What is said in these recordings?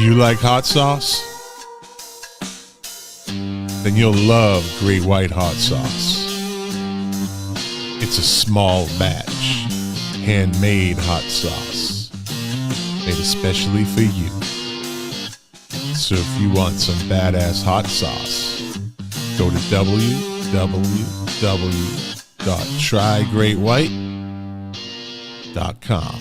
you like hot sauce? Then you'll love Great White Hot Sauce. It's a small batch, handmade hot sauce, made especially for you. So if you want some badass hot sauce, go to www.trygreatwhite.com.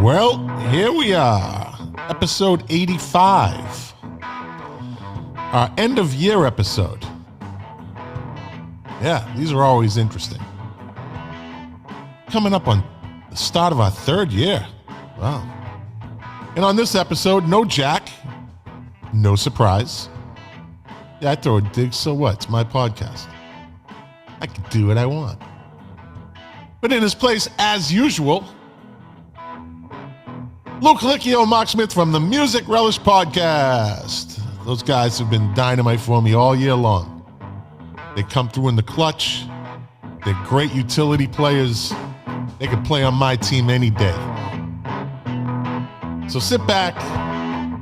Well, here we are, episode 85, our end of year episode. Yeah, these are always interesting. Coming up on the start of our third year. Wow. And on this episode, no Jack, no surprise. Yeah, I throw a dig, so what? It's my podcast. I can do what I want. But in his place, as usual, Lou Colicchio and Mark Smith from the Music Relish Podcast. Those guys have been dynamite for me all year long. They come through in the clutch. They're great utility players. They can play on my team any day. So sit back,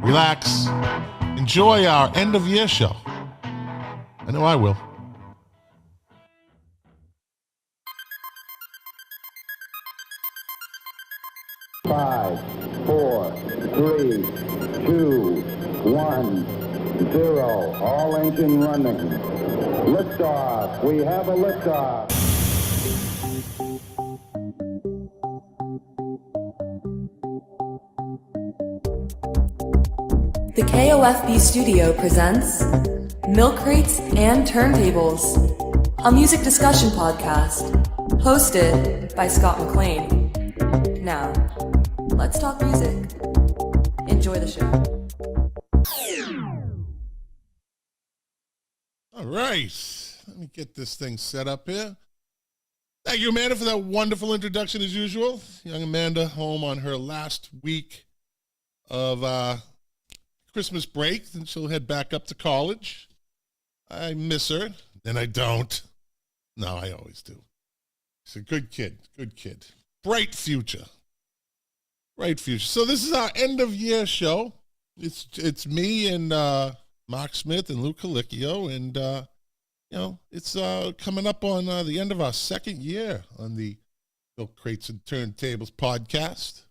relax, enjoy our end of year show. I know I will. Five, 4, 3, 2, 1, 0. All engine running. Liftoff. We have a liftoff. The KOFB Studio presents Milk Crates and Turntables, a music discussion podcast hosted by Scott McLean. Now, let's talk music. Enjoy the show. All right. Let me get this thing set up here. Thank you, Amanda, for that wonderful introduction as usual. Young Amanda home on her last week of Christmas break. Then she'll head back up to college. I miss her. And I don't. No, I always do. She's a good kid. Good kid. Bright future. Bright future. So this is our end of year show. It's me and Mark Smith and Lou Colicchio, and it's coming up on the end of our second year on the Milk Crates and Turntables podcast.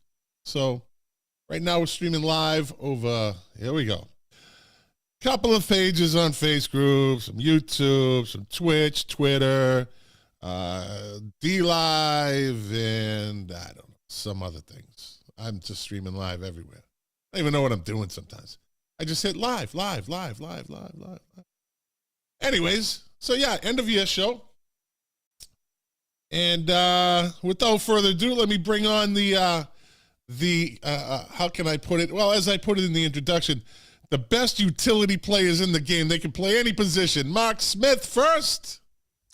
So right now we're streaming live over, here we go, couple of pages on Facebook, some YouTube, some Twitch, Twitter, D-Live, and I don't know, some other things. I'm just streaming live everywhere. I don't even know what I'm doing sometimes. I just hit live. Anyways, so yeah, end of year show. And without further ado, let me bring on the how can I put it? Well, as I put it in the introduction, the best utility players in the game. They can play any position. Mark Smith first.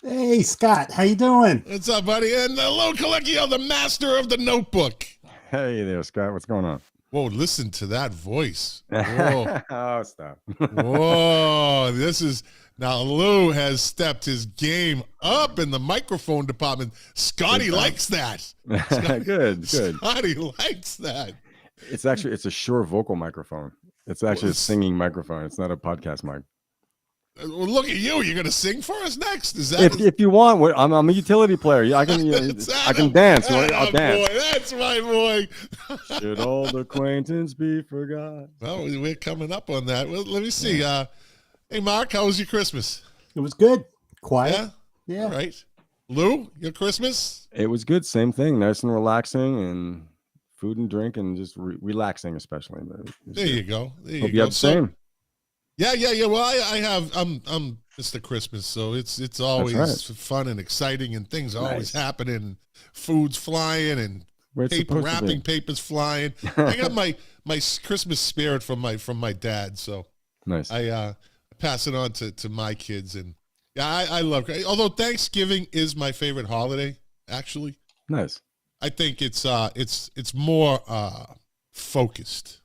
Hey, Scott, how you doing? What's up, buddy? And Lou Colicchio, the master of the notebook. Hey there, Scott. What's going on? Whoa, listen to that voice. Whoa. Oh, stop. Whoa, this is, now Lou has stepped his game up in the microphone department. Scotty likes that. Good. Scotty likes that. It's a Shure vocal microphone. It's actually a singing microphone. It's not a podcast mic. Well, look at you. You're going to sing for us next? Is that if you want? I'm a utility player. I can I can dance. I'll dance. Boy, that's my boy. Should old acquaintance be forgot? Well, we're coming up on that. Well, let me see. Hey, Mark, how was your Christmas? It was good. Quiet. Yeah. All right. Lou, your Christmas? It was good. Same thing. Nice and relaxing, and food and drink, and just relaxing, especially. There you go. Hope you have the same. Yeah. Well, I have. I'm Mr. Christmas, so it's always fun and exciting, and things are always happening. Food's flying, and wrapping paper's flying. I got my Christmas spirit from my dad, so nice. I pass it on to my kids, and yeah, I love. Although Thanksgiving is my favorite holiday, actually. Nice. I think it's more focused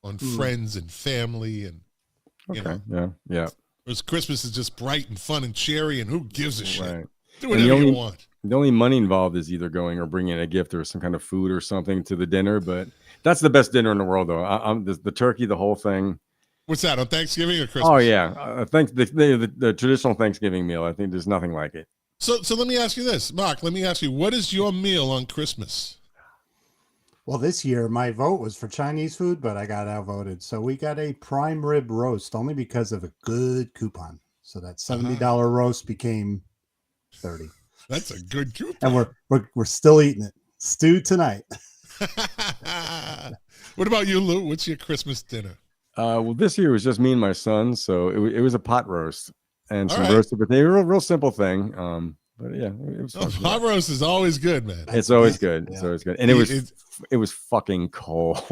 on friends and family and. Okay. Yeah. Whereas Christmas is just bright and fun and cheery, and who gives a shit? Right. Do whatever you want. The only money involved is either going or bringing a gift or some kind of food or something to the dinner. But that's the best dinner in the world, though. The turkey, the whole thing. What's that, on Thanksgiving or Christmas? Oh, yeah. The traditional Thanksgiving meal, I think there's nothing like it. So let me ask you this. Mark, let me ask you, what is your meal on Christmas? Well, this year my vote was for Chinese food, but I got outvoted. So we got a prime rib roast only because of a good coupon. So that $70 roast became 30. That's a good coupon. And we're still eating it. Stew tonight. What about you, Lou? What's your Christmas dinner? Well, this year was just me and my son, so it was a pot roast and some right. roasted potato. Real simple thing. But yeah, it was fun. Pot roast is always good, man. It's always good. It's always good. And it was fucking cold.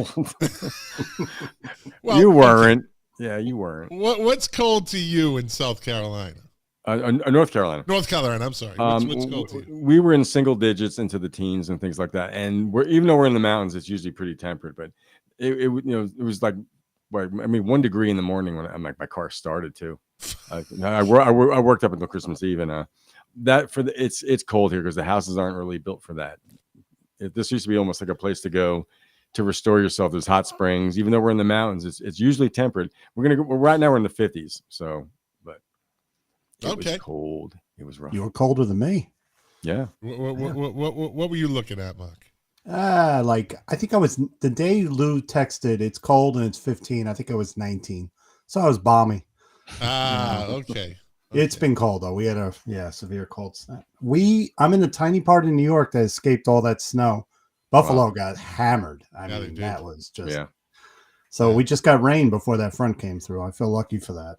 Well, you weren't. Okay. Yeah, you weren't. What's cold to you in South Carolina? North Carolina. North Carolina. I'm sorry. What's cold to you? We were in single digits into the teens and things like that. And even though we're in the mountains, it's usually pretty temperate. But it was like 1 degree in the morning when my car started too. I worked up until Christmas Eve, and it's cold here because the houses aren't really built for that. This used to be almost like a place to go to restore yourself. There's hot springs, even though we're in the mountains. It's usually temperate. Right now we're in the 50s. So, but it was cold. It was rough. You were colder than me. Yeah. What were you looking at, Mark? I think I was the day Lou texted, it's cold and it's 15. I think I was 19. So I was balmy. Okay. It's been cold though. We had a severe cold snap. I'm in the tiny part of New York that escaped all that snow. Buffalo got hammered. I mean, that was just So we just got rain before that front came through. I feel lucky for that.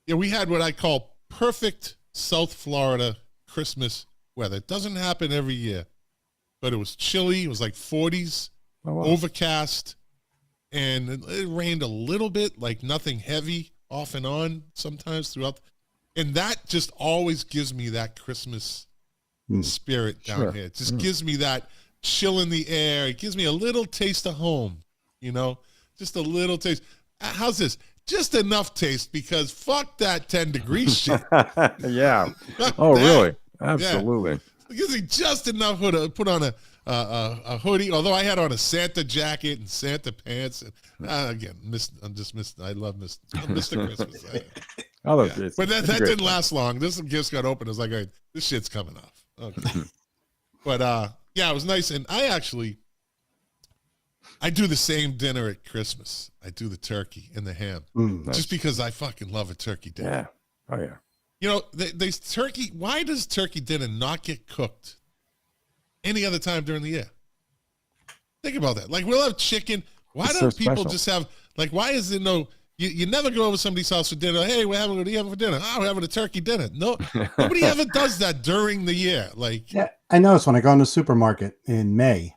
Yeah, we had what I call perfect South Florida Christmas weather. It doesn't happen every year, but it was chilly. It was like 40s, overcast, and it rained a little bit, like nothing heavy, off and on sometimes throughout. And that just always gives me that Christmas spirit down here. It just gives me that chill in the air. It gives me a little taste of home, just a little taste. How's this? Just enough taste, because fuck that 10 degree shit. Yeah. Really? Absolutely. Yeah. It gives me just enough to put on a hoodie, although I had on a Santa jacket and Santa pants. And I love Mr. Christmas. But that didn't last long. This gift got opened. I was like, all right, this shit's coming off. Okay. But it was nice. And I do the same dinner at Christmas. I do the turkey and the ham, just because I fucking love a turkey dinner. Yeah. Oh yeah. Turkey. Why does turkey dinner not get cooked any other time during the year? Think about that. Like, we'll have chicken. Why don't people just have, like, why is there no, you never go over somebody's house for dinner. Hey, what are you having for dinner? Oh, we're having a turkey dinner. No, nobody ever does that during the year. Like, yeah, I notice when I go in the supermarket in May,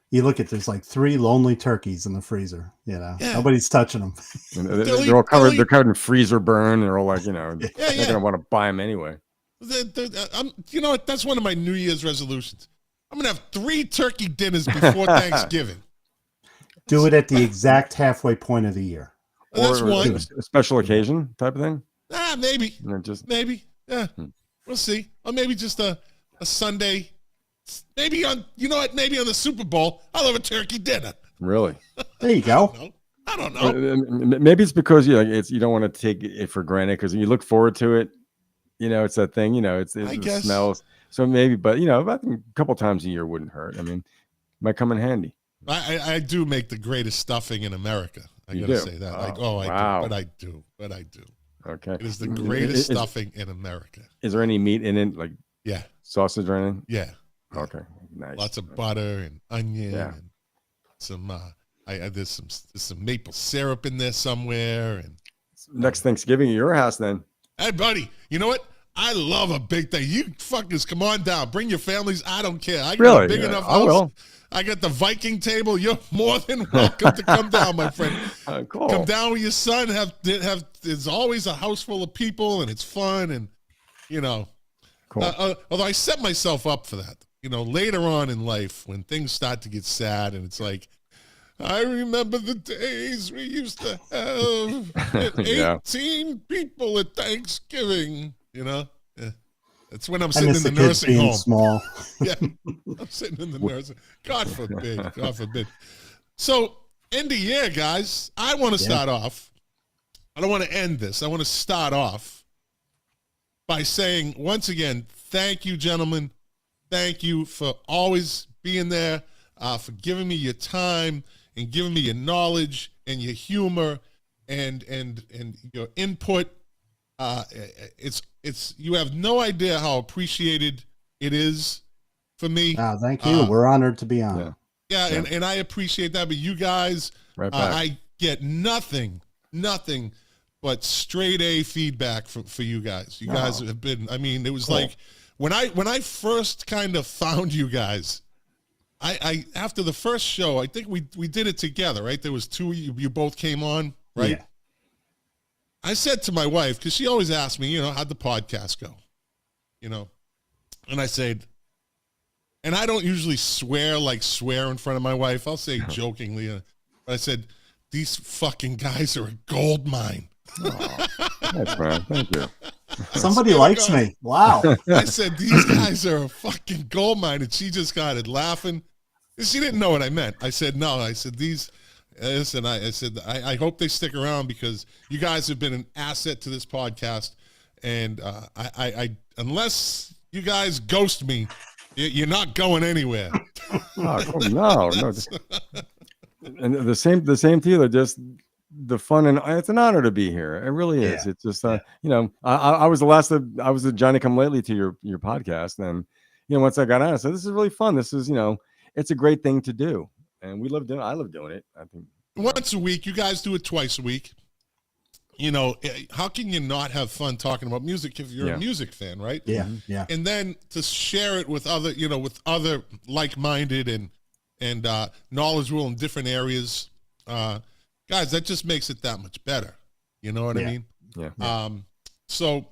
you look at, there's like 3 lonely turkeys in the freezer. Nobody's touching them. They're all covered. They're covered in freezer burn. They're all like, they're gonna want to buy them anyway. That's one of my New Year's resolutions. I'm gonna have 3 turkey dinners before Thanksgiving. Do it at the exact halfway point of the year. That's one. A special occasion type of thing. Maybe. Maybe. Yeah. We'll see. Or maybe just a Sunday. Maybe maybe on the Super Bowl, I'll have a turkey dinner. Really? There you go. I don't know.Maybe it's because you don't want to take it for granted, because you look forward to it. It's that thing. It's the smells. So maybe, but I think a couple times a year wouldn't hurt. I mean, might come in handy. I do make the greatest stuffing in America. I gotta say that. I do. Okay. It is the greatest stuffing in America. Is there any meat in it, like sausage or anything? Yeah. Okay. Nice. Lots of butter and onion and some. There's some maple syrup in there somewhere. And next Thanksgiving at your house, then. Hey, buddy. You know what? I love a big thing. You fuckers, come on down. Bring your families. I don't care. I got a big enough house. I will. I got the Viking table. You're more than welcome to come down, my friend. Cool. Come down with your son. There's always a house full of people, and it's fun, and Cool. Although I set myself up for that. Later on in life, when things start to get sad, and it's like, I remember the days we used to have 18 people at Thanksgiving, you know? Yeah. That's when I'm sitting in the nursing home. Small. Yeah, I'm sitting in the nursing. God forbid. God forbid. So, end of year, guys. I want to start off. I don't want to end this. I want to start off by saying, once again, thank you, gentlemen. Thank you for always being there, for giving me your time and giving me your knowledge and your humor and your input. It's you have no idea how appreciated it is for me. Thank you. We're honored to be on. Yeah. And I appreciate that. But you guys, I get nothing but straight A feedback for you guys. You guys have been, I mean, it was like when I first kind of found you guys, I after the first show, I think we did it together, right? There was two of you, you both came on, right? Yeah. I said to my wife, because she always asked me, you know, how'd the podcast go? You know, and I said, and I don't usually swear in front of my wife. I'll say jokingly, but I said, these fucking guys are a gold mine. That's right. Thank you. Somebody likes me. Wow. I said, these guys are a fucking gold mine. And she just started laughing. She didn't know what I meant. I said, no. I said, I hope they stick around because you guys have been an asset to this podcast. And I unless you guys ghost me, you're not going anywhere. No. And the same to you. They're just the fun, and it's an honor to be here. It really is. It's just you know, I was the Johnny Come Lately to your podcast, and you know, once I got on, I said, this is really fun. This is, you know, it's a great thing to do, and I love doing it. I think once a week. You guys do it twice a week. You know, how can you not have fun talking about music if you're a music fan, right? Yeah, yeah. And then to share it with other, you know, with other like-minded and knowledgeable in different areas, guys, that just makes it that much better. You know what I mean? Yeah. So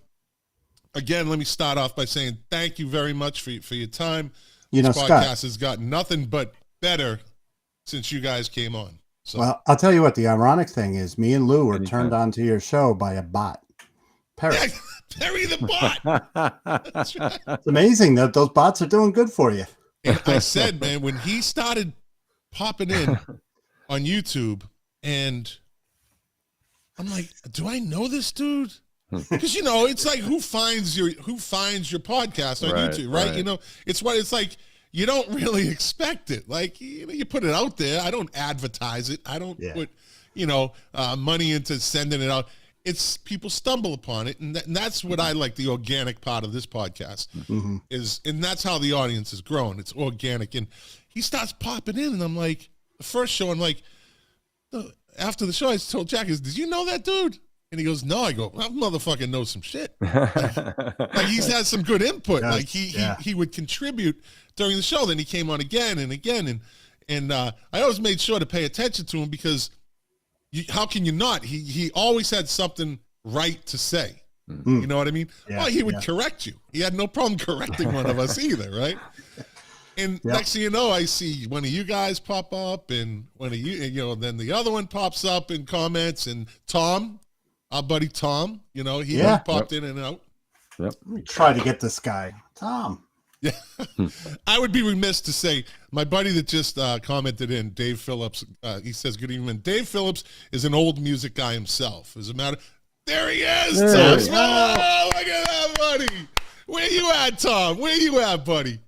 again, let me start off by saying thank you very much for your time. You know, this podcast has gotten nothing but better since you guys came on. So. Well, I'll tell you what, the ironic thing is me and Lou were turned on to your show by a bot. Perry. Perry the bot. That's right. It's amazing that those bots are doing good for you. And I said, man, when he started popping in on YouTube, and I'm like, do I know this dude? Because you know, it's like who finds your podcast on YouTube, right? You know, it's like you don't really expect it. Like, you know, you put it out there. I don't advertise it. I don't put, you know, money into sending it out. It's people stumble upon it, and that's what I like. The organic part of this podcast is, and that's how the audience is growing. It's organic, and he starts popping in, and I'm like, the first show, I'm like, after the show, I told Jack, did you know that dude? And he goes, no. I go, that motherfucker knows some shit. Like he's had some good input. Yes, like he would contribute during the show. Then he came on again and again, and I always made sure to pay attention to him because how can you not? He always had something right to say. Mm-hmm. You know what I mean? Yeah, well, he would correct you. He had no problem correcting one of us either, right? And next thing you know, I see one of you guys pop up, and one of you know, then the other one pops up in comments, and Tom, our buddy Tom, you know, he popped in and out. Yep. Let me try to get this guy, Tom. Yeah, I would be remiss to say my buddy that just commented in, Dave Phillips. He says, "Good evening." Dave Phillips is an old music guy himself. As a matter, there he is. Tom. Oh, look at that, buddy. Where you at, Tom? Where you at, buddy?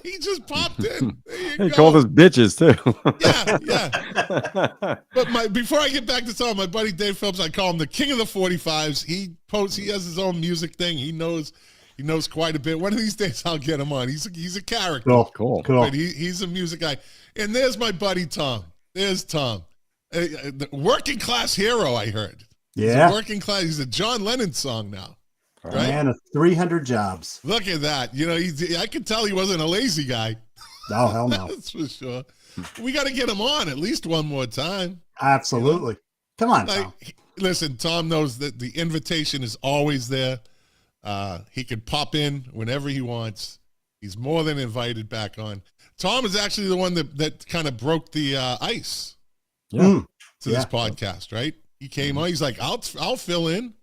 He just popped in. He called us bitches too. Yeah. But before I get back to Tom, my buddy Dave Phillips, I call him the king of the 45s. He has his own music thing. He knows quite a bit. One of these days I'll get him on. He's a character. Cool. But he's a music guy. And there's my buddy Tom. There's Tom. The working class hero, I heard. Yeah. He's a working class. He's a John Lennon song now. Right? Man of 300 jobs. Look at that. You know, I could tell he wasn't a lazy guy. No, hell no. That's for sure. We got to get him on at least one more time. Absolutely. You know? Come on, Tom. Listen, Tom knows that the invitation is always there. He can pop in whenever he wants. He's more than invited back on. Tom is actually the one that kind of broke the ice to this podcast, right? He came on. He's like, I'll fill in,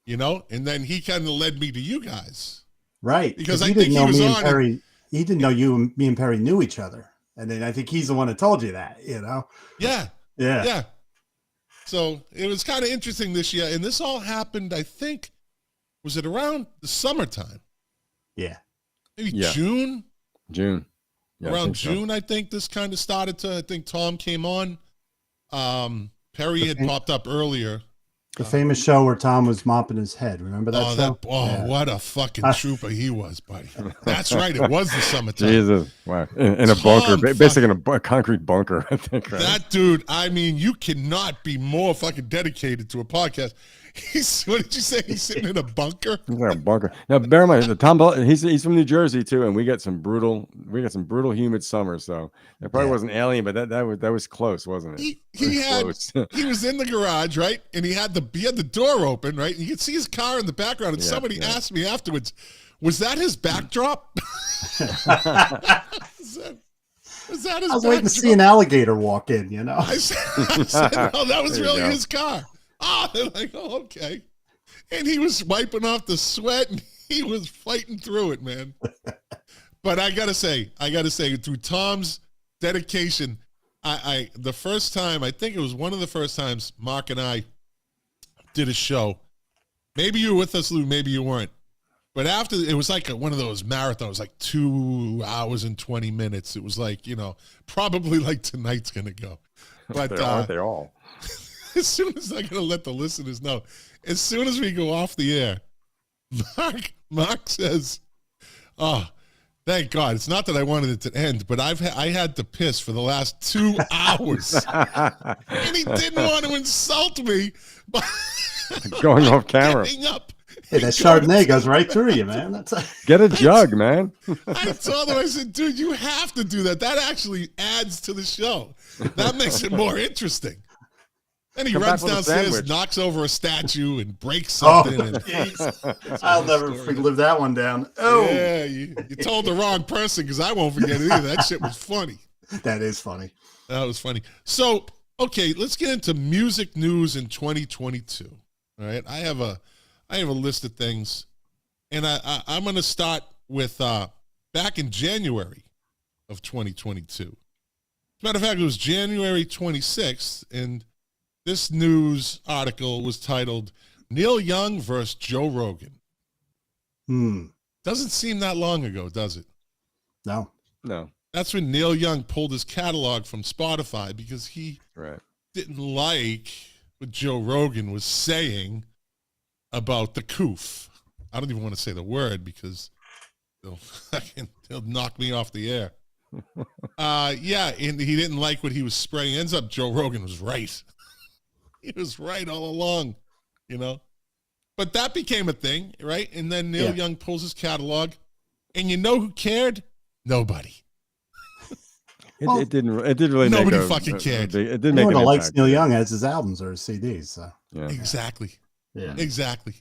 you know, and then he kind of led me to you guys, right? Because I think he was on. Perry, he didn't know me and Perry knew each other, and then I think he's the one that told you that, you know. Yeah. So it was kind of interesting this year, and this all happened. I think, was it around the summertime? Yeah, maybe June. Yeah, around June, I think this kind of started to. I think Tom came on. Perry had popped up earlier. The famous show where Tom was mopping his head. Remember that show? What a fucking trooper he was, buddy. That's right. It was the summertime. Jesus. Wow. In a bunker, basically in a concrete bunker, I think. Right? That dude, I mean, you cannot be more fucking dedicated to a podcast. What did you say? He's sitting in a bunker? He's in a bunker. Now, bear in mind, Tom, he's from New Jersey too, and we got some brutal, humid summers. So it probably wasn't alien, but that was close, wasn't it? He was in the garage, right? And he had the door open, right? And you could see his car in the background. And somebody asked me afterwards, was that his backdrop? Was that his I was waiting to see an alligator walk in, you know. I said, no, that was really his car. Oh, they're like, oh, okay. And he was wiping off the sweat, and he was fighting through it, man. But I gotta say, through Tom's dedication, the first time, I think it was one of the first times Mark and I did a show. Maybe you were with us, Lou, maybe you weren't. But after, it was like one of those marathons, like 2 hours and 20 minutes. It was like, you know, probably like tonight's gonna go. But aren't they all? As soon as I'm going to let the listeners know, as soon as we go off the air, Mark says, oh, thank God. It's not that I wanted it to end, but I had to piss for the last 2 hours. And he didn't want to insult me by going off camera. Getting up. Hey, that Chardonnay goes right through you, man. Get a jug, man. I told him, I said, dude, you have to do that. That actually adds to the show. That makes it more interesting. And he runs downstairs, knocks over a statue, and breaks something. I'll never live that one down. Oh, yeah, you told the wrong person because I won't forget it either. That shit was funny. That is funny. That was funny. So, okay, let's get into music news in 2022. All right, I have a list of things, and I'm going to start with back in January of 2022. As a matter of fact, it was January 26th, and this news article was titled Neil Young versus Joe Rogan. Doesn't seem that long ago, does it? No. That's when Neil Young pulled his catalog from Spotify because he didn't like what Joe Rogan was saying about the coof. I don't even want to say the word because they'll knock me off the air. And he didn't like what he was spraying. Ends up Joe Rogan was right. He was right all along, you know. But that became a thing, right? And then Neil Young pulls his catalog, and you know who cared? Nobody. It didn't really. Nobody fucking cared. It didn't make an impact. Likes Neil Young as his albums or his CDs. So. Yeah. Exactly. Yeah. Exactly.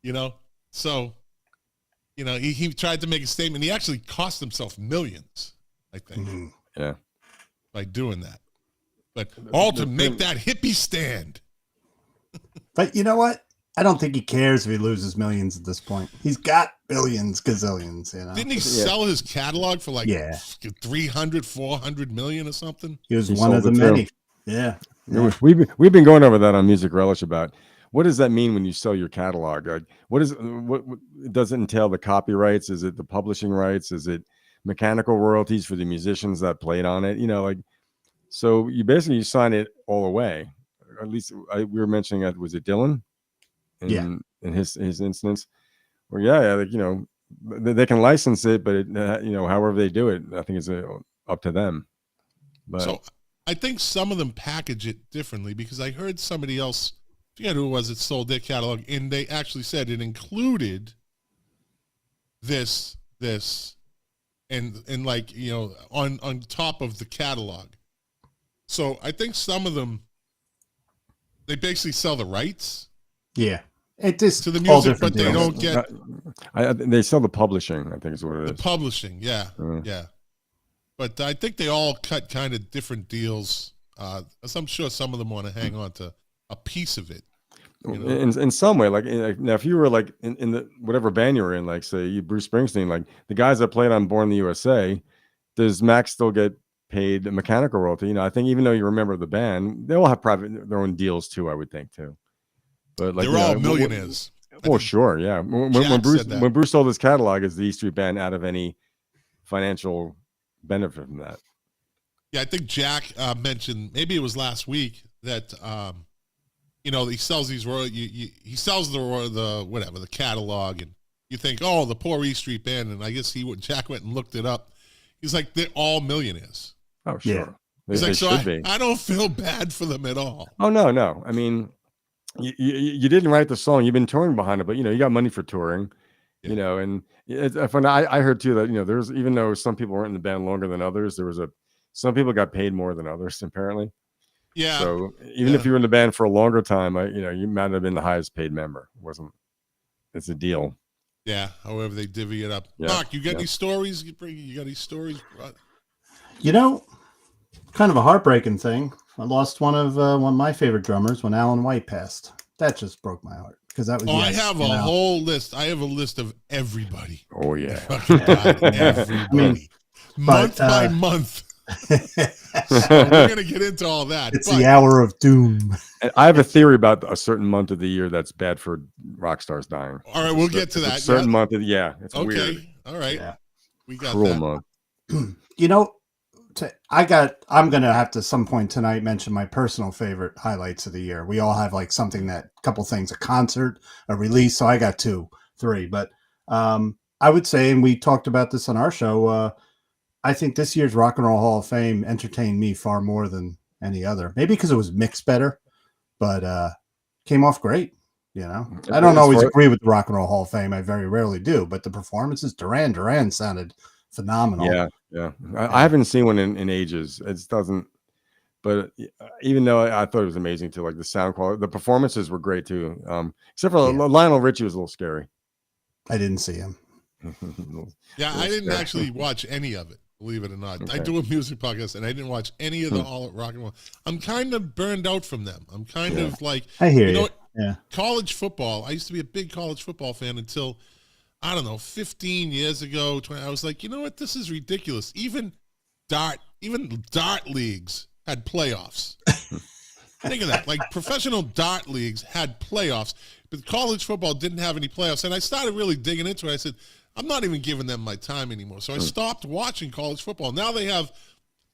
You know. So, you know, he tried to make a statement. He actually cost himself millions, I think. Yeah. By doing that. But all to make that hippie stand. But you know what? I don't think he cares if he loses millions at this point. He's got billions, gazillions, you know. Didn't he sell his catalog for like 300, 400 million or something? He was one of the many. Yeah. We've been going over that on Music Relish about what does that mean when you sell your catalog? Like, what does it entail? The copyrights? Is it the publishing rights? Is it mechanical royalties for the musicians that played on it? You know, like. So you basically sign it all away. Or at least we were mentioning that, was it Dylan? In his instance, well, like, you know, they can license it, but you know, however they do it, I think it's up to them. But so I think some of them package it differently because I heard somebody else, I forget who it was, that sold their catalog, and they actually said it included this, and like, you know, on top of the catalog. So I think some of them, they basically sell the rights. Yeah. It is to the music, but they don't get. They sell the publishing, I think is what it is. The publishing, yeah. But I think they all cut kind of different deals. As I'm sure some of them want to hang on to a piece of it. You know? In some way, like now, if you were like in the whatever band you were in, like say you Bruce Springsteen, like the guys that played on Born in the USA, does Max still get paid a mechanical royalty? You know, I think even though you remember the band, they all have their own deals too. I would think too. But like they're all millionaires. Well, sure, yeah. When Bruce sold his catalog as the E Street Band out of any financial benefit from that. Yeah, I think Jack mentioned, maybe it was last week, that you know, he sells these he sells the catalog, and you think, oh, the poor E Street Band, and I guess Jack went and looked it up. He's like, they're all millionaires. Oh, sure. Yeah. He's like, so I don't feel bad for them at all. Oh, no. I mean, you didn't write the song. You've been touring behind it, but, you know, you got money for touring, you know, and I heard too that, you know, there's, even though some people weren't in the band longer than others, some people got paid more than others, apparently. Yeah. So even if you were in the band for a longer time, you know, you might have been the highest paid member. It's a deal. Yeah. However they divvy it up. Yeah. Mark, you got any stories? You got any stories? You know, kind of a heartbreaking thing. I lost one of my favorite drummers when Alan White passed. That just broke my heart because that was. I have a whole list. I have a list of everybody. Oh yeah, everybody, month by month. So we're gonna get into all that. It's the hour of doom. I have a theory about a certain month of the year that's bad for rock stars dying. All right, we'll get to that. A certain month of it's okay. Weird. All right, we got cruel that. month. You know. I'm gonna have to some point tonight mention my personal favorite highlights of the year. We all have like something, a couple things, a concert, a release. So I got 2, 3, but I would say, and we talked about this on our show, I think this year's Rock and Roll Hall of Fame entertained me far more than any other. Maybe because it was mixed better, but came off great. You know, I don't always agree with the Rock and Roll Hall of Fame. I very rarely do, but the performances, Duran sounded phenomenal. Yeah. I haven't seen one in ages. It doesn't, but even though I thought it was amazing too, like the sound quality, the performances were great too. Except for Lionel Richie was a little scary. I didn't see him. I didn't actually watch any of it, believe it or not. Okay. I do a music podcast and I didn't watch any of the all rock and roll. I'm kind of burned out from them. I'm kind of like, I hear you. Know what? College football. I used to be a big college football fan until, I don't know, 15 years ago, 20, I was like, you know what? This is ridiculous. Even dart leagues had playoffs. Think of that. Like professional dart leagues had playoffs, but college football didn't have any playoffs. And I started really digging into it. I said, I'm not even giving them my time anymore. So I stopped watching college football. Now they have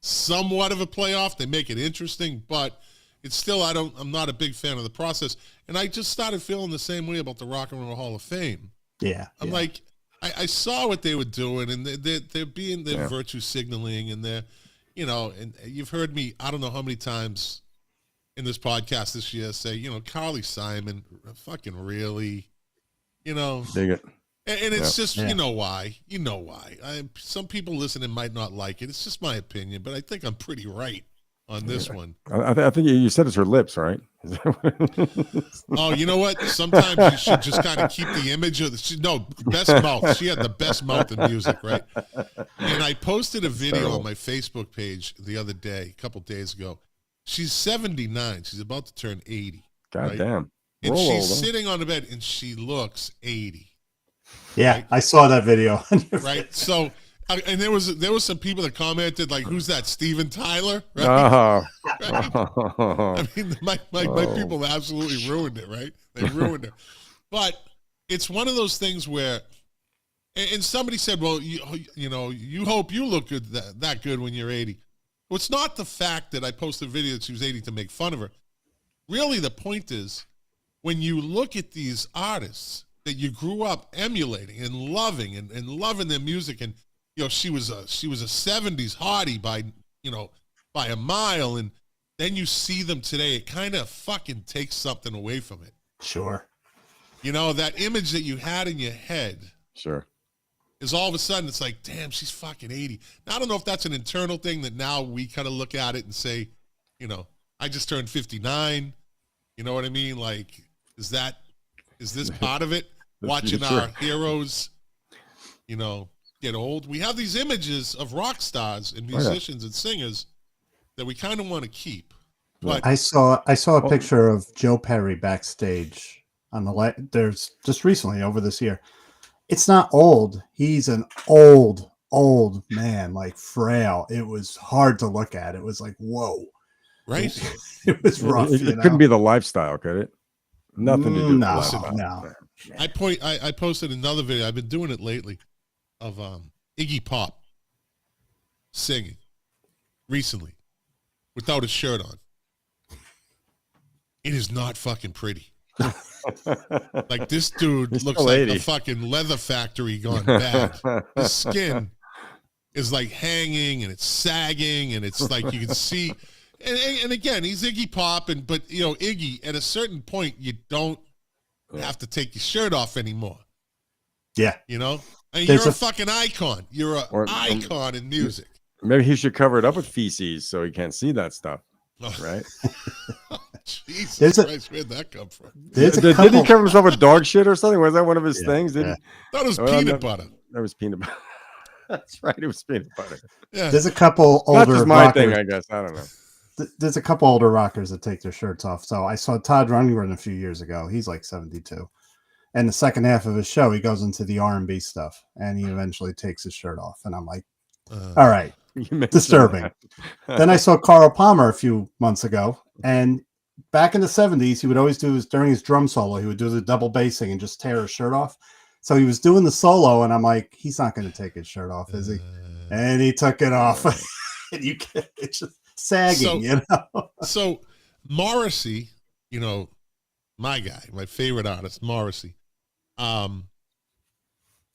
somewhat of a playoff. They make it interesting, but it's still, I'm not a big fan of the process. And I just started feeling the same way about the Rock and Roll Hall of Fame. Yeah. I'm like, I saw what they were doing, and they're being virtue signaling, and they're, you know, and you've heard me, I don't know how many times in this podcast this year say, you know, Carly Simon, fucking really, you know. Dig it. And it's just, you know why. Some people listening might not like it. It's just my opinion, but I think I'm pretty right on this one. I think you said it's her lips, right? Oh, you know what? Sometimes you should just kind of keep the image of best mouth. She had the best mouth in music, right? And I posted a video on my Facebook page the other day, a couple days ago. She's 79. She's about to turn 80. God damn. And she's sitting on the bed, and she looks 80. Yeah, right? I saw that video. Right? So, and there was some people that commented, like, who's that, Steven Tyler? Right? Oh. Right? I mean, my people absolutely ruined it, right? They ruined it. But it's one of those things where, and somebody said, well, you know, you hope you look good that good when you're 80. Well, it's not the fact that I posted a video that she was 80 to make fun of her. Really, the point is, when you look at these artists that you grew up emulating and loving and loving their music, and you know, she was a 70s hottie by a mile, and then you see them today, it kind of fucking takes something away from it. Sure. You know, that image that you had in your head. Sure. Is all of a sudden it's like, damn, she's fucking 80. Now, I don't know if that's an internal thing that now we kind of look at it and say, you know, I just turned 59. You know what I mean? Like, is this part of it? Watching our heroes, you know, get old. We have these images of rock stars and musicians and singers that we kind of want to keep. But I saw a picture of Joe Perry backstage on the there's just recently over this year. It's not old. He's an old man, like frail. It was hard to look at. It was like, whoa. Right. It was rough. It couldn't be the lifestyle, could it? Nothing to do with the lifestyle. No. I posted another video. I've been doing it lately of Iggy Pop singing recently without a shirt on. It is not fucking pretty. Like, this dude looks like a fucking leather factory gone bad. His skin is like hanging and it's sagging and it's like you can see. And again, he's Iggy Pop, but you know, Iggy, at a certain point, you don't have to take your shirt off anymore. Yeah, you know, and you're a fucking icon. You're an icon in music. Maybe he should cover it up with feces so he can't see that stuff, right? Jesus Christ, where'd that come from? Did he cover himself with dog shit or something? Was that one of his things? That was peanut butter. That was peanut butter. That's right. It was peanut butter. Yeah. There's a couple older That's just my rockers. thing, I guess. I don't know. There's a couple older rockers that take their shirts off. So I saw Todd Rundgren a few years ago. He's like 72. And the second half of his show, he goes into the R&B stuff, and he eventually takes his shirt off. And I'm like, all right, disturbing. Then I saw Carl Palmer a few months ago, and back in the 70s, he would always do during his drum solo, he would do the double bassing and just tear his shirt off. So he was doing the solo, and I'm like, he's not going to take his shirt off, is he? And he took it off. And it's just sagging, you know? So Morrissey, you know, my guy, my favorite artist, Morrissey,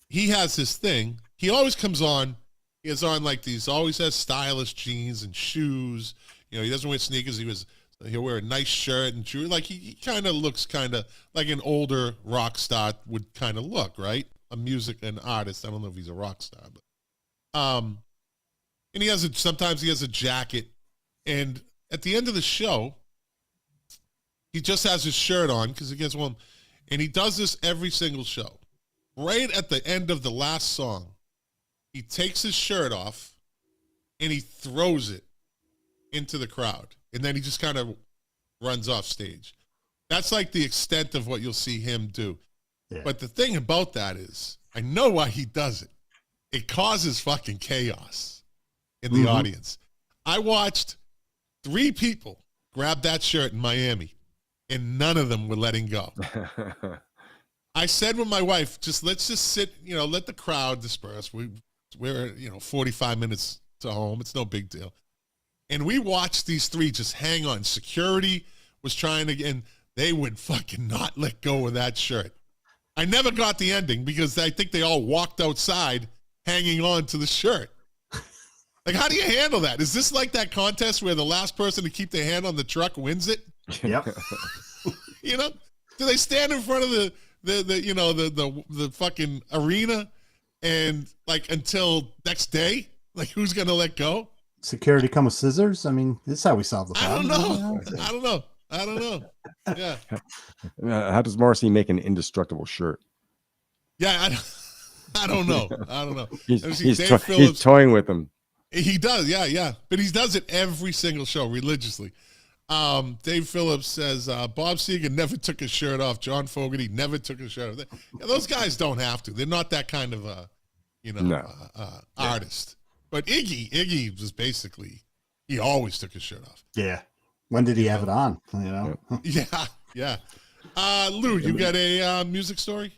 he has this thing. He always comes on. He has on like these, always has stylish jeans and shoes. You know, he doesn't wear sneakers. He'll wear a nice shirt and jewelry. Like he kind of looks kind of like an older rock star would kind of look, right? An artist. I don't know if he's a rock star, but and sometimes he has a jacket, and at the end of the show, he just has his shirt on because he gets one, and he does this every single show. Right at the end of the last song, he takes his shirt off and he throws it into the crowd. And then he just kind of runs off stage. That's like the extent of what you'll see him do. Yeah. But the thing about that is, I know why he does it. It causes fucking chaos in the audience. I watched 3 people grab that shirt in Miami, and none of them were letting go. I said with my wife, let's just sit, you know, let the crowd disperse. We're 45 minutes to home. It's no big deal. And we watched these 3 just hang on. Security was trying to, and they would fucking not let go of that shirt. I never got the ending because I think they all walked outside hanging on to the shirt. Like, how do you handle that? Is this like that contest where the last person to keep their hand on the truck wins it? Yep. You know, do they stand in front of the fucking arena and like until next day? Like, who's gonna let go? Security come with scissors. I mean, this is how we solve the problem. I don't know. Yeah. How does Morrissey make an indestructible shirt? Yeah, I don't know. He's toying with them. He does, yeah. But he does it every single show religiously. Dave Phillips says Bob Seger never took his shirt off. John Fogerty never took his shirt off. Those guys don't have to. They're not that kind of artist. But Iggy was basically, he always took his shirt off. Yeah. When did he have it on? You know. Yeah. Lou, you got a music story?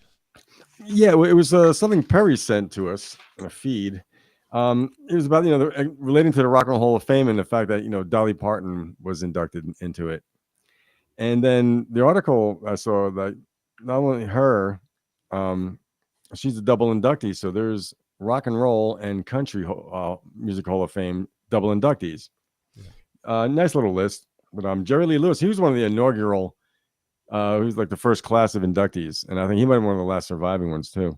Yeah, it was something Perry sent to us in a feed. It was about, relating to the Rock and Roll Hall of Fame and the fact that, Dolly Parton was inducted into it. And then the article I saw that not only her, she's a double inductee. So there's Rock and Roll and Country Music Hall of Fame double inductees. Yeah. Nice little list. But Jerry Lee Lewis, he was one of the inaugural, he was like the first class of inductees. And I think he might have been one of the last surviving ones too.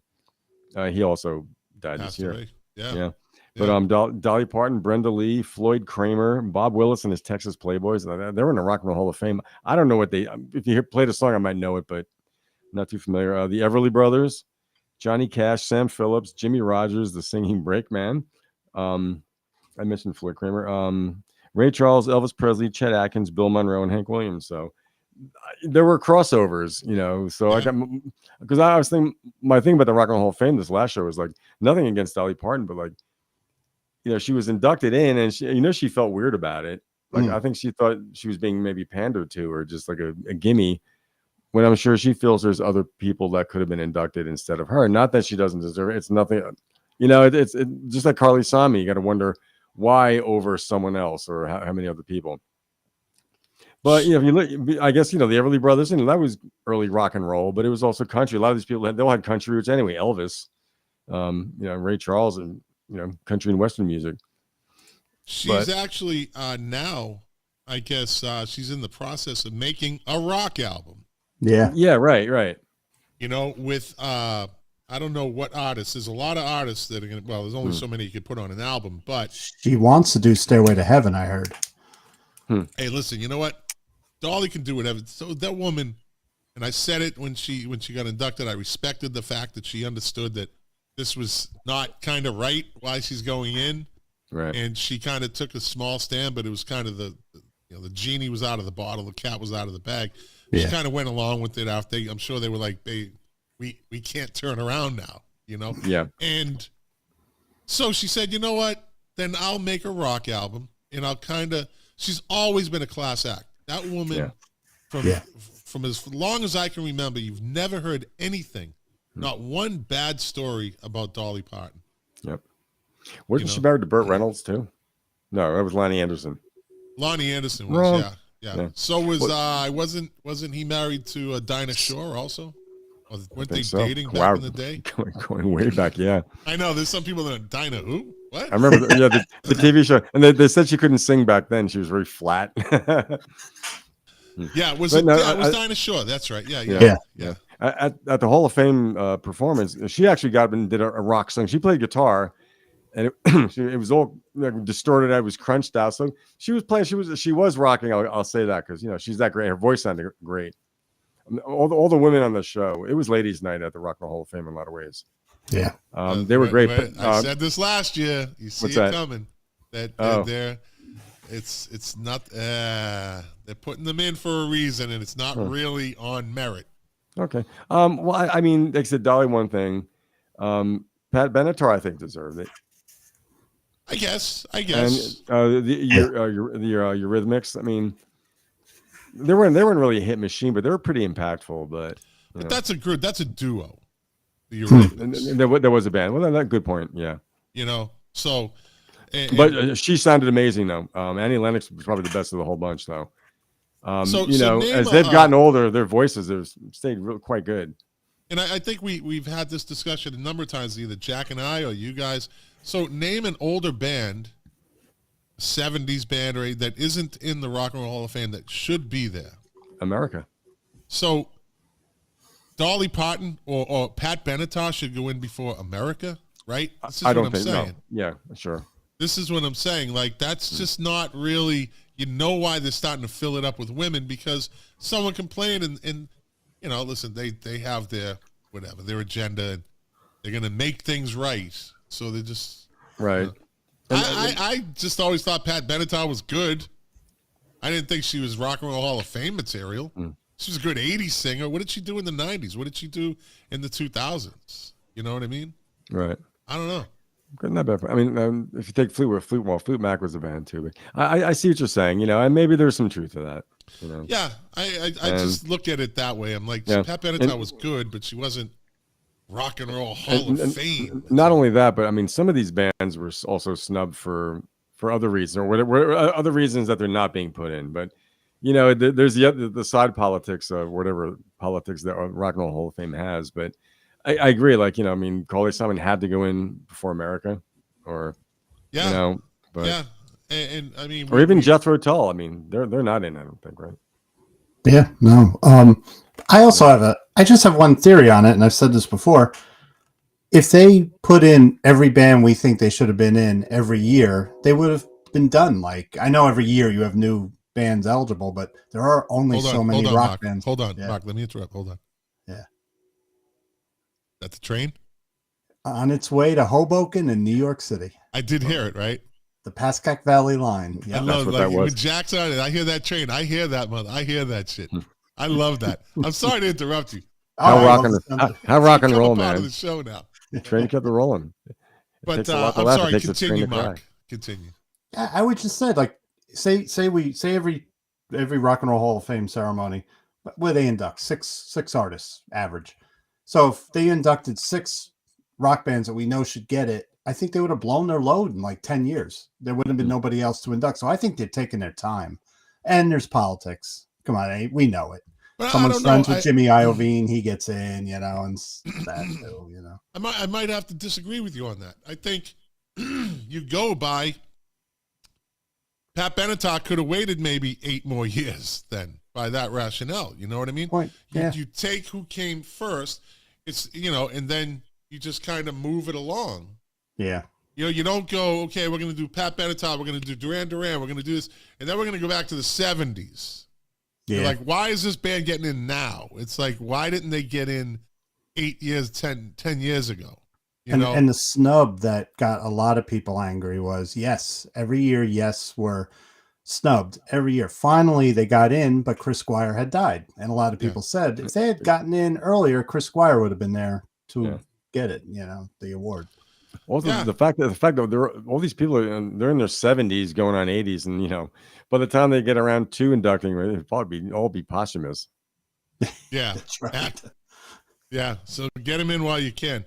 He also died this year. Yeah. But Dolly Parton, Brenda Lee, Floyd Kramer, Bob Willis and his Texas Playboys, they were in the Rock and Roll Hall of Fame. I don't know what if you played a song, I might know it, but I'm not too familiar. The Everly Brothers, Johnny Cash, Sam Phillips, Jimmy Rogers, the Singing Brakeman. I mentioned Floyd Kramer. Ray Charles, Elvis Presley, Chet Atkins, Bill Monroe, and Hank Williams. So there were crossovers, you know. So I got, because I was thinking, my thing about the Rock and Roll Hall of Fame this last show was like nothing against Dolly Parton, but like, you know, she was inducted in, and she, you know, she felt weird about it. Like I think she thought she was being maybe pandered to, or just like a gimme. When I'm sure she feels there's other people that could have been inducted instead of her. Not that she doesn't deserve it. It's nothing, you know. It's just like Carly Sami. You got to wonder why over someone else, or how many other people. But you know, if you look, I guess, you know, the Everly Brothers, and that was early rock and roll, but it was also country. A lot of these people they all had country roots anyway. Elvis, you know, Ray Charles, and you know, country and western music. She's actually now, I guess, she's in the process of making a rock album. Yeah, right. You know, with I don't know what artists. There's a lot of artists that are gonna. Well, there's only so many you could put on an album, but she wants to do Stairway to Heaven, I heard. Hey, listen, you know what? Dolly can do whatever. So that woman, and I said it when she got inducted, I respected the fact that she understood that this was not kind of right why she's going in. Right. And she kind of took a small stand, but it was kind of the genie was out of the bottle, the cat was out of the bag. She kind of went along with it after. I'm sure they were like, we can't turn around now, you know? Yeah. And so she said, you know what? Then I'll make a rock album, and I'll she's always been a class act. That woman, from as long as I can remember, you've never heard anything, not one bad story about Dolly Parton. Yep. Wasn't she married to Burt Reynolds too? No, that was Lonnie Anderson. Lonnie Anderson was, yeah. So was wasn't he married to Dinah Shore also? Weren't they dating back in the day? Going way back, yeah. I know. There's some people that are Dinah who? What? I remember, the TV show, and they said she couldn't sing back then. She was very flat. Yeah, it was Dinah Shore. That's right. Yeah. At the Hall of Fame performance, she actually got up and did a rock song. She played guitar, and it was all distorted. It was crunched out. So she was playing. She was rocking. I'll say that because she's that great. Her voice sounded great. All the women on the show. It was ladies' night at the Rock and Roll Hall of Fame in a lot of ways. Yeah, they were great. I said this last year. You see it coming. It's not. They're putting them in for a reason, and it's not really on merit. Okay. Well, I mean, they said Dolly one thing. Pat Benatar, I think, deserved it. I guess. And your Eurythmics. I mean, they weren't really a hit machine, but they were pretty impactful. But that's a duo. The Eurythmics. There was a band. Well, that's a good point. Yeah. So. But she sounded amazing though. Annie Lennox was probably the best of the whole bunch though. As they've gotten older, their voices have stayed quite good. And I think we've had this discussion a number of times, either Jack and I or you guys. So name an older band, 70s band, or that isn't in the Rock and Roll Hall of Fame that should be there. America. So Dolly Parton or Pat Benatar should go in before America, right? I don't think so. Yeah, sure. This is what I'm saying. Like, that's just not really, why they're starting to fill it up with women, because someone complained and listen, they have their agenda, and they're going to make things right. So they're just. Right. I just always thought Pat Benatar was good. I didn't think she was Rock and Roll Hall of Fame material. She was a good 80s singer. What did she do in the 90s? What did she do in the 2000s? You know what I mean? Right. I don't know. Not bad. I mean, if you take Fleetwood Mac was a band too. But I see what you're saying, and maybe there's some truth to that. Yeah, I just look at it that way. I'm like, Pat Benatar was good, but she wasn't Rock and Roll Hall of Fame. Not only that, but I mean, some of these bands were also snubbed for other reasons, or whatever, other reasons that they're not being put in. But there's the side politics of whatever politics that Rock and Roll Hall of Fame has, but. I agree. Like, I mean, Carly Simon had to go in before America, or, and I mean, or even Jethro Tull. I mean, they're not in, I don't think, right? Yeah, no. I just have one theory on it, and I've said this before. If they put in every band we think they should have been in every year, they would have been done. Like, I know every year you have new bands eligible, but there are only so many rock bands. Hold on, Mark, let me interrupt. Hold on. Yeah. That's the train? On its way to Hoboken and New York City. I did hear it, right? The Pascack Valley line. I love like when Jack's on it. I hear that train. I hear that mother. I hear that shit. I love that. I'm sorry to interrupt you. How rock and roll, man. Part of the show now. The train kept it rolling. But I'm sorry. Continue, Mark. Continue. Yeah, I would just say, like, say every Rock and Roll Hall of Fame ceremony, where they induct six artists average. So if they inducted 6 rock bands that we know should get it, I think they would have blown their load in like 10 years. There wouldn't have been nobody else to induct. So I think they're taking their time. And there's politics. Come on, we know it. Well, someone's friends with Jimmy Iovine, he gets in, and that too, I might have to disagree with you on that. I think you go by Pat Benatar could have waited maybe 8 more years then by that rationale. You know what I mean? Point. Yeah. You take who came first, and then you just kind of move it along. Yeah. You don't go, okay, we're going to do Pat Benatar, we're going to do Duran Duran, we're going to do this, and then we're going to go back to the 70s. Yeah. You're like, why is this band getting in now? It's like, why didn't they get in 8 years, 10 years ago? And the snub that got a lot of people angry was, every year, were snubbed every year. Finally, they got in, but Chris Squire had died. And a lot of people said if they had gotten in earlier, Chris Squire would have been there to get it, the award. Also, the fact that all these people they're in their 70s going on 80s, and by the time they get around to inducting, it'll probably all be posthumous. Yeah, that's right. Yeah, so get them in while you can.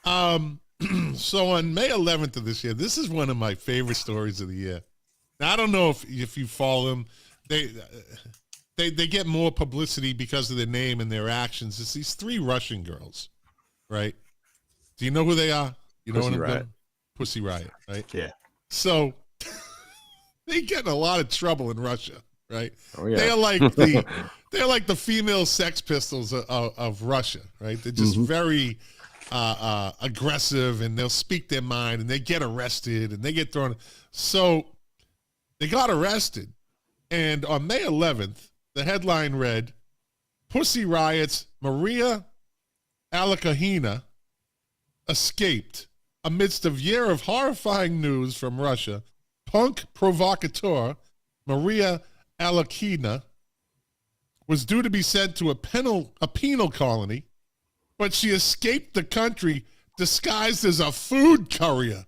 So on May 11th of this year, this is one of my favorite stories of the year. Now, I don't know if you follow them. They get more publicity because of their name and their actions. It's these 3 Russian girls, right? Do you know who they are? You know what I'm doing? Pussy Riot, right? Yeah. So they get in a lot of trouble in Russia, right? Oh, yeah. They're like the female Sex Pistols of Russia, right? They're just very aggressive, and they'll speak their mind, and they get arrested, and they get thrown. So they got arrested, and on May 11th, the headline read, Pussy Riot's Maria Alekina escaped amidst a year of horrifying news from Russia. Punk provocateur Maria Alekina was due to be sent to a penal colony, but she escaped the country disguised as a food courier.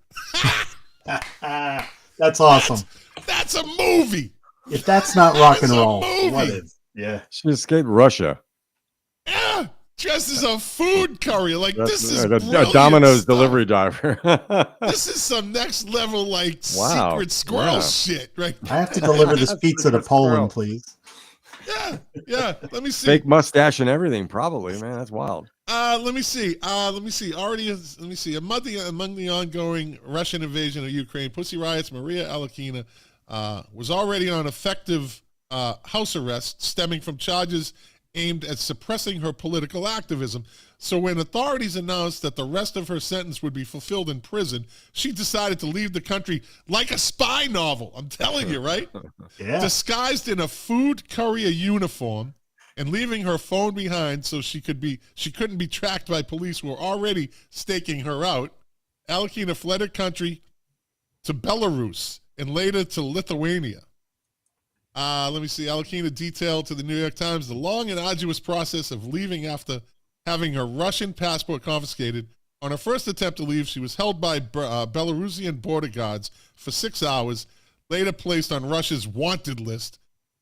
That's awesome. That's a movie. If that's not rock and roll, what is? Yeah. She escaped Russia. Yeah. Dressed as a food courier. Like, this is a Domino's delivery driver. This is some next level, secret squirrel shit, right? I have to deliver this pizza to Poland, please. Yeah. Let me see. Fake mustache and everything, probably, man. That's wild. Let me see. Let me see. Among the ongoing Russian invasion of Ukraine, Pussy Riot's Maria Alekina was already on effective house arrest stemming from charges aimed at suppressing her political activism. So when authorities announced that the rest of her sentence would be fulfilled in prison, she decided to leave the country like a spy novel. I'm telling you, right? Yeah. Disguised in a food courier uniform and leaving her phone behind so she couldn't be tracked by police who were already staking her out. Alekina fled her country to Belarus and later to Lithuania. Let me see. Alekina detailed to the New York Times the long and arduous process of leaving after having her Russian passport confiscated. On her first attempt to leave, she was held by Belarusian border guards for 6 hours, later placed on Russia's wanted list.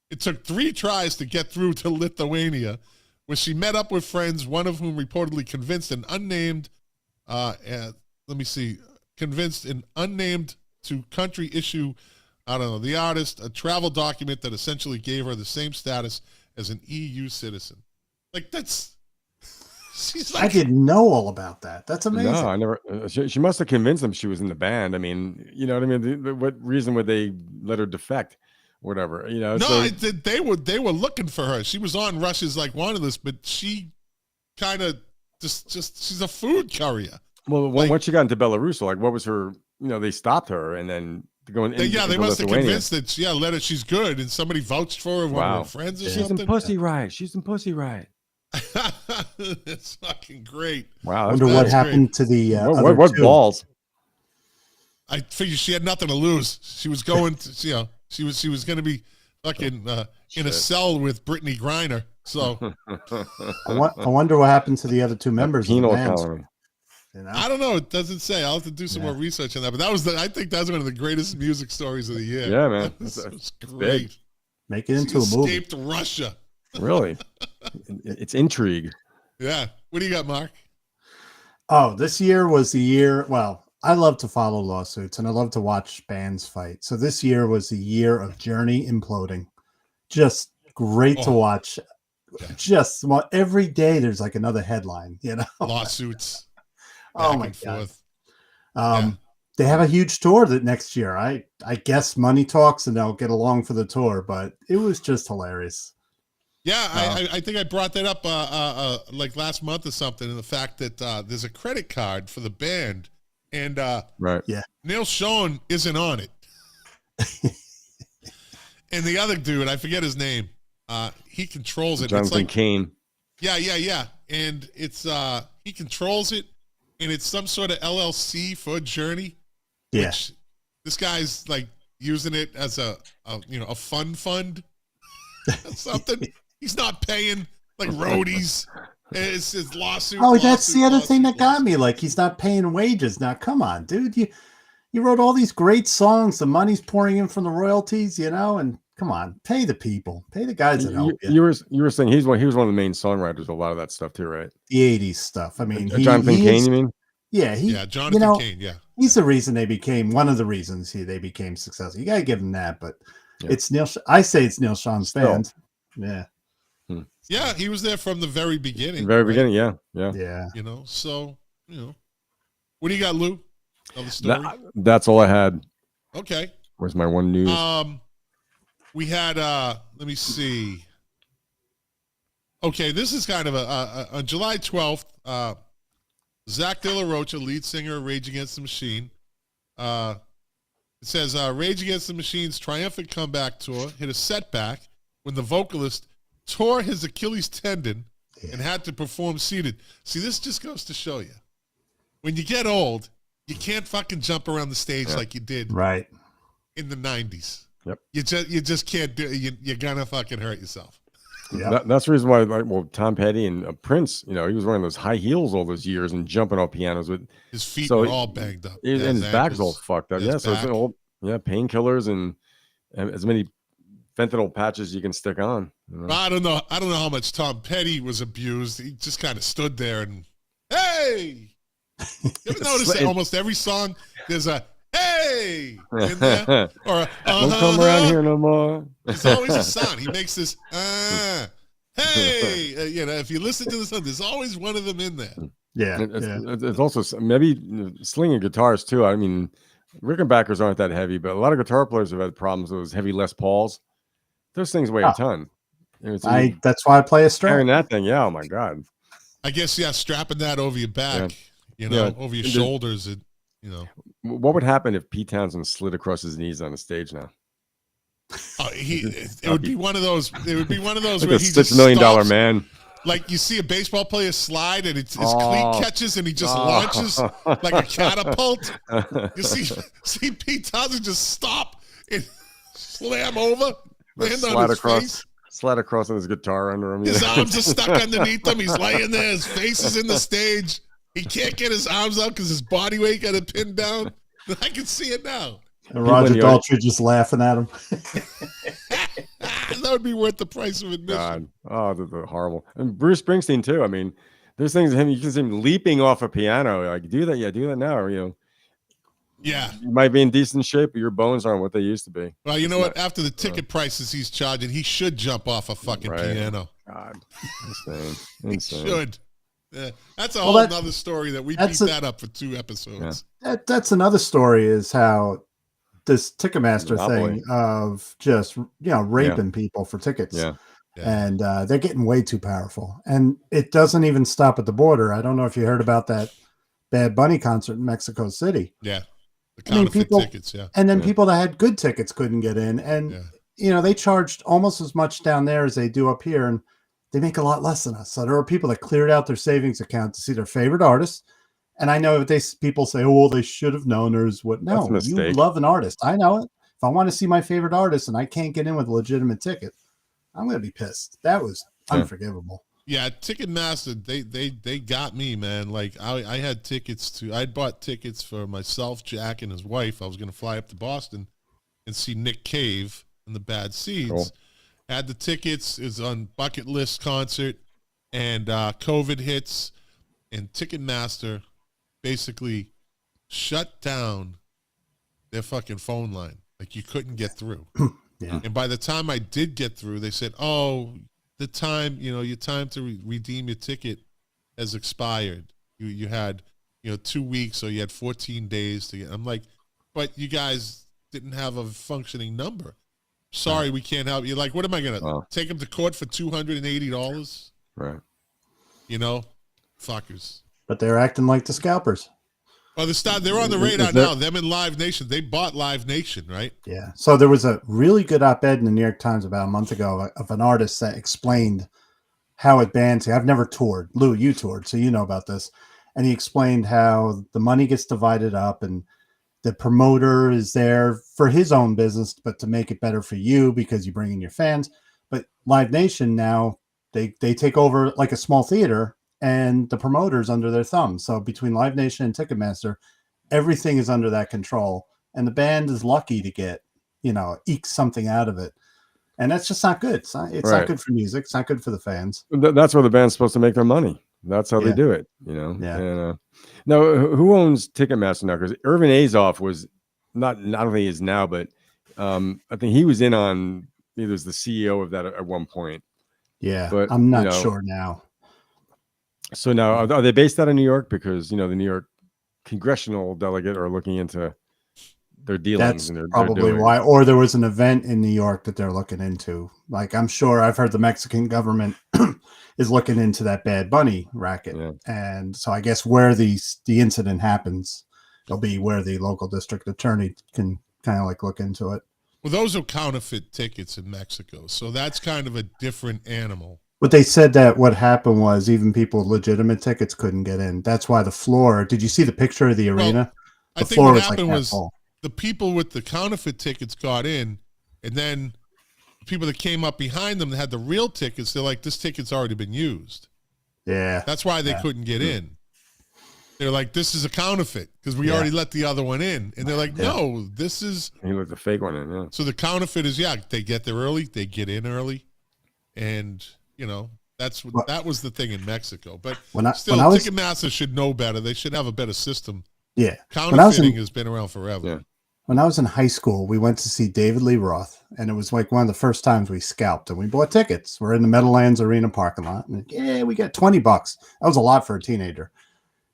It took 3 tries to get through to Lithuania, where she met up with friends, one of whom reportedly convinced an unnamed to country issue, the artist, a travel document that essentially gave her the same status as an EU citizen. I didn't know all about that. That's amazing. No, I never. She must have convinced them she was in the band. I mean, you know what I mean? What reason would they let her defect? Whatever, No, they were looking for her. She was on Russia's wanted list, but she kind of just she's a food courier. Well, once she got into Belarus, what was her? They stopped her, and then going. They must have convinced that she's good, and somebody vouched for her. One of her friends or something. She's in Pussy Riot. She's in Pussy Riot. It's fucking great. Wow, I wonder what happened to the what balls. I figured she had nothing to lose. She was going to, she was going to be fucking in a cell with Brittany Griner. So I wonder what happened to the other two members of the penal band. colony. I don't know. It doesn't say. I'll have to do some more research on that. But I think that's one of the greatest music stories of the year. Yeah, man. It's great. Big. Make it into a movie. Escaped Russia. Really? It's intrigue. Yeah. What do you got, Mark? Oh, this year was the year. Well, I love to follow lawsuits and I love to watch bands fight. So this year was the year of Journey imploding. Just great to watch. Yeah. Just every day there's like another headline, Lawsuits. Oh back my and God. forth. They have a huge tour that next year. I guess money talks and they'll get along for the tour, but it was just hilarious. Yeah, I think I brought that up like last month or something, and the fact that there's a credit card for the band, and Right. Yeah. Neil Schon isn't on it. And the other dude, I forget his name, he controls it. Jonathan Cain. Yeah. And it's he controls it, and it's some sort of LLC for Journey. Yeah. Which this guy's like using it as a fund or something. He's not paying like roadies. It's his lawsuit. Oh, that's the other thing that got me. Like, he's not paying wages. Now, come on, dude. You wrote all these great songs. The money's pouring in from the royalties, and come on, pay the people, pay the guys that help you. You were saying he was one of the main songwriters of a lot of that stuff too, right? The 80s stuff. I mean, Jonathan Cain, you mean? Yeah, Jonathan Cain. Yeah, he's the reason one of the reasons they became successful. You gotta give him that, but it's Neil. I say it's Neil Schon's band. Yeah. Yeah, he was there from the very beginning. Beginning, yeah. So what do you got, Lou? Another story? That's all I had. Okay. Where's my one news? We had let me see. Okay, this is kind of on July 12th, Zach De La Rocha, lead singer of Rage Against the Machine. It says Rage Against the Machine's triumphant comeback tour hit a setback when the vocalist tore his Achilles tendon and had to perform seated. See, this just goes to show you, when you get old, you can't fucking jump around the stage like you did in the 90s. Yep. You just can't do it. You're gonna fucking hurt yourself. Yeah, that's the reason why. Tom Petty and Prince, he was wearing those high heels all those years and jumping off pianos with his feet were all banged up, and his back's all fucked up. Yeah, so it's all painkillers and as many fentanyl patches you can stick on. I don't know how much Tom Petty was abused. He just kind of stood there and hey. You ever notice that almost every song there's a hey in there or a don't come around here no more. There's always a sound. He makes this hey. If you listen to the song, there's always one of them in there. Yeah, it's also maybe slinging guitars too. I mean, Rickenbackers aren't that heavy, but a lot of guitar players have had problems with those heavy Les Pauls. Those things weigh a ton. That's why I play a Strat. Carrying that thing, yeah. Oh my God. I guess strapping that over your back, over your shoulders, What would happen if Pete Townsend slid across his knees on the stage now? It would be one of those. It would be one of those like where a he $6 million man. Like you see a baseball player slide and his cleat catches and he just launches like a catapult. You see Pete Townsend just stop and slam over, land on his face. Slide across on his guitar under him. His arms are stuck underneath him. He's laying there. His face is in the stage. He can't get his arms out because his body weight got it pinned down. I can see it now. And Roger Daltrey just laughing at him. That would be worth the price of admission. God. Oh, they're horrible. And Bruce Springsteen too. I mean, there's things of him. You can see him leaping off a piano. Like, do that. Yeah, do that now. Or, yeah. You might be in decent shape, but your bones aren't what they used to be. Well, you know what? After the ticket prices he's charging, he should jump off a fucking piano. God, insane. He should. Yeah. That's a whole other story that we beat that up for 2 episodes. Yeah. That's another story is how this Ticketmaster thing of just, raping people for tickets. Yeah. And they're getting way too powerful. And it doesn't even stop at the border. I don't know if you heard about that Bad Bunny concert in Mexico City. Yeah. The counterfeit tickets, And then people that had good tickets couldn't get in. And, they charged almost as much down there as they do up here. And they make a lot less than us. So there are people that cleared out their savings account to see their favorite artists. And I know people say, oh, well, they should have known or what. That's a No, you mistake. love an artist. I know it. If I want to see my favorite artist and I can't get in with a legitimate ticket, I'm going to be pissed. That was unforgivable. Yeah, Ticketmaster, they got me, man. Like I had tickets I'd bought tickets for myself, Jack, and his wife. I was going to fly up to Boston and see Nick Cave and the Bad Seeds. Cool. Had the tickets, is on bucket list concert, and COVID hits, and Ticketmaster basically shut down their fucking phone line. Like, you couldn't get through. Yeah. And by the time I did get through, they said, oh, the time, your time to redeem your ticket has expired. You had, 2 weeks, or you had 14 days to get. I'm like, but you guys didn't have a functioning number. Sorry, we can't help you. Like, what am I going to take them to court for $280? Right. Fuckers. But they're acting like the scalpers. Well, they're on the radar now. Them and Live Nation. They bought Live Nation, right? Yeah. So there was a really good op-ed in the New York Times about a month ago of an artist that explained how it bans. I've never toured. Lou, you toured, so you know about this. And he explained how the money gets divided up and the promoter is there for his own business, but to make it better for you because you bring in your fans. But Live Nation now, they take over like a small theater, and the promoter's under their thumb. So between Live Nation and Ticketmaster, everything is under that control. And the band is lucky to get, eke something out of it. And that's just not good. It's not good for music. It's not good for the fans. That's where the band's supposed to make their money. That's how they do it, Yeah. And, now, who owns Ticketmaster now? Because Irvin Azoff was not I don't think he is now, but I think he was in on, he was the CEO of that at one point. Yeah, but I'm not sure now. So now, are they based out of New York? Because, the New York congressional delegate are looking into their dealings. That's probably why. Or there was an event in New York that they're looking into. Like, I'm sure I've heard the Mexican government is looking into that Bad Bunny racket. Yeah. And so I guess where the incident happens, it'll be where the local district attorney can kind of like look into it. Well, those are counterfeit tickets in Mexico. So that's kind of a different animal. But they said that what happened was even people with legitimate tickets couldn't get in. That's why the floor. Did you see the picture of the arena? I think what happened was the people with the counterfeit tickets got in, and then people that came up behind them that had the real tickets, they're like, this ticket's already been used. Yeah. That's why they couldn't get in. They're like, this is a counterfeit because we already let the other one in. And they're like, no, this is. He let the fake one in, yeah. So the counterfeit is, they get there early, they get in early, and that was the thing in Mexico. But Ticketmaster should know better. They should have a better system. Yeah. Counterfeiting has been around forever. Yeah. When I was in high school, we went to see David Lee Roth, and it was like one of the first times we scalped, and we bought tickets. We're in the Meadowlands Arena parking lot, and we got $20. That was a lot for a teenager.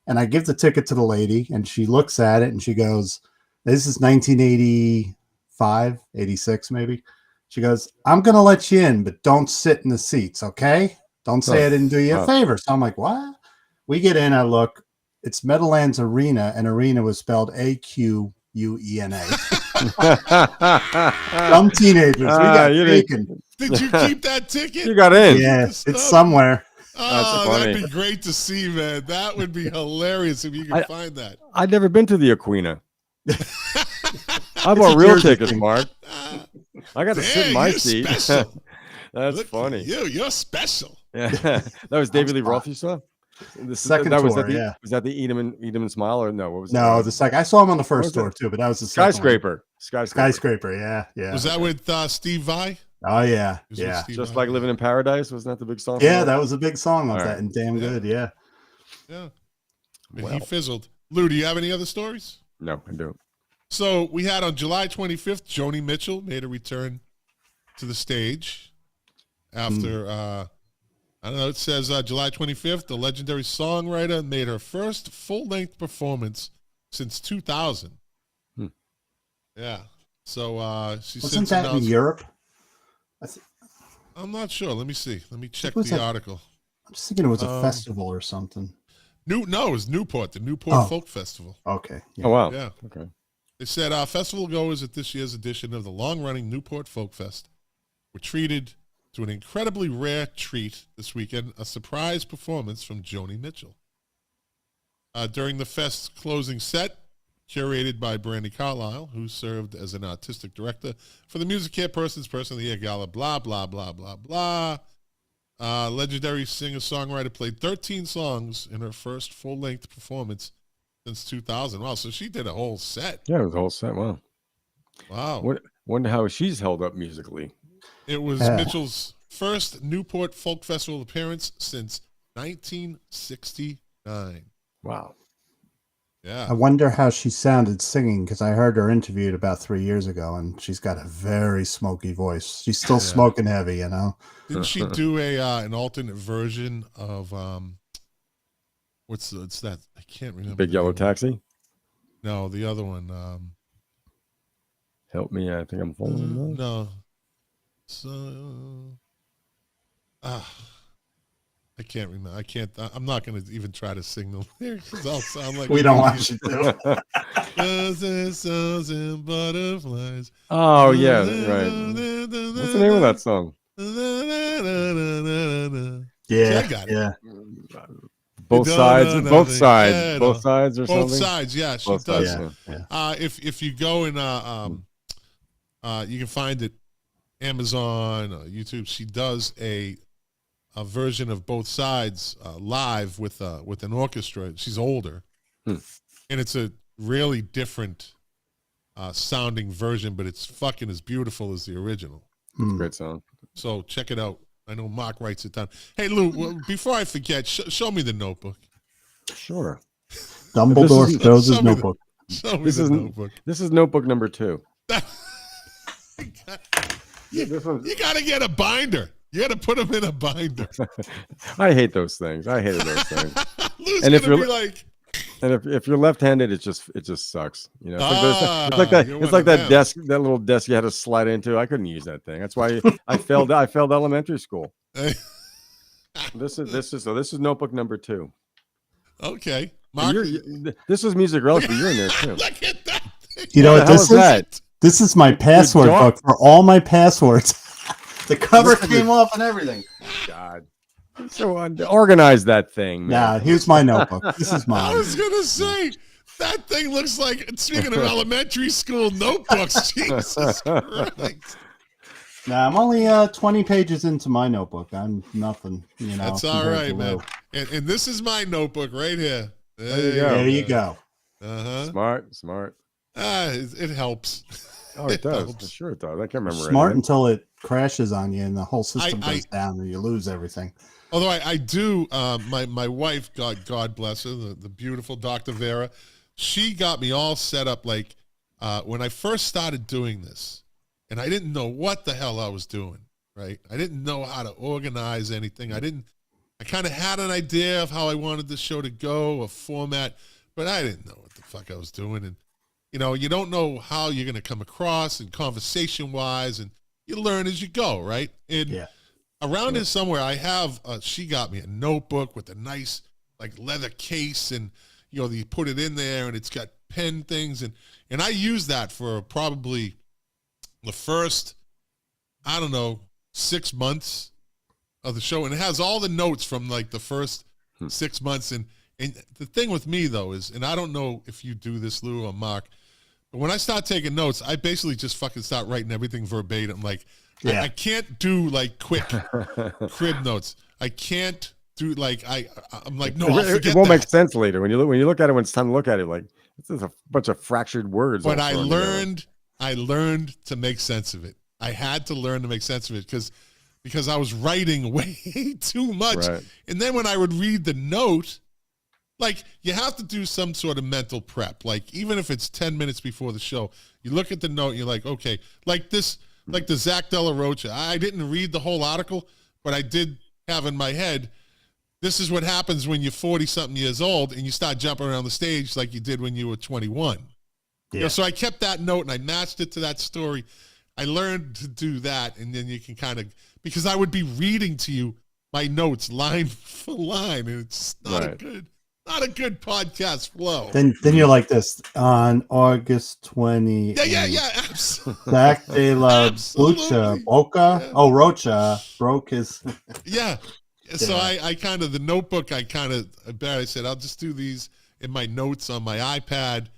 And I give the ticket to the lady, and she looks at it, and she goes, this is 1985, 86 maybe. She goes, I'm going to let you in, but don't sit in the seats, okay? Don't say I didn't do you a favor. So I'm like, what? We get in, I look. It's Meadowlands Arena, and arena was spelled AQUENA. Some teenagers. We got taken. Did you keep that ticket? You got in. Yeah, it's somewhere. Oh, that'd be great to see, man. That would be hilarious if you could find that. I'd never been to the Aquina. I bought real tickets, Mark. I got to sit in my seat. That's funny. You're special. Yeah, that was David Lee Roth you saw? The second tour, Was that the Eat 'em and Smile, or no? What was that? No, the second. I saw him on the first tour too, but that was the Skyscraper. Skyscraper, yeah. Was that with Steve Vai? Oh yeah. Just Like Living in Paradise, wasn't that the big song? Yeah, that was a big song of that, and damn good, yeah. Yeah. He fizzled. Lou, do you have any other stories? No, I don't. So we had on July 25th, Joni Mitchell made a return to the stage after, I don't know, it says July 25th, the legendary songwriter made her first full-length performance since 2000. Yeah. So she wasn't that in Europe? I'm not sure. Let me see. Let me check the article. I'm just thinking it was a festival or something. No, it was Newport, the Newport Folk Festival. Okay. Yeah. Oh, wow. Yeah. Okay. They said festival goers at this year's edition of the long-running Newport Folk Fest were treated to an incredibly rare treat this weekend, a surprise performance from Joni Mitchell. during the fest's closing set, curated by Brandy Carlisle, who served as an artistic director for the Music Care Person of the Year Gala, blah, blah, blah, blah, blah. Legendary singer-songwriter played 13 songs in her first full-length performance since 2000. Wow, so she did a whole set. Yeah, it was a whole set. Wow. Wow. Wonder how she's held up musically. It was Mitchell's first Newport Folk Festival appearance since 1969. Wow. Yeah. I wonder how she sounded singing, because I heard her interviewed about 3 years ago, and she's got a very smoky voice. She's still smoking heavy, you know. Didn't she do an alternate version of what's that? I can't remember. Big Yellow Taxi? No, the other one. Help me, I think I'm falling in love. No. So I can't remember. I'm not going to even try to sing the lyrics because I'll sound like we don't want you to. and butterflies. Oh, yeah, right. What's the name of that song? Yeah, I got it. yeah. Both sides or Both something? Both Sides, yeah. She Both does. sides, yeah. If you go in, you can find it Amazon, YouTube. She does a version of Both Sides live with an orchestra. She's older, and it's a really different sounding version, but it's fucking as beautiful as the original. It's a great song. So check it out. I know Mark writes it down. Hey Lou, before I forget, show me the notebook. Sure. Dumbledore shows his notebook. Show me the notebook. This is notebook number 2. You got to get a binder. You got to put them in a binder. I hate those things. I hated those things. Lou's And if gonna you're be like, and if you're left-handed, it just sucks. You know, it's like you're that one of them. desk, that little desk you had to slide into. I couldn't use that thing. That's why I failed elementary school. This is notebook number 2. Okay, Mark. This is Music Relic, but you're in there too. Look at that. You know What what the hell this is is? that? This is my password book for all my passwords. The cover came off and everything. God. So organize that thing, man. Nah, here's my notebook. This is I mine. was gonna say that thing looks like. Speaking of elementary school notebooks, Jesus Christ. Nah, I'm only 20 pages into my notebook. I'm nothing, you know. That's all compared right, to man. Lou. And this is my notebook right here. There you go. Smart. It helps. Oh, it does. helps. Sure it does. I can't remember. Smart anything. until it crashes on you and the whole system goes down and you lose everything. Although I do, my wife, God bless her, the beautiful Dr. Vera, she got me all set up like when I first started doing this, and I didn't know what the hell I was doing, right? I didn't know how to organize anything. I kind of had an idea of how I wanted the show to go, a format, but I didn't know what the fuck I was doing. And, you know, you don't know how you're going to come across and conversation-wise, and you learn as you go, right? And around here somewhere, I have, she got me a notebook with a nice, like, leather case, and, you know, you put it in there, and it's got pen things, and I use that for probably the first, 6 months of the show, and it has all the notes from, like, the first 6 months, and the thing with me, though, is, and I don't know if you do this, Lou or Mark, but when I start taking notes, I basically just fucking start writing everything verbatim, like, I can't do like quick crib notes. I can't do like I'm like no. I'll forget it won't that. make sense later when you look at it when it's time to look at it. Like this is a bunch of fractured words. But I learned to make sense of it. I had to learn to make sense of it because I was writing way too much. Right. And then when I would read the note, like you have to do some sort of mental prep. Like even if it's 10 minutes before the show, you look at the note and you're like, okay, like this. Like the Zach Della Rocha. I didn't read the whole article, but I did have in my head, this is what happens when you're 40-something years old and you start jumping around the stage like you did when you were 21. Yeah. You know, so I kept that note and I matched it to that story. I learned to do that, and then you can kind of, because I would be reading to you my notes line for line, and it's not a good podcast flow. Then you're like this on August 20. Yeah. Zach de la Rocha broke his. Yeah. So I kind of, the notebook, I said, I'll just do these in my notes on my iPad,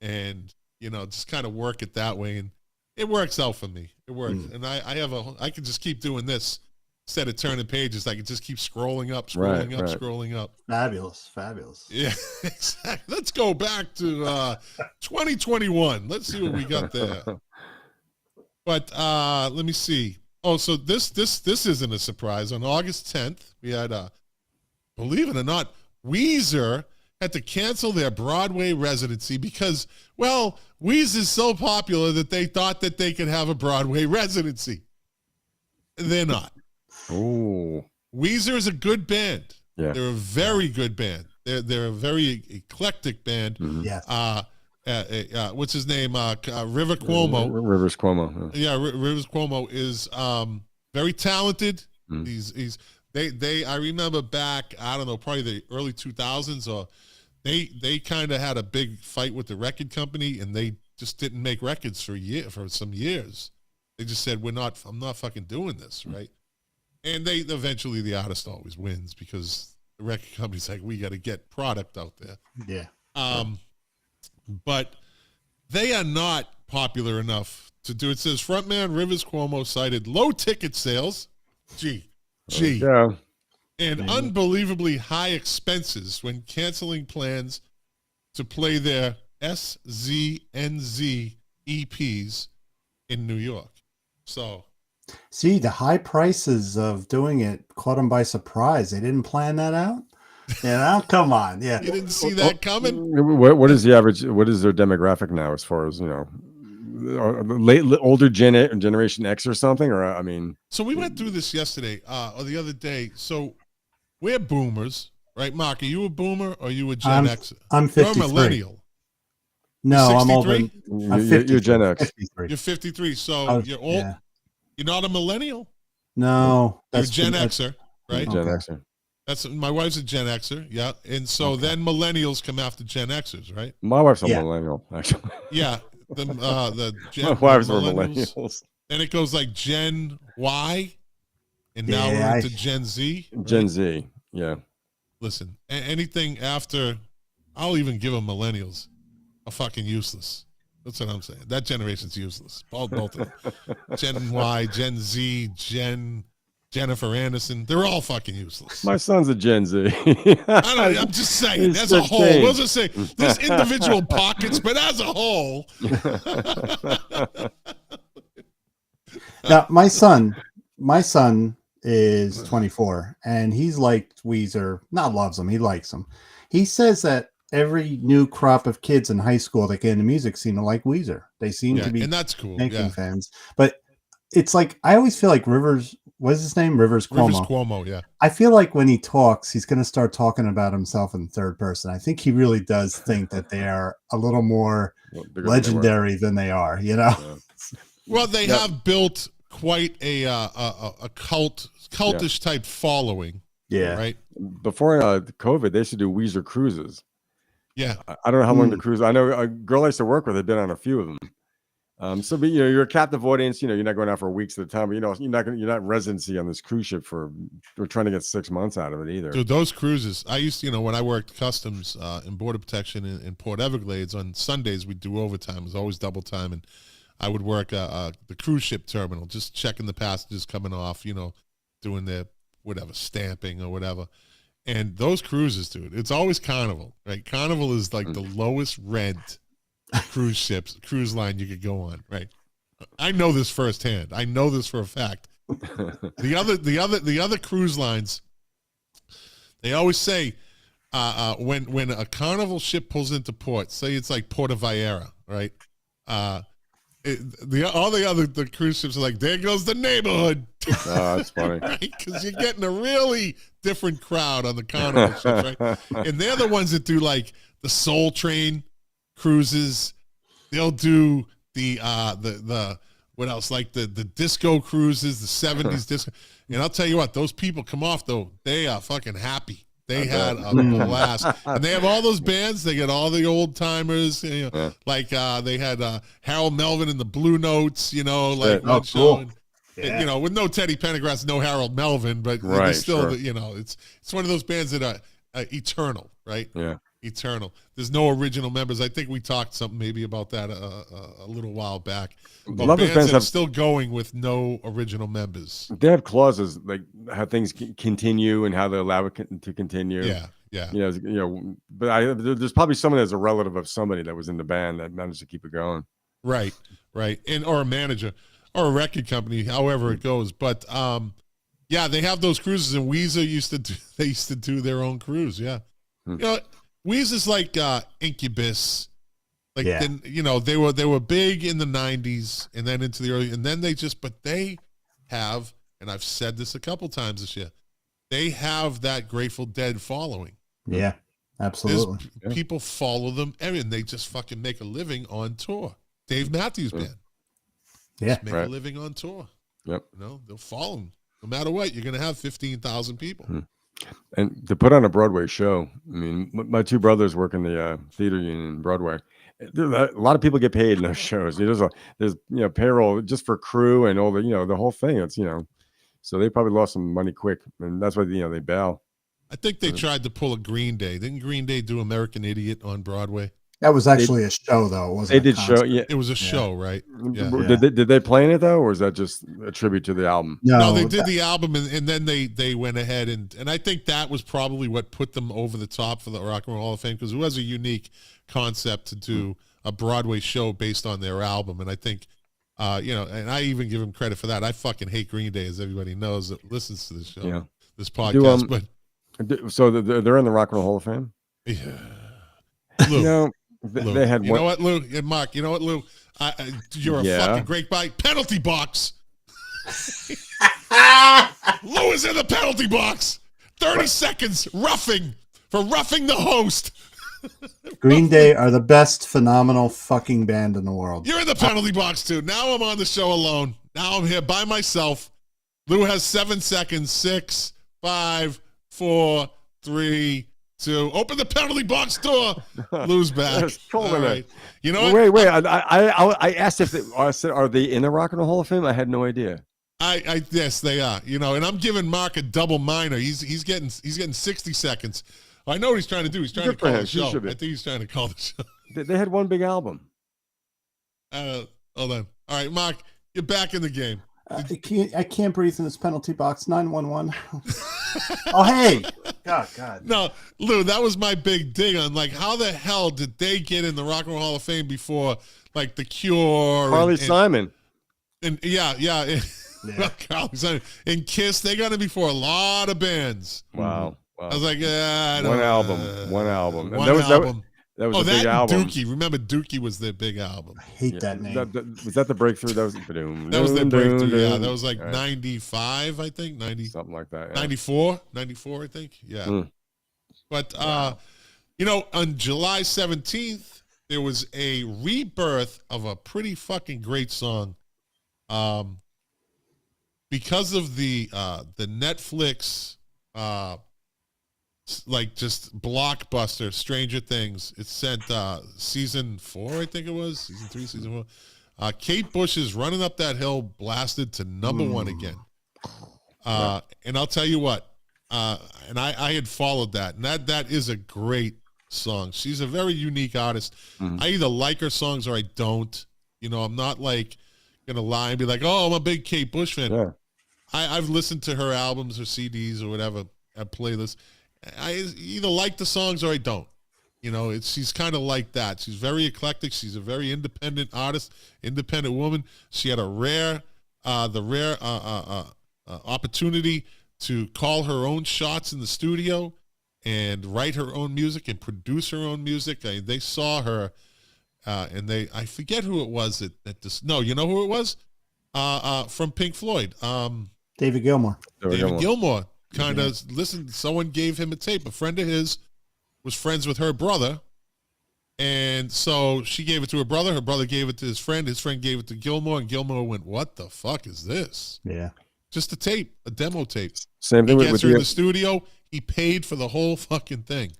and just kind of work it that way, and it works out for me. It works, and I can just keep doing this instead of turning pages. I can just keep scrolling up, scrolling up. Fabulous. Yeah, exactly. Let's go back to 2021. Let's see what we got there. But let me see. Oh, so this isn't a surprise. On August 10th, we had, believe it or not, Weezer had to cancel their Broadway residency because, well, Weezer is so popular that they thought that they could have a Broadway residency. They're not. Oh. Weezer is a good band. Yeah. They're a very good band. They're a very eclectic band. Mm-hmm. Yes. What's his name? River Cuomo. Rivers Cuomo. Yeah, Rivers Cuomo is very talented. Mm. I remember back, I don't know, probably the early 2000s, or they kind of had a big fight with the record company, and they just didn't make records for some years. They just said, I'm not fucking doing this, right? And eventually the artist always wins because the record company's like, we got to get product out there. Yeah. But they are not popular enough to do it. It says frontman Rivers Cuomo cited low ticket sales, Yeah. and unbelievably high expenses when canceling plans to play their SZNZ EPs in New York. So, see, the high prices of doing it caught them by surprise. They didn't plan that out. Come on. Yeah. You didn't see that coming? What is the average? What is their demographic now as far as, older Generation X or something? Or, I mean. So we went through this yesterday or the other day. So we're boomers, right? Mark, are you a boomer or are you a Gen X? I'm 53. You're a millennial. No, I'm older. I'm 50, you're Gen X. 53. You're 53. So you're old. Yeah. You're not a millennial? No. You're a Gen Xer, right? Gen Xer. My wife's a Gen Xer, yeah. And so then millennials come after Gen Xers, right? My wife's a millennial, actually. Yeah. The My wife's were millennials. And it goes like Gen Y, and now we're into Gen Z. Right? Gen Z, yeah. Listen, anything after, I'll even give them millennials, are fucking useless. That's what I'm saying. That generation's useless. Both of them. Gen Y, Gen Z, Jennifer Aniston, they're all fucking useless. My son's a Gen Z. I'm just saying, as a whole. I wasn't saying there's individual pockets, but as a whole. Now, my son is 24, and he's liked Weezer. Not loves them, he likes them. He says that every new crop of kids in high school that get into music seem to like Weezer. They seem to be, and that's cool. making fans. But it's like, I always feel like Rivers, what's his name? Rivers Cuomo. Rivers Cuomo, yeah. I feel like when he talks, he's going to start talking about himself in third person. I think he really does think that they are a little more legendary than they are, Yeah. Well, they have built quite a cultish type following. Yeah. Right. Before COVID, they used to do Weezer cruises. Yeah. I don't know how long the cruise. I know a girl I used to work with had been on a few of them. So, but you're a captive audience. You're not going out for weeks at a time. But you're not residency on this cruise ship we're trying to get 6 months out of it either. Dude, those cruises. I used to, when I worked customs in Border Protection in Port Everglades, on Sundays we'd do overtime. It was always double time, and I would work the cruise ship terminal, just checking the passengers coming off. Doing their whatever stamping or whatever. And those cruises, dude, it's always Carnival, right? Carnival is like the lowest rent cruise line you could go on, right? I know this firsthand. I know this for a fact. The other cruise lines, they always say when a Carnival ship pulls into port, say it's like Puerto Vallarta, right? All the cruise ships are like, there goes the neighborhood. Oh, that's funny. Right? Because you're getting a really different crowd on the Carnival ships, right? And they're the ones that do like the Soul Train cruises. They'll do the what else, like the disco cruises, the 70s disco. And I'll tell you what, those people come off though, they are fucking happy. They had a blast. And they have all those bands. They get all the old timers, like they had Harold Melvin and the Blue Notes, like one show. And, with no Teddy Pendergrass, no Harold Melvin, but still, it's one of those bands that are eternal, right? Yeah. eternal. There's no original members. I think we talked something maybe about that a little while back. A lot of bands that are still going with no original members. They have clauses like how things continue and how they allow it to continue. Yeah. But there's probably someone that's a relative of somebody that was in the band that managed to keep it going. Right, and or a manager or a record company, however it goes. But they have those cruises, and Weezer used to do their own cruise. Yeah, Weezer's like Incubus. Like then, they were big in the 90s and then into the early, and then they have, and I've said this a couple times this year, they have that Grateful Dead following. Yeah, absolutely. People follow them, and they just fucking make a living on tour. Dave Matthews Band. Yeah. Make a living on tour. Yep. They'll follow them. No matter what, you're going to have 15,000 people. And to put on a Broadway show, I mean, my two brothers work in the theater union in Broadway. A lot of people get paid in those shows. There's payroll just for crew and all the the whole thing. It's so they probably lost some money quick, and that's why they bail. I think they tried to pull a Green Day. Didn't Green Day do American Idiot on Broadway? That was actually a show, though. It wasn't. They did show. Yeah, it was a show, right? Yeah. Did they play in it though, or is that just a tribute to the album? No, they did the album, and then they went ahead and I think that was probably what put them over the top for the Rock and Roll Hall of Fame, because it was a unique concept to do a Broadway show based on their album, and I think and I even give them credit for that. I fucking hate Green Day, as everybody knows that listens to this show, this podcast. So they're in the Rock and Roll Hall of Fame. Yeah, Lou, they had. You know what, Lou and Mark? You know what, Lou? You're a fucking great bite. Penalty box. Lou is in the penalty box. 30 seconds roughing the host. Green Day are the best phenomenal fucking band in the world. You're in the penalty box too. Now I'm on the show alone. Now I'm here by myself. Lou has 7 seconds. 6, 5, 4, 3, 2. Open the penalty box door. Lou's back. All right. You know what? Wait. I asked I said, are they in the Rock and Roll Hall of Fame? I had no idea. Yes, they are. And I'm giving Mark a double minor. He's getting 60 seconds. I know what he's trying to do. He's trying to call the show. I think he's trying to call the show. They had one big album. Hold on. All right, Mark, you're back in the game. I can't breathe in this penalty box. 911. Oh, hey. God. No, Lou, that was my big dig on, like, how the hell did they get in the Rock and Roll Hall of Fame before, like, The Cure? Carly Simon. And Carly Simon. And Kiss, they got it before a lot of bands. Wow. I was like, one album. One album. That was a big album. Dookie. Remember, Dookie was their big album. I hate that name. Was that the breakthrough? That was their breakthrough. Yeah, that was like 95, I think. 90, something like that. Yeah. 94, I think. Yeah. But on July 17th, there was a rebirth of a pretty fucking great song. Because of the Netflix like just blockbuster Stranger Things, it sent season 4, I think it was season 3, season 4. Kate Bush's Running Up That Hill blasted to number 1 again. And I'll tell you what, and I had followed that, and that is a great song. She's a very unique artist. I either like her songs or I don't. I'm not like gonna lie and be like, oh, I'm a big Kate Bush fan. Yeah. I've listened to her albums or CDs or whatever, a playlist. I either like the songs or I don't. She's kind of like that. She's very eclectic. She's a very independent artist, independent woman. She had the rare opportunity to call her own shots in the studio and write her own music and produce her own music. They saw her, and I forget who it was you know who it was? From Pink Floyd. David Gilmour. David Gilmour. Kind of listen, someone gave him a tape. A friend of his was friends with her brother, and so she gave it to her brother gave it to his friend gave it to Gilmour, and Gilmour went, what the fuck is this? Yeah, just a tape, a demo tape. Same thing with her in the studio. He paid for the whole fucking thing.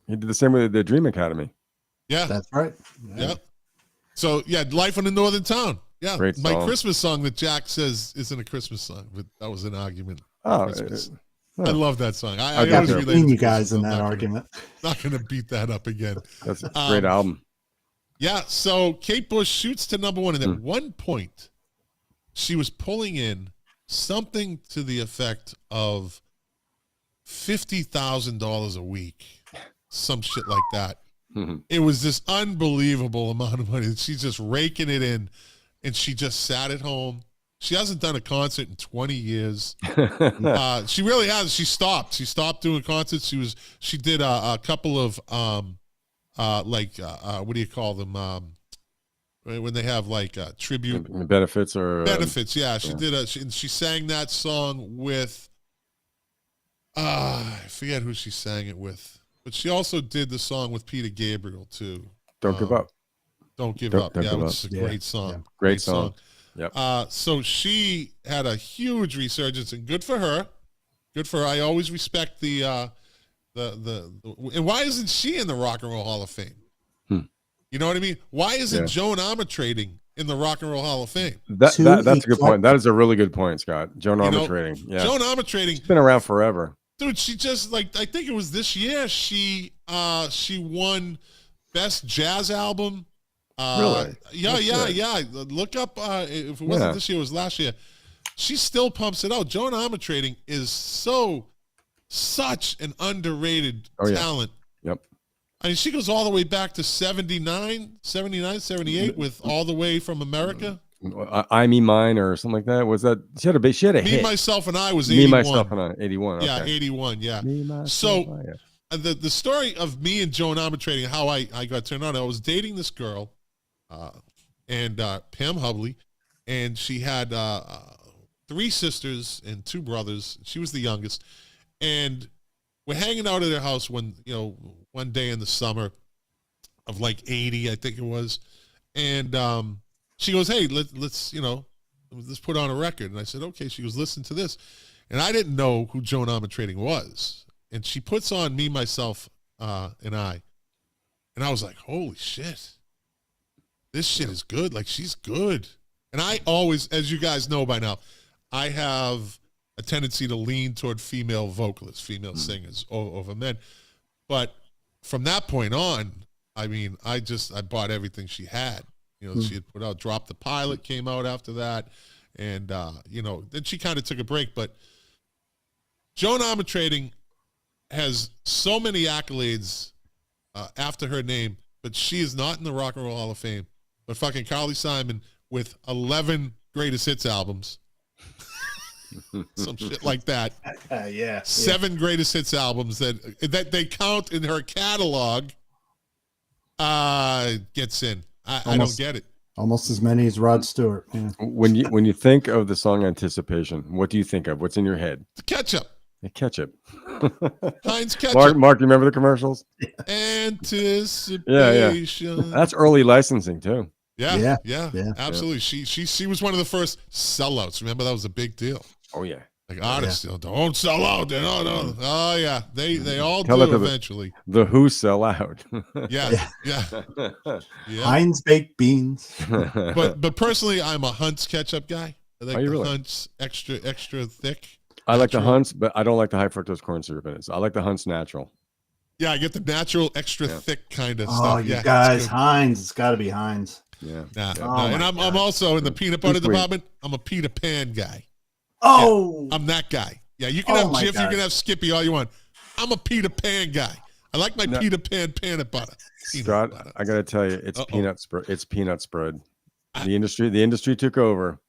He did the same with the Dream Academy. Yeah, that's right. Yeah. So Life in the Northern Town. Yeah, great my song. Christmas song that Jack says isn't a Christmas song, but that was an argument. Oh, I love that song. I got always relate between to you guys in I'm that argument. Not going to beat that up again. That's a great album. Yeah, so Kate Bush shoots to number one, and at one point, she was pulling in something to the effect of $50,000 a week, some shit like that. It was this unbelievable amount of money. She's just raking it in, and she just sat at home. She hasn't done a concert in 20 years. She really has. She stopped. She stopped doing concerts. She did a couple of what do you call them? When they have like tribute benefits or benefits. Yeah, she did she sang that song with I forget who she sang it with, but she also did the song with Peter Gabriel too. Don't give up. Don't give up. Yeah, which is a great song. Yeah. Great song. Yep. So she had a huge resurgence, and good for her. Good for her. I always respect the and why isn't she in the Rock and Roll Hall of Fame? You know what I mean? Why isn't Joan Armatrading in the Rock and Roll Hall of Fame? That's a good point. That is a really good point, Scott. Joan Armatrading. Yeah. Joan Armatrading. She's been around forever. Dude, she just I think it was this year she won Best Jazz Album. Really? Yeah. Look up if it wasn't this year, it was last year. She still pumps it out. Joan Armatrading is such an underrated talent. Yep. I mean, she goes all the way back to 79, 78 with All the Way from America. I Me Mine or something like that. Was that she had a Me, hit. Myself, and I was 81. Me, Myself, and I, 81. Yeah, okay. 81, yeah. Me, myself, So the story of me and Joan Armatrading, how I got turned on, I was dating this girl, and Pam Hubley, and she had 3 sisters and 2 brothers. She was the youngest. And we're hanging out at their house one day in the summer of like 80, I think it was. And she goes, hey, let's put on a record. And I said, okay. She goes, listen to this. And I didn't know who Joan Armatrading was. And she puts on Me, Myself, and I. And I was like, holy shit. This shit is good. Like, she's good. And I always, as you guys know by now, I have a tendency to lean toward female vocalists, female singers over men. But from that point on, I mean, I bought everything she had. She had put out Drop the Pilot, came out after that. And, then she kind of took a break. But Joan Armatrading has so many accolades after her name, but she is not in the Rock and Roll Hall of Fame. But fucking Carly Simon with 11 greatest hits albums. Some shit like that. 7 greatest hits albums that they count in her catalog gets in. I don't get it. Almost as many as Rod Stewart. Yeah. When you think of the song Anticipation, what do you think of? What's in your head? The ketchup. The ketchup. Heinz ketchup. Mark, you remember the commercials? Anticipation. Yeah. That's early licensing too. Yeah, absolutely. She was one of the first sellouts. Remember, that was a big deal. Oh yeah. Like artists, don't sell out. No. Oh yeah, they all do eventually. The Who sell out. Yeah. Heinz baked beans. But personally, I'm a Hunt's ketchup guy. I like the really? Hunt's extra thick. I like the Hunt's, but I don't like the high fructose corn syrup in it. So I like the Hunt's natural. Yeah, I get the natural, extra thick kind of stuff. Oh, you guys, Heinz. It's got to be Heinz. Yeah. And I'm also in the peanut butter department. I'm a Peter Pan guy. Oh, yeah, I'm that guy. Yeah, you can have Jif, you can have Skippy, all you want. I'm a Peter Pan guy. I like my Peter Pan peanut butter. Scott, I got to tell you, it's peanut spread. It's peanut spread. The industry took over.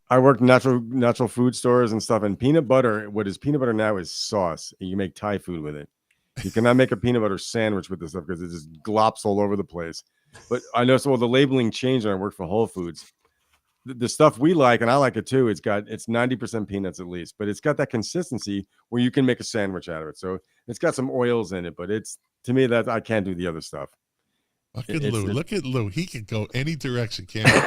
I worked in natural food stores and stuff, and peanut butter. What is peanut butter now is sauce. And you make Thai food with it. You cannot make a peanut butter sandwich with this stuff because it just glops all over the place. But I know the labeling changed when I worked for Whole Foods. The stuff we like, and I like it too, it's 90% peanuts at least, but it's got that consistency where you can make a sandwich out of it. So it's got some oils in it, but to me that I can't do the other stuff. Look at Lou. He can go any direction, can't he?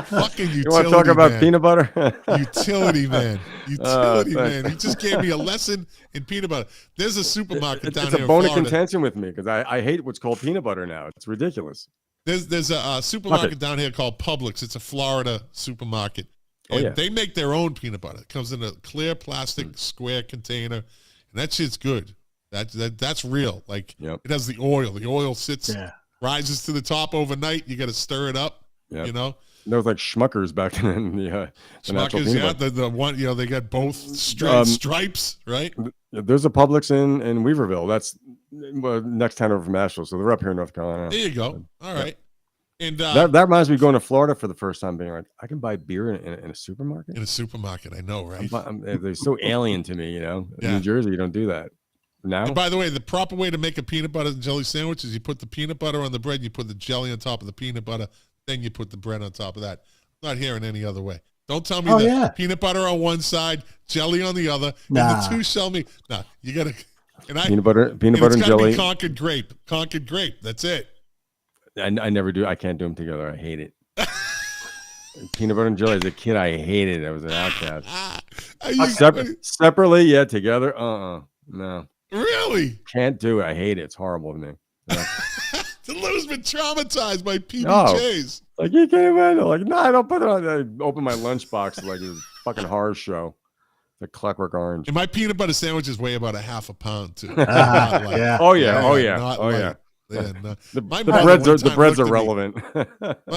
Fucking utility. You want to talk about peanut butter? Utility man. Utility man. He just gave me a lesson in peanut butter. There's a supermarket down here. It's a bone of contention with me because I hate what's called peanut butter now. It's ridiculous. There's a supermarket down here called Publix. It's a Florida supermarket. And yeah. they make their own peanut butter. It comes in a clear plastic square container, and that shit's good. That's real. Like it has the oil. The oil rises to the top overnight. You got to stir it up. You know. There was like Schmuckers back in the Schmuckers, the one, they got both stripes, right? There's a Publix in Weaverville. That's next town over from Asheville, so they're up here in North Carolina. There you go. All right. And that reminds me of going to Florida for the first time, being like, I can buy beer in a supermarket. In a supermarket, I know, right? They're so alien to me, In New Jersey, you don't do that. Now, and by the way, the proper way to make a peanut butter and jelly sandwich is you put the peanut butter on the bread, you put the jelly on top of the peanut butter, then you put the bread on top of that. I'm not hearing any other way. Don't tell me peanut butter on one side, jelly on the other, and the two shall meet. No, you got to. Peanut butter and jelly. Concord grape. That's it. I never do. I can't do them together. I hate it. Peanut butter and jelly. As a kid, I hated it. I was an outcast. Separately, yeah. Together, no. Really? Can't do it. I hate it. It's horrible to me. Lou's been traumatized by PBJs. Like, you can't imagine. Like, no, I don't put it on. I open my lunchbox like it's a fucking horror show. The Clockwork Orange. And my peanut butter sandwiches weigh about a half a pound too. Oh yeah. The breads are relevant.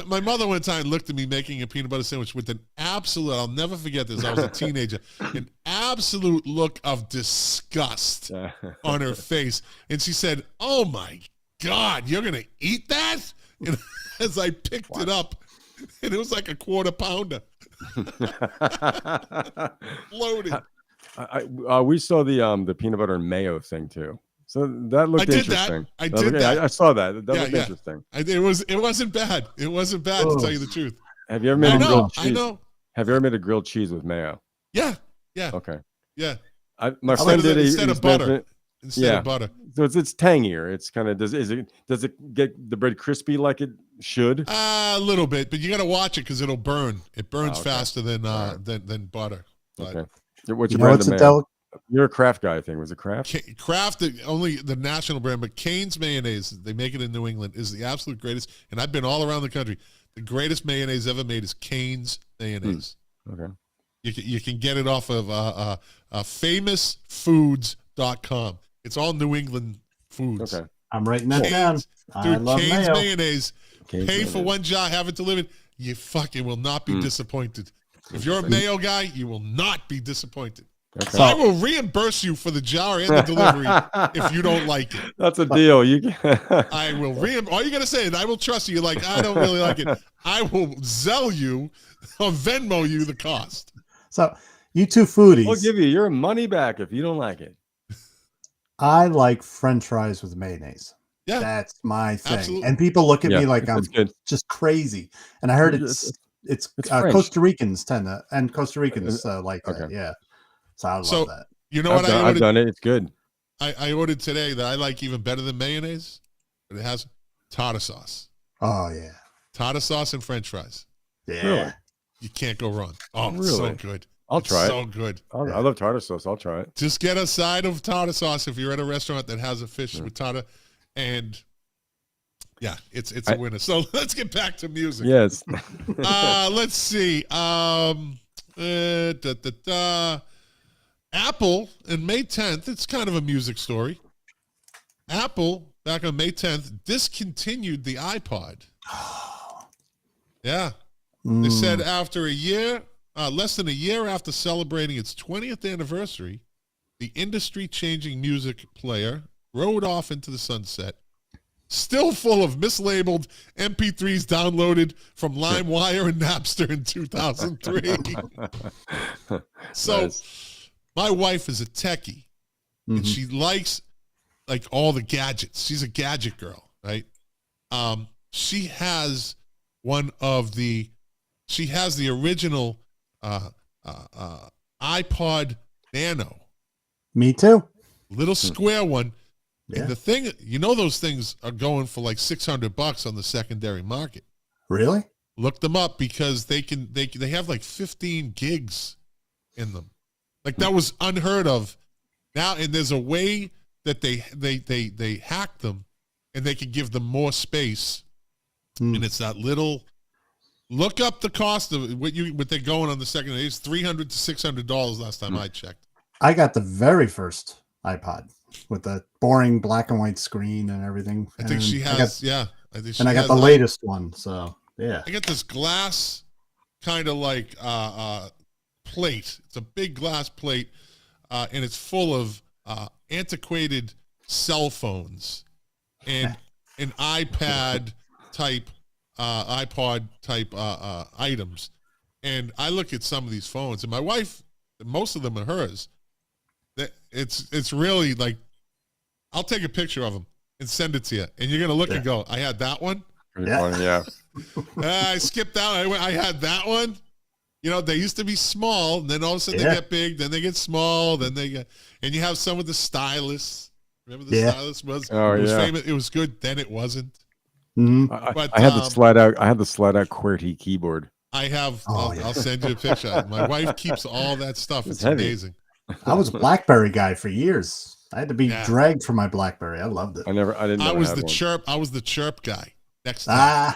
My mother one time looked at me making a peanut butter sandwich with an absolute, I'll never forget this, I was a teenager, an absolute look of disgust on her face. And she said, "Oh my God, you're going to eat that?" And as I picked it up, and it was like a quarter pounder. Loaded. We saw the peanut butter and mayo thing too. So that looked interesting. I did that. I saw that. That looked interesting. It wasn't bad. It wasn't bad to tell you the truth. Have you ever made grilled cheese? I know. Have you ever made a grilled cheese with mayo? Yeah. Okay. Yeah. My friend did it instead of butter. Instead of butter. So it's tangier. It's kind of does it get the bread crispy like it should? A little bit, but you got to watch it because it'll burn. It burns faster than butter. But, okay. What's your brand of mayo? You're a Kraft guy, I think. Was it Kraft? Kraft, only the national brand, but Cane's mayonnaise, they make it in New England, is the absolute greatest. And I've been all around the country. The greatest mayonnaise ever made is Cane's mayonnaise. Okay. You can get it off of famousfoods.com. It's all New England foods. Okay. I'm writing that down. I love Cane's mayo. mayonnaise. Pay for one jar, have it delivered. You fucking will not be disappointed. If you're a mayo guy, you will not be disappointed. Okay. So I will reimburse you for the jar and the delivery if you don't like it. That's a deal. I will all you gotta say is I will trust you. You're like, I don't really like it. I will Zelle you or Venmo you the cost. So you two foodies. We'll give you your money back if you don't like it. I like French fries with mayonnaise. Yeah, that's my thing. Absolutely. And people look at me like I'm just crazy. And I heard it's Costa Ricans and Costa Ricans like that. Yeah. So I love that. You know what I've done it. It's good. I ordered today that I like even better than mayonnaise, but it has tartar sauce. Oh yeah, tartar sauce and French fries. Yeah, really? You can't go wrong. Oh, it's so good. I'll try it. So good. I love tartar sauce. I'll try it. Just get a side of tartar sauce if you're at a restaurant that has a fish with tartar, and it's a winner. So let's get back to music. Yes. Let's see. Apple on May 10th, it's kind of a music story. Apple, back on May 10th, discontinued the iPod. Yeah. They said after a year, less than a year after celebrating its 20th anniversary, the industry-changing music player rode off into the sunset, still full of mislabeled MP3s downloaded from LimeWire and Napster in 2003. So... Nice. My wife is a techie, and she likes like all the gadgets. She's a gadget girl, right? She has the original iPod Nano. Me too. Little square one. Yeah. And the thing, those things are going for like $600 on the secondary market. Really? Look them up because they have like 15 gigs in them. Like that was unheard of. Now, and there's a way that they hack them, and they can give them more space. And it's that little Look up the cost of what they're going on the second. It's $300 to $600 last time I checked. I got the very first iPod with the boring black and white screen and everything. I think she has, I think she and I got the latest one. So yeah, I got this glass kind of like plate. It's a big glass plate, and it's full of antiquated cell phones and an iPod type items. And I look at some of these phones, and my wife, most of them are hers. That it's really like, I'll take a picture of them and send it to you, and you're gonna look and go, I had that one. Pretty funny, yeah. I skipped out. I had that one. You know, they used to be small, and then all of a sudden they get big, then they get small, then they get, and you have some with the stylus. Remember the stylus was? Oh, it was yeah. famous. It was good. Then it wasn't. Mm-hmm. But I had the slide out. I had the slide out QWERTY keyboard. I have. I'll send you a picture. My wife keeps all that stuff. It's heavy. amazing. I was a BlackBerry guy for years. I had to be dragged for my BlackBerry. I loved it. I was the chirp. I was the chirp guy. Nextel.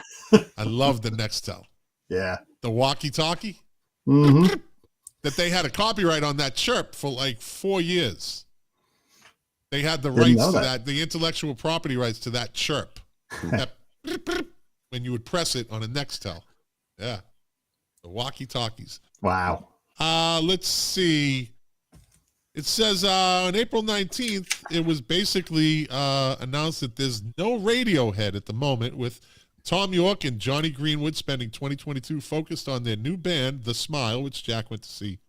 I loved the Nextel. Yeah. The walkie-talkie. Mm-hmm. That they had a copyright on that chirp for like 4 years. They had the rights to that, the intellectual property rights to that chirp. That when you would press it on a Nextel. Yeah. The walkie-talkies. Wow. Let's see. It says on April 19th, it was basically announced that there's no Radiohead at the moment, with Tom York and Johnny Greenwood spending 2022 focused on their new band, The Smile, which Jack went to see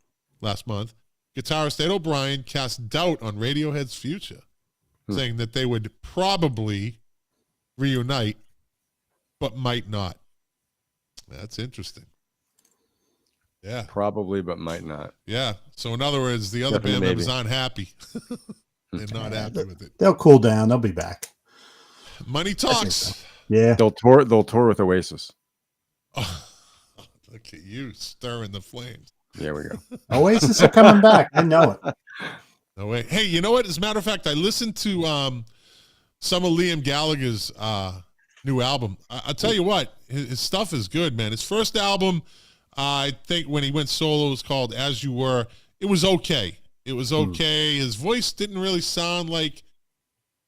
last month. Guitarist Ed O'Brien cast doubt on Radiohead's future, saying that they would probably reunite, but might not. That's interesting. Yeah. Probably, but might not. Yeah. So in other words, the other band members aren't happy. They're not happy with it. They'll cool down. They'll be back. Money talks. So. Yeah. They'll tour with Oasis. Oh, look at you stirring the flames. There we go. Oasis are coming back. I know it. No way. Hey, you know what? As a matter of fact, I listened to some of Liam Gallagher's new album. I'll tell you what, his stuff is good, man. His first album, I think when he went solo, was called As You Were. It was okay. It was okay. His voice didn't really sound like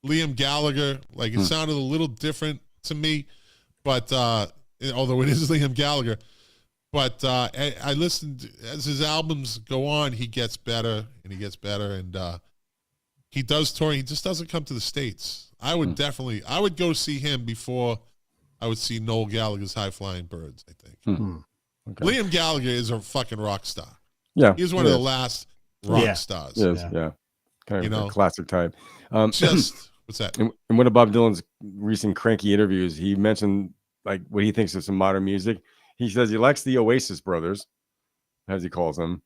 Liam Gallagher. Like, it sounded a little different to me, but although it is Liam Gallagher. But I listened, as his albums go on, he gets better and he gets better, and he does tour. He just doesn't come to the States. I would I would go see him before I would see Noel Gallagher's High Flying Birds, I think. Okay. Liam Gallagher is a fucking rock star. Yeah. He's one of the last rock stars. Yes, yeah. Kind of a classic type. Just, what's that? In one of Bob Dylan's recent Cranky interviews, he mentioned like what he thinks of some modern music. He says he likes the Oasis brothers, as he calls them.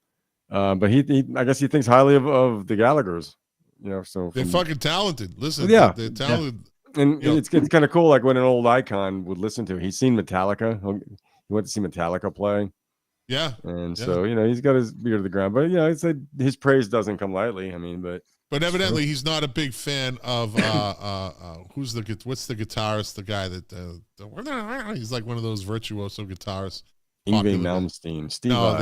But he I guess he thinks highly of the Gallaghers. You know, so they're fucking talented. Listen, they're talented. Yeah. And it's kind of cool, like when an old icon would listen to. He's seen Metallica. He went to see Metallica play. Yeah. And so, you know, he's got his ear to the ground. But, you know, I'd say his praise doesn't come lightly. I mean, but evidently he's not a big fan of what's the guitarist, the guy that he's like one of those virtuoso guitarists. Yngwie Malmsteen. Steve not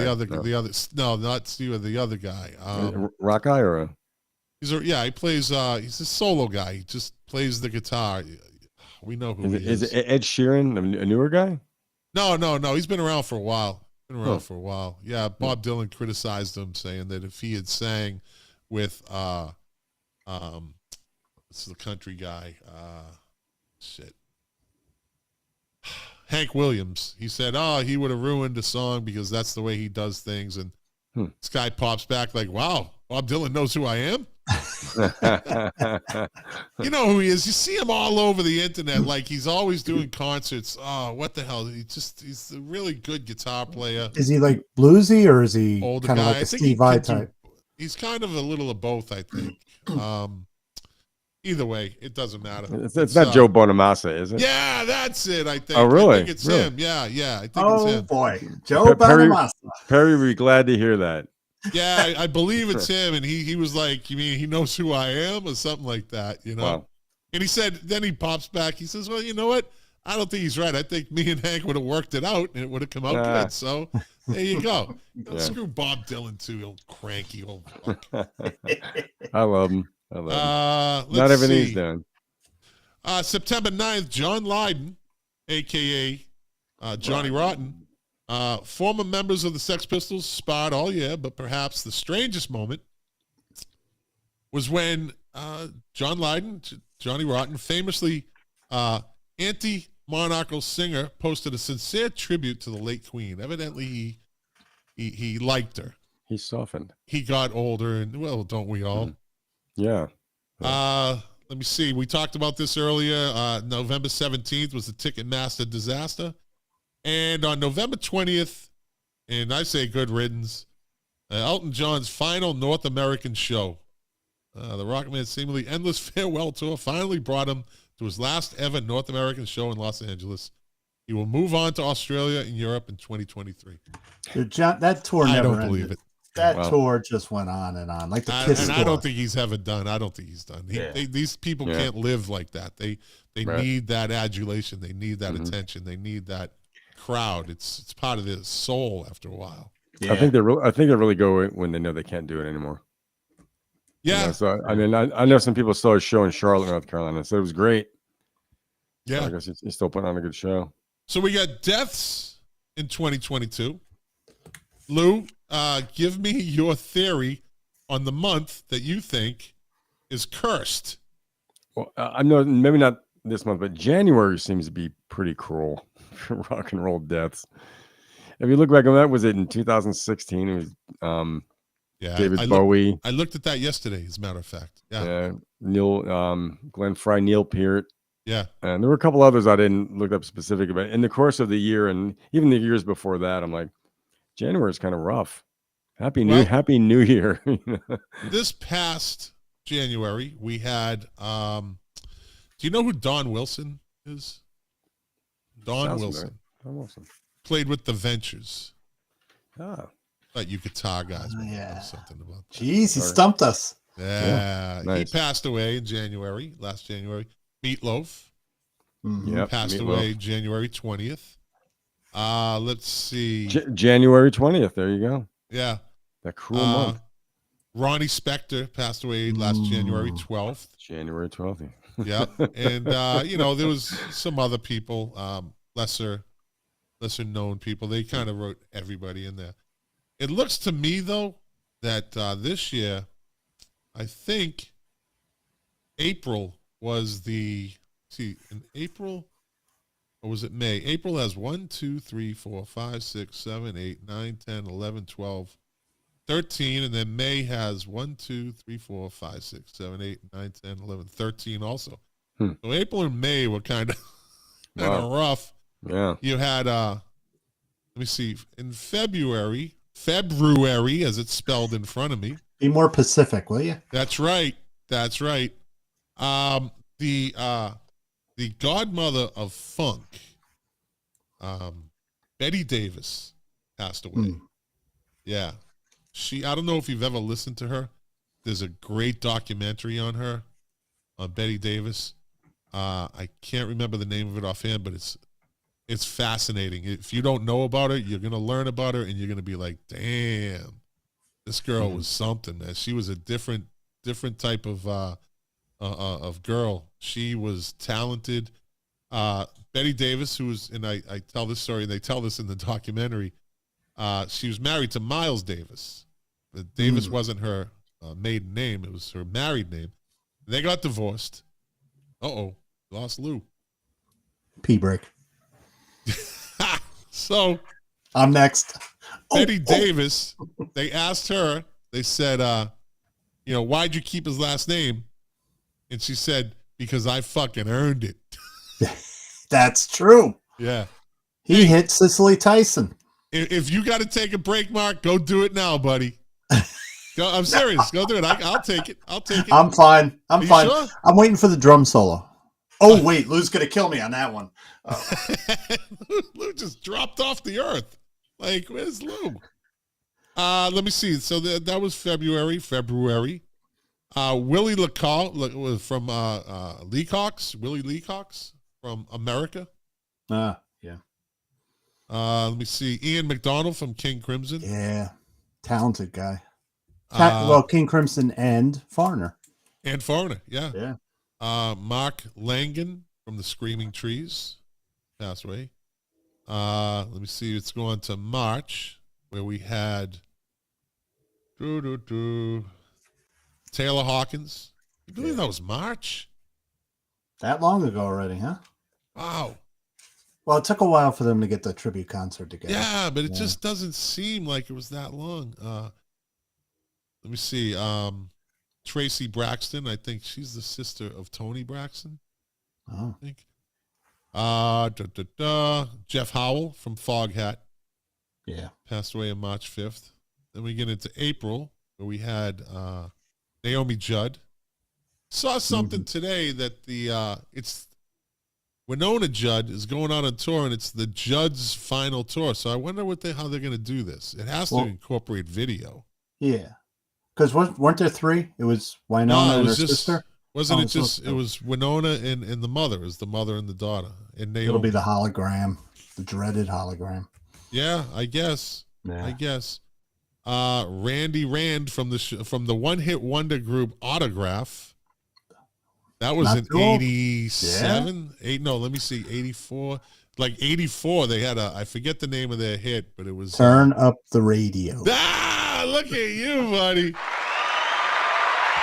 Steve, the other guy. Rock Eye or he plays he's a solo guy. He just plays the guitar. We know who he is. Is it Ed Sheeran, a newer guy? No. He's been around for a while. Yeah, Bob Dylan criticized him, saying that if he had sang with what's the country guy? Hank Williams. He said, he would have ruined the song because that's the way he does things. And this guy pops back like, wow, Bob Dylan knows who I am. You know who he is. You see him all over the internet. Like, he's always doing concerts. Oh, what the hell? He's a really good guitar player. Is he like bluesy, or is he older kind of guy? like a Steve Vai type? He's kind of a little of both, I think. Either way, it doesn't matter. It's not Joe Bonamassa, is it? Yeah, that's it, I think. Oh, really? I think it's him. Yeah, I think it's him. Oh, boy. Joe Bonamassa. Perry would be glad to hear that. Yeah, I believe it's him. And he was like, you mean he knows who I am or something like that, you know? Wow. And he said, then he pops back. He says, well, you know what? I don't think he's right. I think me and Hank would have worked it out, and it would have come out good. So there you go. Screw Bob Dylan too, old cranky old fuck. I love him. Not everything's done. September 9th, John Lydon, a.k.a. Johnny Rotten, former members of the Sex Pistols sparred all year, but perhaps the strangest moment was when John Lydon, Johnny Rotten, famously anti-monarchical singer, posted a sincere tribute to the late Queen. Evidently, he liked her. He softened. He got older, and, well, don't we all? Yeah. Let me see. We talked about this earlier. November 17th was the Ticketmaster disaster. And on November 20th, and I say good riddance, Elton John's final North American show. The Rockman's seemingly endless farewell tour finally brought him to his last ever North American show in Los Angeles. He will move on to Australia and Europe in 2023. That tour never ended. I don't believe it. That tour just went on and on, like the Kiss tour. I don't think he's ever done. I don't think he's done. These people can't live like that. They need that adulation. They need that attention. They need that crowd. It's part of their soul after a while. Yeah. I think they really go when they know they can't do it anymore. Yeah. You know, so I mean, I know some people saw a show in Charlotte, North Carolina, so it was great. Yeah. So I guess he's still putting on a good show. So we got deaths in 2022. Lou, give me your theory on the month that you think is cursed. Well, I know maybe not this month, but January seems to be pretty cruel for rock and roll deaths. If you look back on that, was it in 2016? It was David Bowie. I looked at that yesterday, as a matter of fact. Yeah. Glenn Frey, Neil Peart. Yeah. And there were a couple others I didn't look up specific, but in the course of the year and even the years before that, I'm like, January is kind of rough. Happy New Year. This past January, we had, do you know who Don Wilson is? Don Wilson. Played with the Ventures. But you guitar guys might know something about that. Jeez, he stumped us. Yeah. Nice. He passed away in January, last January. Meatloaf. Passed Meatloaf. away January 20th. Let's see. January 20th. There you go. Yeah. That cruel month. Ronnie Spector passed away last January 12th. January 12th. Yeah. And, there was some other people, lesser known people. They kind of wrote everybody in there. It looks to me, though, that this year, I think April was in April, or was it May? April has 1, 2, 3, 4, 5, 6, 7, 8, 9, 10, 11, 12, 13, and then May has 1, 2, 3, 4, 5, 6, 7, 8, 9, 10, 11, 13 also. So April and May were kind of rough. Yeah. You had, let me see, in February, as it's spelled in front of me. Be more Pacific, will you? That's right. The godmother of funk, Betty Davis, passed away. Yeah. I don't know if you've ever listened to her. There's a great documentary on her, on Betty Davis. I can't remember the name of it offhand, but it's fascinating. If you don't know about her, you're going to learn about her, and you're going to be like, damn, this girl was something, man. She was a different type of girl. She was talented. Betty Davis, who was, and I tell this story, and they tell this in the documentary, she was married to Miles Davis. Davis wasn't her maiden name. It was her married name. They got divorced. Lost Lou. P-break. So I'm next. Betty Davis, they asked her, they said, why'd you keep his last name? And she said, because I fucking earned it. That's true. Yeah. He hit Cicely Tyson. If you got to take a break, Mark, go do it now, buddy. I'm serious. Go do it. I'll take it. I'm fine. I'm fine. Sure? I'm waiting for the drum solo. Oh, wait. Lou's going to kill me on that one. Lou just dropped off the earth. Like, where's Lou? Let me see. So that was February. Willie LeCoq was from Leacox. Willie Leacox from America. Yeah. Let me see. Ian McDonald from King Crimson. Yeah. Talented guy. Well, King Crimson and Foreigner. And Foreigner, yeah. Yeah. Mark Langan from the Screaming Trees. Passed away. Let me see. It's going to March, where we had Taylor Hawkins. You believe that was March? That long ago already, huh? Wow. Well, it took a while for them to get the tribute concert together. Yeah, but it just doesn't seem like it was that long. Let me see. Tracy Braxton. I think she's the sister of Tony Braxton. Oh. I think. Jeff Howell from Foghat. Yeah. Passed away on March 5th. Then we get into April, where we had Naomi Judd. Saw something today that it's Winona Judd is going out on tour, and it's the Judd's final tour. So I wonder how they're going to do this. It has to incorporate video. Yeah. Because weren't there three? It was Winona and her sister? Wasn't it just, it was Winona and the mother. It was the mother and the daughter. And Naomi. It'll be the hologram, the dreaded hologram. Yeah, I guess. Yeah. I guess. Randy Rand from the one-hit wonder group Autograph. That was in 87. Let me see, 84. Like 84, they had I forget the name of their hit, but it was Turn Up the Radio. Look at you, buddy.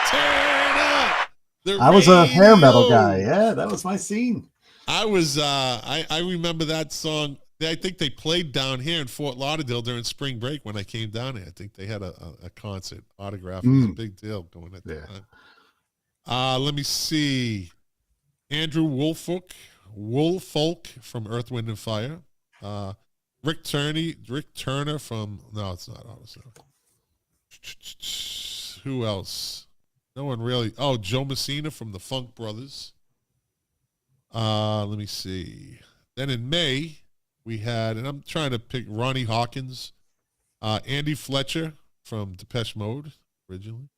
Turn up the radio. I was a hair metal guy. Yeah, that was my scene. I was I remember that song. I think they played down here in Fort Lauderdale during spring break when I came down here. I think they had a concert. Autograph. It was a big deal going at the time. Let me see. Andrew Woolfolk from Earth, Wind, and Fire. Rick Turner from, no, it's not Autosave. Who else? No one really. Oh, Joe Messina from the Funk Brothers. Let me see. Then in May, we had, and I'm trying to pick Ronnie Hawkins, Andy Fletcher from Depeche Mode originally.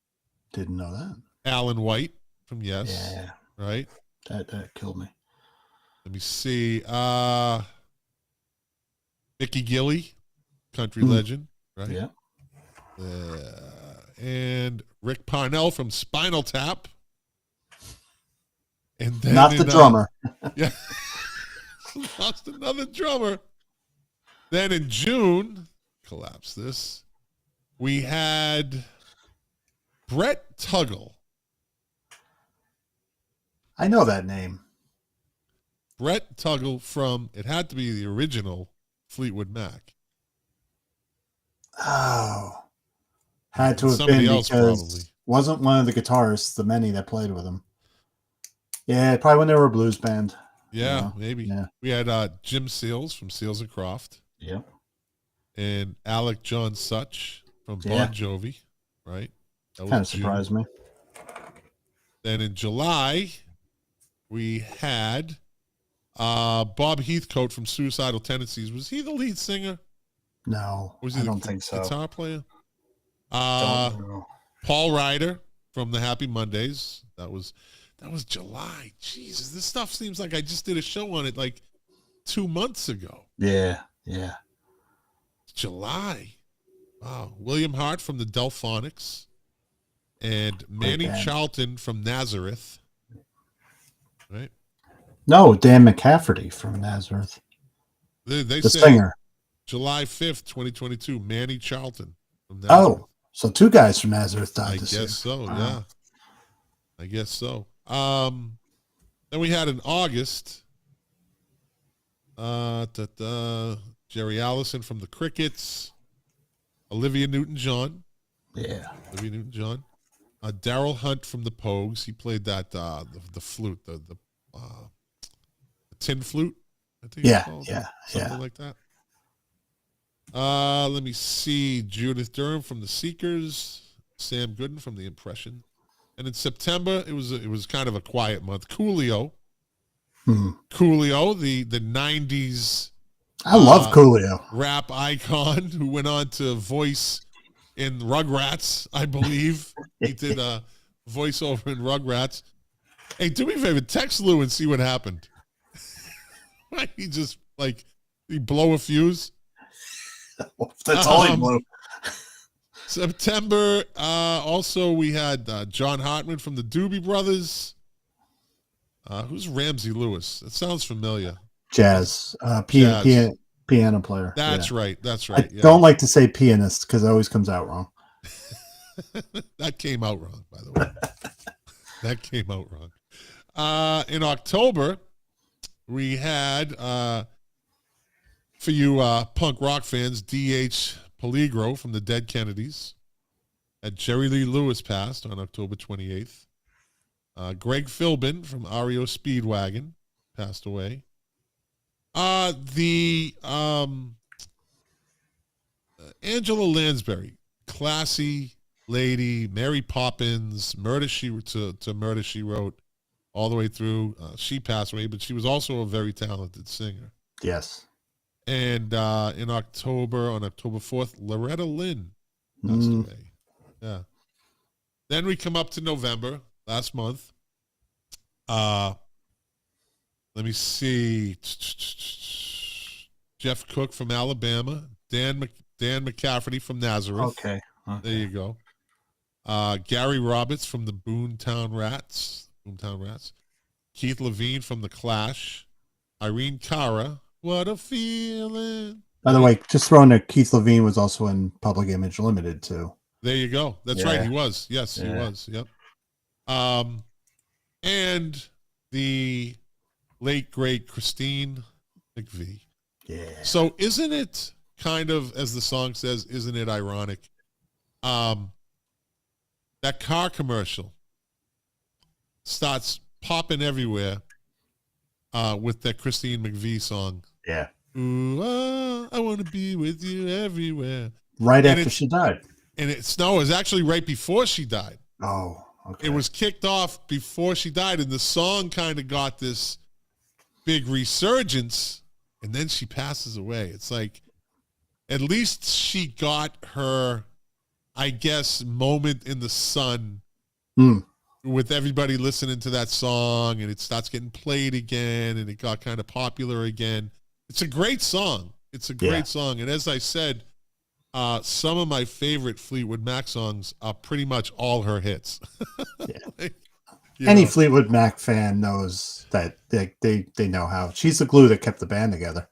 Didn't know that. Alan White from Yes. Yeah. Right? That killed me. Let me see. Mickey Gilley, country legend, right? Yeah. And Rick Parnell from Spinal Tap. And then not the drummer. Yeah. Lost another drummer. Then in June, collapse this, we had Brett Tuggle. I know that name. Brett Tuggle from, it had to be the original Fleetwood Mac. Oh. Had to have Somebody been else because probably. Wasn't one of the guitarists, the many that played with him. Yeah, probably when they were a blues band. Yeah, maybe. Yeah. We had Jim Seals from Seals and Croft. Yep. And Alec John Such from Bon Jovi, right? That kind of surprised me. Then in July, we had Bob Heathcote from Suicidal Tendencies. Was he the lead singer? No, Was he I don't think so. Guitar player? Don't know. Paul Ryder from the Happy Mondays. That was July. Jesus, this stuff seems like I just did a show on it like 2 months ago. Yeah. July. Wow. William Hart from the Delphonics. And Manny Charlton from Nazareth. Right? No, Dan McCafferty from Nazareth. They the say singer. July 5th, 2022. Manny Charlton from Nazareth. Oh, so two guys from Nazareth died I this guess year. so, Wow. yeah. I guess so. Then we had in August, Jerry Allison from the Crickets, Olivia Newton-John. Yeah. Olivia Newton-John. Daryl Hunt from the Pogues. He played that the flute, the tin flute. I think it's called. Something like that. Let me see. Judith Durham from the Seekers. Sam Gooden from the Impression. And in September, it was kind of a quiet month. Coolio. Coolio, the 90s I love Coolio. rap icon who went on to voice in Rugrats, I believe. He did a voiceover in Rugrats. Hey, do me a favor, text Lou and see what happened. He just like he blow a fuse. That's all he blew. September. Also, we had John Hartman from the Doobie Brothers. Who's Ramsey Lewis? That sounds familiar. Jazz, piano player. That's right. That's right. I don't like to say pianist because it always comes out wrong. That came out wrong, by the way. That came out wrong. In October, we had, for you punk rock fans, D.H. Peligro from the Dead Kennedys. Had Jerry Lee Lewis passed on October 28th. Greg Philbin from REO Speedwagon passed away. Angela Lansbury, classy lady, Mary Poppins, Murder She Wrote, all the way through. She passed away, but she was also a very talented singer. Yes. And in October, on October 4th, Loretta Lynn passed away. Yeah. Then we come up to November, last month. Let me see. Jeff Cook from Alabama. Dan McCafferty from Nazareth. Okay. There you go. Gary Roberts from the Boomtown Rats. Keith Levine from The Clash. Irene Cara. What a feeling. By the way, just throwing that Keith Levine was also in Public Image Limited too. There you go. That's right. He was. Yes, he was. Yep. And the late, great Christine McVie. Yeah. So isn't it kind of, as the song says, isn't it ironic? That car commercial starts popping everywhere with that Christine McVie song. Yeah. Ooh, I want to be with you everywhere. Right after she died. And it was actually right before she died. Oh, okay. It was kicked off before she died, and the song kind of got this big resurgence, and then she passes away. It's like, at least she got her, I guess, moment in the sun with everybody listening to that song, and it starts getting played again, and it got kind of popular again. It's a great song. It's a great song. And as I said, some of my favorite Fleetwood Mac songs are pretty much all her hits. Any Fleetwood Mac fan knows that they know how. She's the glue that kept the band together.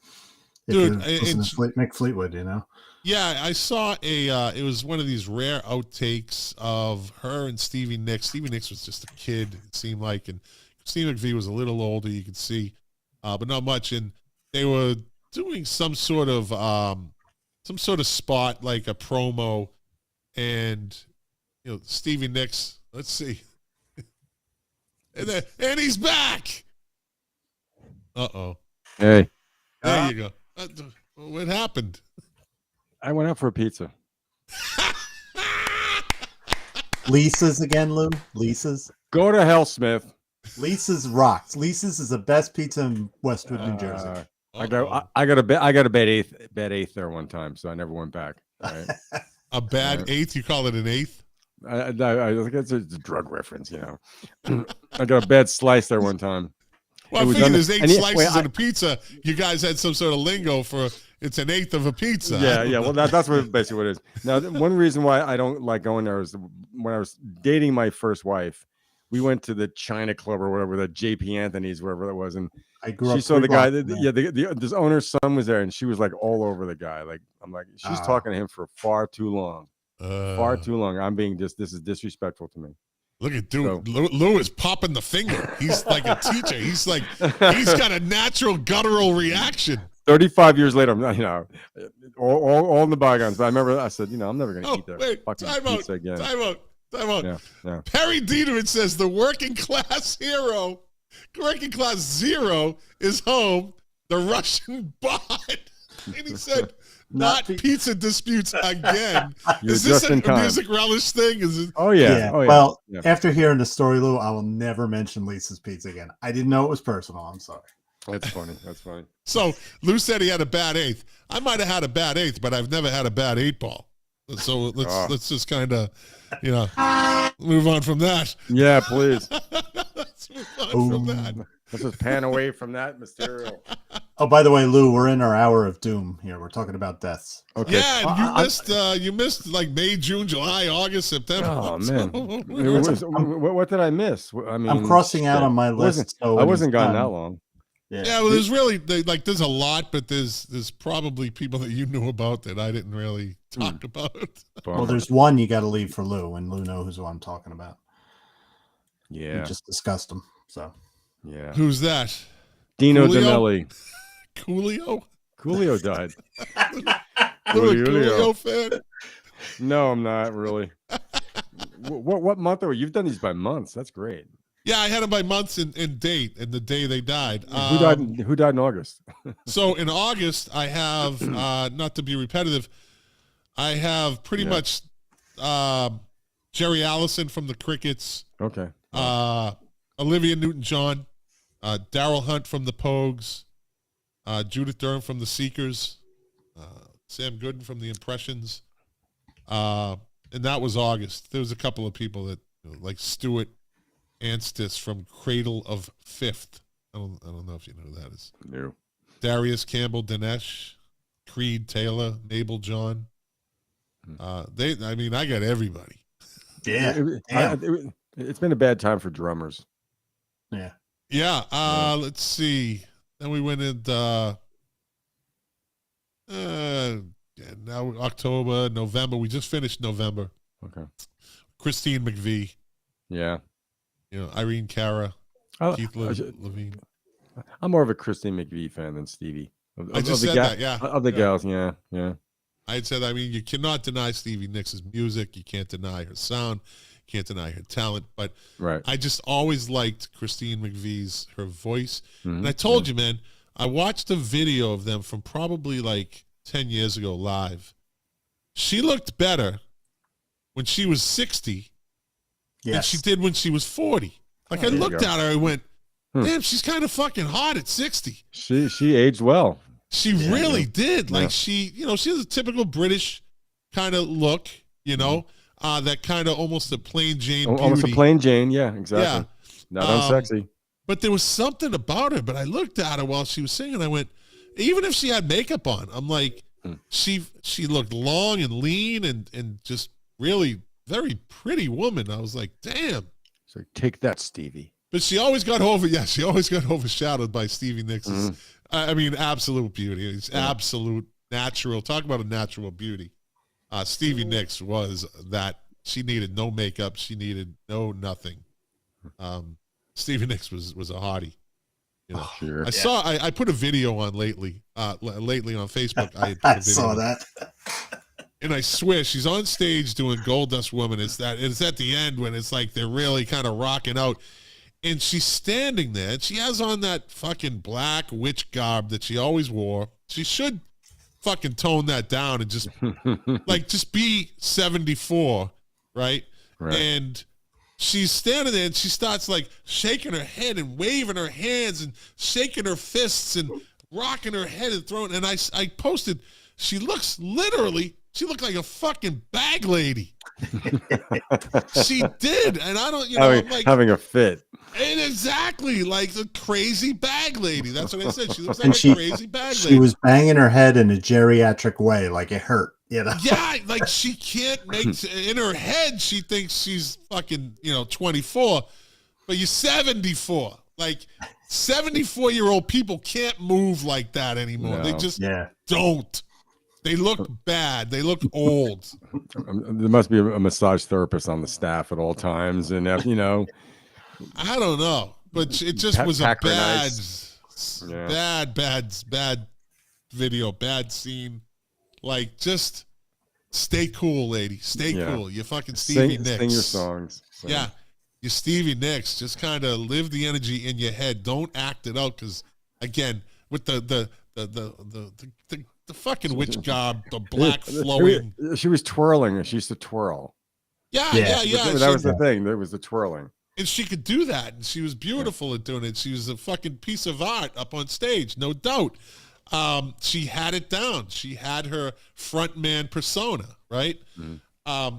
Dude, Mick Fleetwood, you know. Yeah, I saw it was one of these rare outtakes of her and Stevie Nicks. Stevie Nicks was just a kid, it seemed like, and Steve McVie was a little older, you could see, but not much. And they were doing some sort of spot, like a promo, and Stevie Nicks. Let's see, and he's back. Hey, there you go. What happened? I went out for a pizza. Lisa's again, Lou. Lisa's. Go to hell, Smith. Lisa's rocks. Lisa's is the best pizza in Westwood, New Jersey. I got a bad eighth there one time, so I never went back. Right? A bad eighth? You call it an eighth? I think it's a drug reference, I got a bad slice there one time. Well, I figured there's 8 slices in a pizza. You guys had some sort of lingo for it's an eighth of a pizza. Yeah. Well, that's basically what it is. Now, one reason why I don't like going there is when I was dating my first wife, we went to the China Club or whatever, the J.P. Anthony's, wherever that was, and she saw the guy. This owner's son was there, and she was like all over the guy. Like I'm like, she's talking to him for far too long. I'm being this is disrespectful to me. Look at dude. Lou is popping the finger. He's like a teacher. He's got a natural guttural reaction. 35 years later, I'm all in the bygones. But I remember I said, I'm never going to eat that fucking pizza again. Time out. Yeah. Perry Dieterman says the working class zero is home. The Russian bot. And he said, not pizza disputes again. Is this a music relish thing? Is it? Oh yeah. Well, after hearing the story, Lou, I will never mention Lisa's Pizza again. I didn't know it was personal. I'm sorry. That's funny. So Lou said he had a bad eighth. I might have had a bad eighth, but I've never had a bad 8-ball. So let's just kind of, move on from that. Yeah, please. Let's move on from that. Let's just pan away from that material. Oh, by the way, Lou, we're in our hour of doom here. We're talking about deaths. Okay. Yeah, and you missed like May, June, July, August, September. Oh man, what did I miss? I mean, I'm crossing out on my list. I wasn't gone that long. Yeah, well, there's really there's a lot, but there's probably people that you knew about that I didn't really talk about. Well, there's one you got to leave for Lou, and Lou knows who I'm talking about. Yeah, we just discussed him. So yeah, who's that? Dino Danelli. Coolio died. Coolio fan? No, I'm not really. What month are we? You've done these by months. That's great. Yeah, I had them by months and date and the day they died. Who died in August? So in August, I have not to be repetitive, I have pretty much Jerry Allison from the Crickets. Okay. Olivia Newton-John, Daryl Hunt from the Pogues, Judith Durham from the Seekers, Sam Gooden from the Impressions, and that was August. There was a couple of people that like Stuart Anstis from Cradle of Fifth. I don't know if you know who that is. No. Darius Campbell Dinesh, Creed Taylor, Mabel John. I got everybody. Yeah. It's been a bad time for drummers. Yeah. Yeah. Let's see. Then we went into now October, November. We just finished November. Okay. Christine McVie. Yeah. Irene Cara, Keith Levine. I'm more of a Christine McVie fan than Stevie. I just said that, yeah. Of the gals, yeah. I had said, you cannot deny Stevie Nicks' music. You can't deny her sound. You can't deny her talent. But I just always liked Christine McVie's, her voice. Mm-hmm. And I told you, man, I watched a video of them from probably like 10 years ago live. She looked better when she was 60 than she did when she was 40. Like I looked at her, I went, damn, she's kind of fucking hot at 60. She aged well. She really did. Like she has a typical British kind of look, that kind of almost a plain Jane beauty. Almost a plain Jane, yeah, exactly. Not unsexy. But there was something about her. But I looked at her while she was singing. I went, even if she had makeup on, I'm like, she looked long and lean and just really very pretty woman. I was like, damn. So take that, Stevie. But she always got overshadowed by Stevie Nicks. Absolute beauty. It's absolute natural. Talk about a natural beauty. Stevie Nicks was that. She needed no makeup. She needed no nothing. Stevie Nicks was a hottie. Sure. I put a video on lately on Facebook. I saw that. And I swear she's on stage doing Gold Dust Woman. It's at the end when it's like they're really kind of rocking out. And she's standing there, and she has on that fucking black witch garb that she always wore. She should fucking tone that down and just just be 74, right? And she's standing there, and she starts like shaking her head and waving her hands and shaking her fists and rocking her head and throwing. And I posted, she looked like a fucking bag lady. She did, and I don't, I'm like having a fit. And exactly like a crazy bag lady. That's what I said. She looks like a crazy bag lady. She was banging her head in a geriatric way, like it hurt. Yeah, like she can't in her head. She thinks she's fucking 24, but you're 74. Like 74-year-old people can't move like that anymore. No. They just don't. They look bad. They look old. There must be a massage therapist on the staff at all times, and I don't know, but it just was a bad video, bad scene. Like, just stay cool, lady. Stay cool. You fucking Stevie Nicks. Sing your songs. Sing. Yeah, you Stevie Nicks. Just kind of live the energy in your head. Don't act it out, because again, with the fucking witch garb, the black flowing. She was twirling. She used to twirl. Yeah. That was the thing. There was the twirling. And she could do that. And she was beautiful at doing it. She was a fucking piece of art up on stage, no doubt. She had it down. She had her frontman persona, right? Mm-hmm.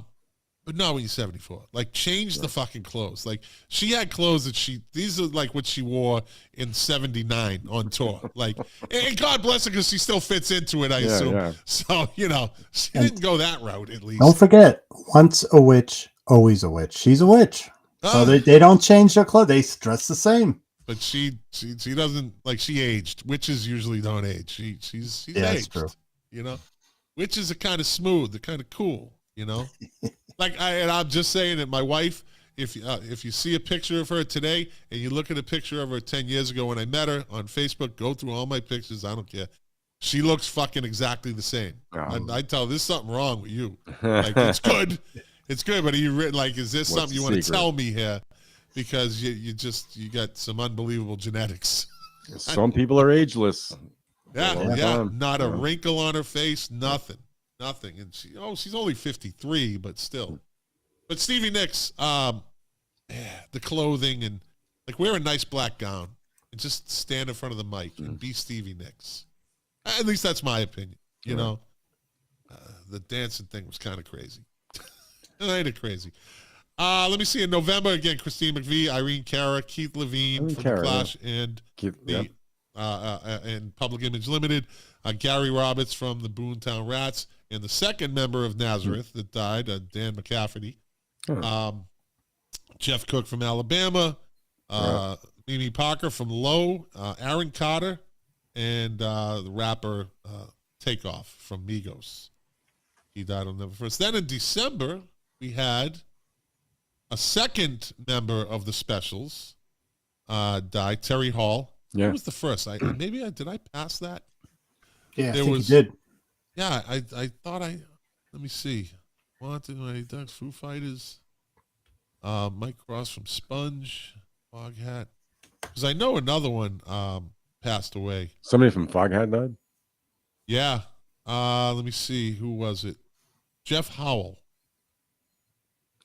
But not when you're 74. Like, change the fucking clothes. Like, she had clothes that these are like what she wore in 79 on tour. Like, and God bless her because she still fits into it, I assume. Yeah. So, she didn't go that route, at least. Don't forget, once a witch, always a witch. She's a witch. So they don't change their clothes. They dress the same. But she doesn't, like, she aged. Witches usually don't age. She's aged. That's true. Witches are kind of smooth. They're kind of cool, Like, I'm just saying that my wife, if you see a picture of her today and you look at a picture of her 10 years ago when I met her on Facebook, go through all my pictures, I don't care. She looks fucking exactly the same. I tell her, there's something wrong with you. Like, it's good. It's good, but is this something you want to tell me here? Because you got some unbelievable genetics. Some people are ageless. Yeah. Not a wrinkle on her face, nothing. And she's only 53, but still. But Stevie Nicks, the clothing and like wear a nice black gown and just stand in front of the mic and be Stevie Nicks. At least that's my opinion. The dancing thing was kind of crazy. Ain't it crazy? Let me see. In November again, Christine McVie, Irene Cara, Keith Levine from The Clash, and and Public Image Limited, Gary Roberts from the Boomtown Rats, and the second member of Nazareth that died, Dan McCafferty, Jeff Cook from Alabama, Mimi Parker from Low, Aaron Carter, and the rapper Takeoff from Migos. He died on November 1st. Then in December, we had a second member of the Specials died, Terry Hall. Yeah. Who was the first? Did I pass that? Yeah, I think you did. Yeah, I thought let me see. Wanted, Ducks, Foo Fighters, Mike Cross from Sponge, Foghat. Because I know another one passed away. Somebody from Foghat died? Yeah. Let me see. Who was it? Jeff Howell.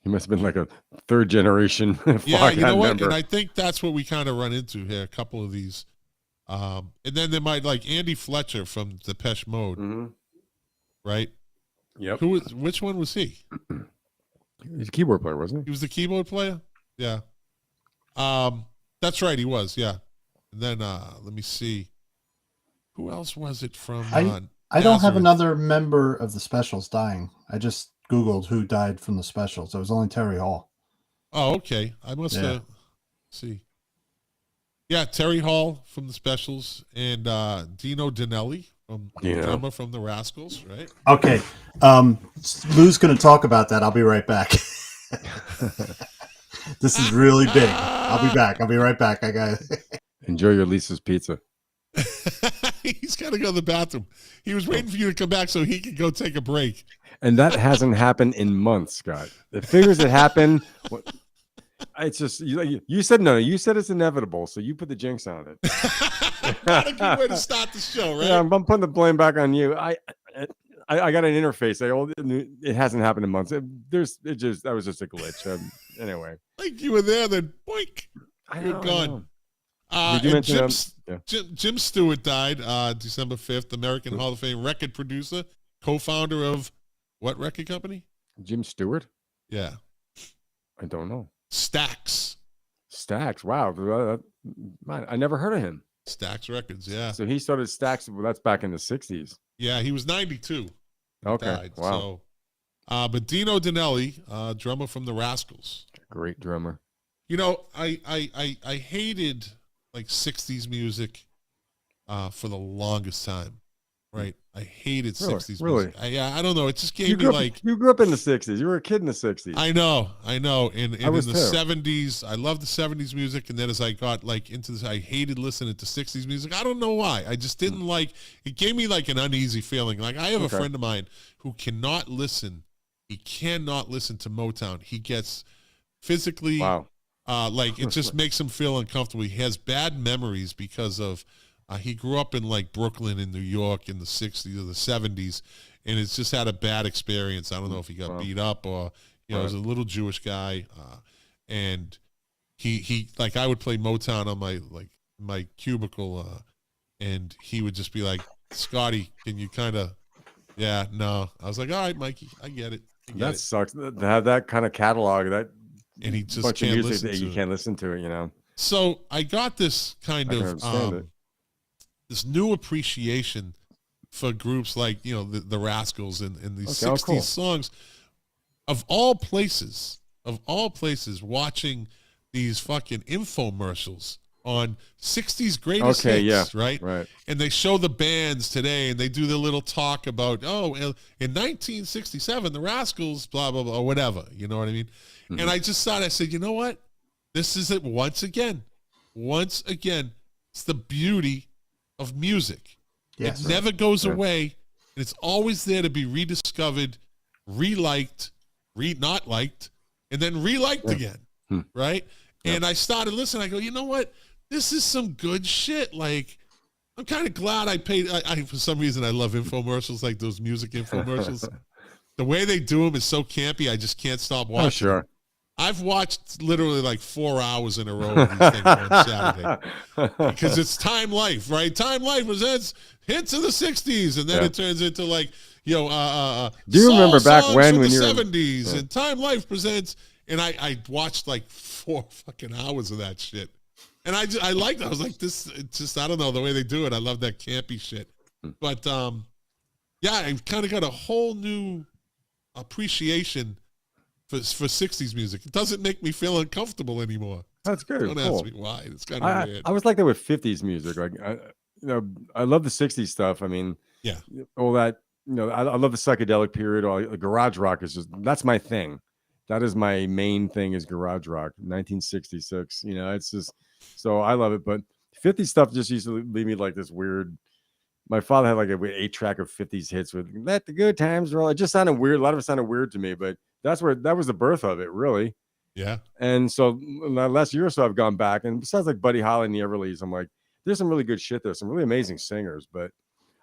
He must have been like a third generation Foghat member. And I think that's what we kind of run into here, a couple of these. And then there might, like, Andy Fletcher from Depeche Mode, right? Yep. Which one was he? He's a keyboard player, wasn't he? He was the keyboard player? Yeah. That's right, he was, yeah. And then, let me see. Who else was it from? I don't have another member of the Specials dying. I just Googled who died from the Specials. It was only Terry Hall. Oh, okay. I must see. Yeah, Terry Hall from the Specials and Dino Danelli drummer from the Rascals, right? Okay. Lou's going to talk about that. I'll be right back. This is really big. I'll be back. I'll be right back. I got Enjoy your Lisa's pizza. He's got to go to the bathroom. He was waiting for you to come back so he could go take a break. And that hasn't happened in months, Scott. The figures that happen, it's just you said no. You said it's inevitable, so you put the jinx on it. Not a good way to start the show, right? Yeah, I'm putting the blame back on you. I got an interface. It hasn't happened in months. That was just a glitch. Anyway, like you were there, then boink, you're gone. Did you mention Jim Stewart died December 5th. American Hall of Fame record producer, co-founder of what record company? Jim Stewart? Yeah. I don't know. Stax. Wow. I never heard of him. Stax Records, yeah. So he started Stax, well, that's back in the 60s. Yeah, he was 92. Okay, died, wow. So, but Dino Danelli, drummer from the Rascals. Great drummer. I hated like 60s music for the longest time. Right, I hated 60s music. I don't know. It just gave me like you grew up in the 60s. You were a kid in the 60s. I know. And in the 70s, I loved the 70s music. And then as I got like into this, I hated listening to 60s music. I don't know why. I just didn't like. It gave me like an uneasy feeling. Like I have a friend of mine who cannot listen. He cannot listen to Motown. He gets physically like it just makes him feel uncomfortable. He has bad memories because of. He grew up in like Brooklyn in New York in the 60s or the 70s, and it's just had a bad experience. I don't know if he got beat up or, he was a little Jewish guy. And he like, I would play Motown on my cubicle, and he would just be like, Scotty, can you kind of, I was like, all right, Mikey, I get it. That sucks to have that kind of catalog, that and he just bunch can't of music listen that to you it. can't listen to it, you know. So I got this kind I can of understand it. this new appreciation for groups like the Rascals and these Okay, 60s cool. songs. Of all places, watching these fucking infomercials on 60s greatest hits, right? And they show the bands today, and they do the little talk about, in 1967, the Rascals, blah, blah, blah, or whatever. You know what I mean? Mm-hmm. And I just thought, I said, you know what? This is it once again. It's the beauty of music. Yes, it never goes away, and it's always there to be rediscovered, reliked, not liked, and then reliked again, right? And I started listening. I go, you know what? This is some good shit. Like, I'm kind of glad I paid. I for some reason I love infomercials, like those music infomercials. The way they do them is so campy. I just can't stop watching. Oh, sure. I've watched literally like 4 hours in a row of these things on Saturday because it's Time Life, right? Time Life presents hits of the 60s, and then it turns into like, do you remember back when the you were 70s, and Time Life presents, and I watched like 4 fucking hours of that shit, and I liked it. I was like, this, it's just, I don't know, the way they do it. I love that campy shit, but I kind of got a whole new appreciation for 60s music. It doesn't make me feel uncomfortable anymore. That's good. Don't cool. ask me why. It's kind of weird. I was like that with 50s music. Like, I love the 60s stuff. I mean, all that, I love the psychedelic period. All the garage rock is that's my thing. That is my main thing, is garage rock. 1966. It's just, so I love it. But 50s stuff just used to leave me like this weird. My father had like an 8-track of 50s hits with "Let the Good Times Roll." It just sounded weird. A lot of it sounded weird to me, but that was the birth of it, really. Yeah. And so last year or so, I've gone back, and besides like Buddy Holly and the Everlys, I'm like, there's some really good shit there, some really amazing singers. But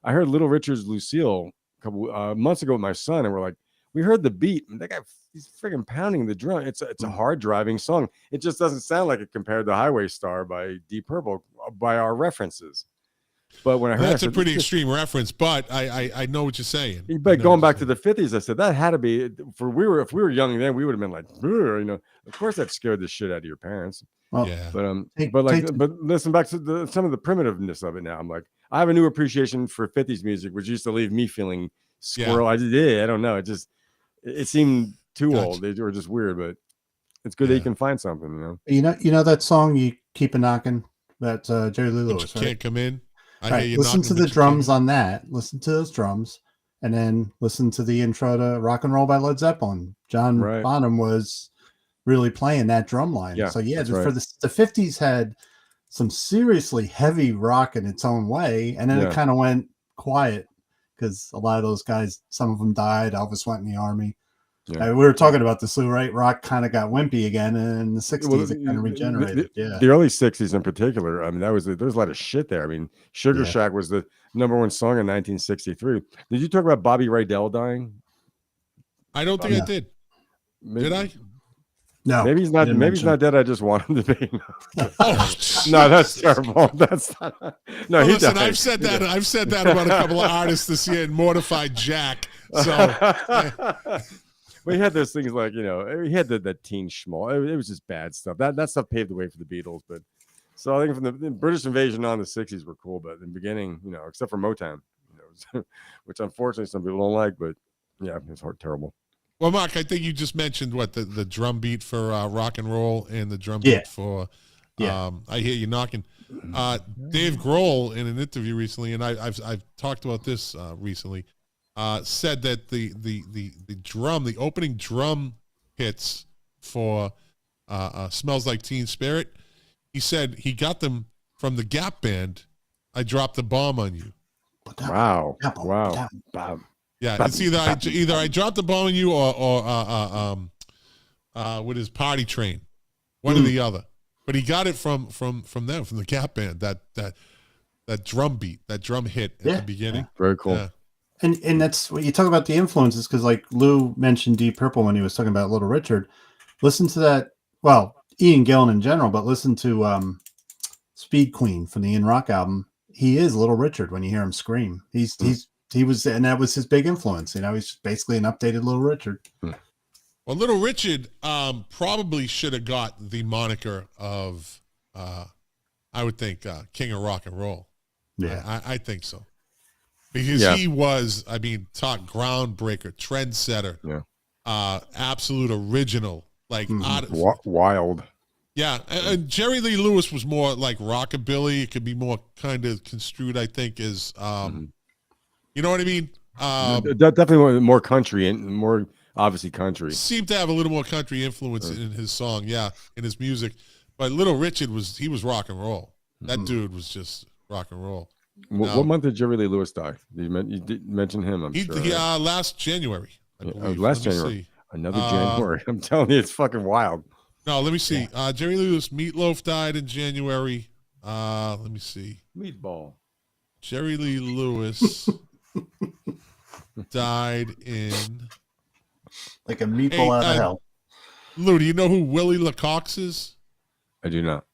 I heard Little Richard's Lucille a couple months ago with my son, and we're like, we heard the beat, and that guy, he's freaking pounding the drum. It's a hard driving song. It just doesn't sound like it compared to Highway Star by Deep Purple by our references. But when I heard that's a pretty extreme reference, but I know what you're saying. But going back to the 50s, I said that had to be if we were young then, we would have been like, of course that scared the shit out of your parents. Well, yeah. But listen back to some of the primitiveness of it now. I'm like, I have a new appreciation for 50s music, which used to leave me feeling squirrel. I don't know. It seemed too old. They were just weird, but it's good that you can find something, You know that song, You Keep a Knocking, that Jerry Lee Lewis, right? Can't come in. Listen to the drums on that. Listen to those drums, and then listen to the intro to Rock and Roll by Led Zeppelin. John Bonham was really playing that drum line. Yeah, so for the 50s had some seriously heavy rock in its own way, and then it kind of went quiet because a lot of those guys, some of them died. Elvis went in the army. We were talking about this, right? Rock kind of got wimpy again, and in the 60s it kind of regenerated. The early 60s in particular, I mean, there was a lot of shit there. I mean, Sugar Shack was the #1 song in 1963. Did you talk about Bobby Rydell dying? I don't think I did. Did I? No. Maybe he's not. Maybe he's not dead. I just want him to be. No, that's terrible. That's not, no. He listen, died. I've said that about a couple of artists this year and mortified Jack. So. Well, he had those things like, he had the teen schmo. It was just bad stuff. That stuff paved the way for the Beatles. But so I think from the British invasion on, the 60s were cool. But in the beginning, except for Motown, which unfortunately some people don't like. But yeah, it's terrible. Well, Mark, I think you just mentioned the drum beat for rock and roll and the drum beat for I Hear You Knocking. Dave Grohl in an interview recently, and I've talked about this recently. Said that the opening drum hits for Smells Like Teen Spirit, he said he got them from the Gap band, I Dropped the Bomb on You. Wow. Yeah, it's either I Dropped the Bomb on You or with his Party Train, one or the other. But he got it from them, from the Gap band, that drum beat, that drum hit at the beginning. Very cool. Yeah. And that's what you talk about, the influences, because like Lou mentioned Deep Purple when he was talking about Little Richard. Listen to that. Well, Ian Gillan in general, but listen to Speed Queen from the In Rock album. He is Little Richard when you hear him scream. He's and that was his big influence. He's basically an updated Little Richard. Well, Little Richard probably should have got the moniker of, I would think, King of Rock and Roll. Yeah, I think so. Because he was, talk groundbreaker, trendsetter, absolute original, like wild. Yeah, and Jerry Lee Lewis was more like rockabilly. It could be more kind of construed, I think, as you know what I mean. Definitely more country and more obviously country. Seemed to have a little more country influence in his song, in his music. But Little Richard was rock and roll. That dude was just rock and roll. What month did Jerry Lee Lewis die? You did mention him. I'm sure. Last January. Last January. Another January. I'm telling you, it's fucking wild. No, let me see. Jerry Lee Lewis, Meatloaf died in January. Let me see. Meatball. Jerry Lee Lewis died in like a meatball out of hell. Lou, do you know who Willie LaCox is? I do not.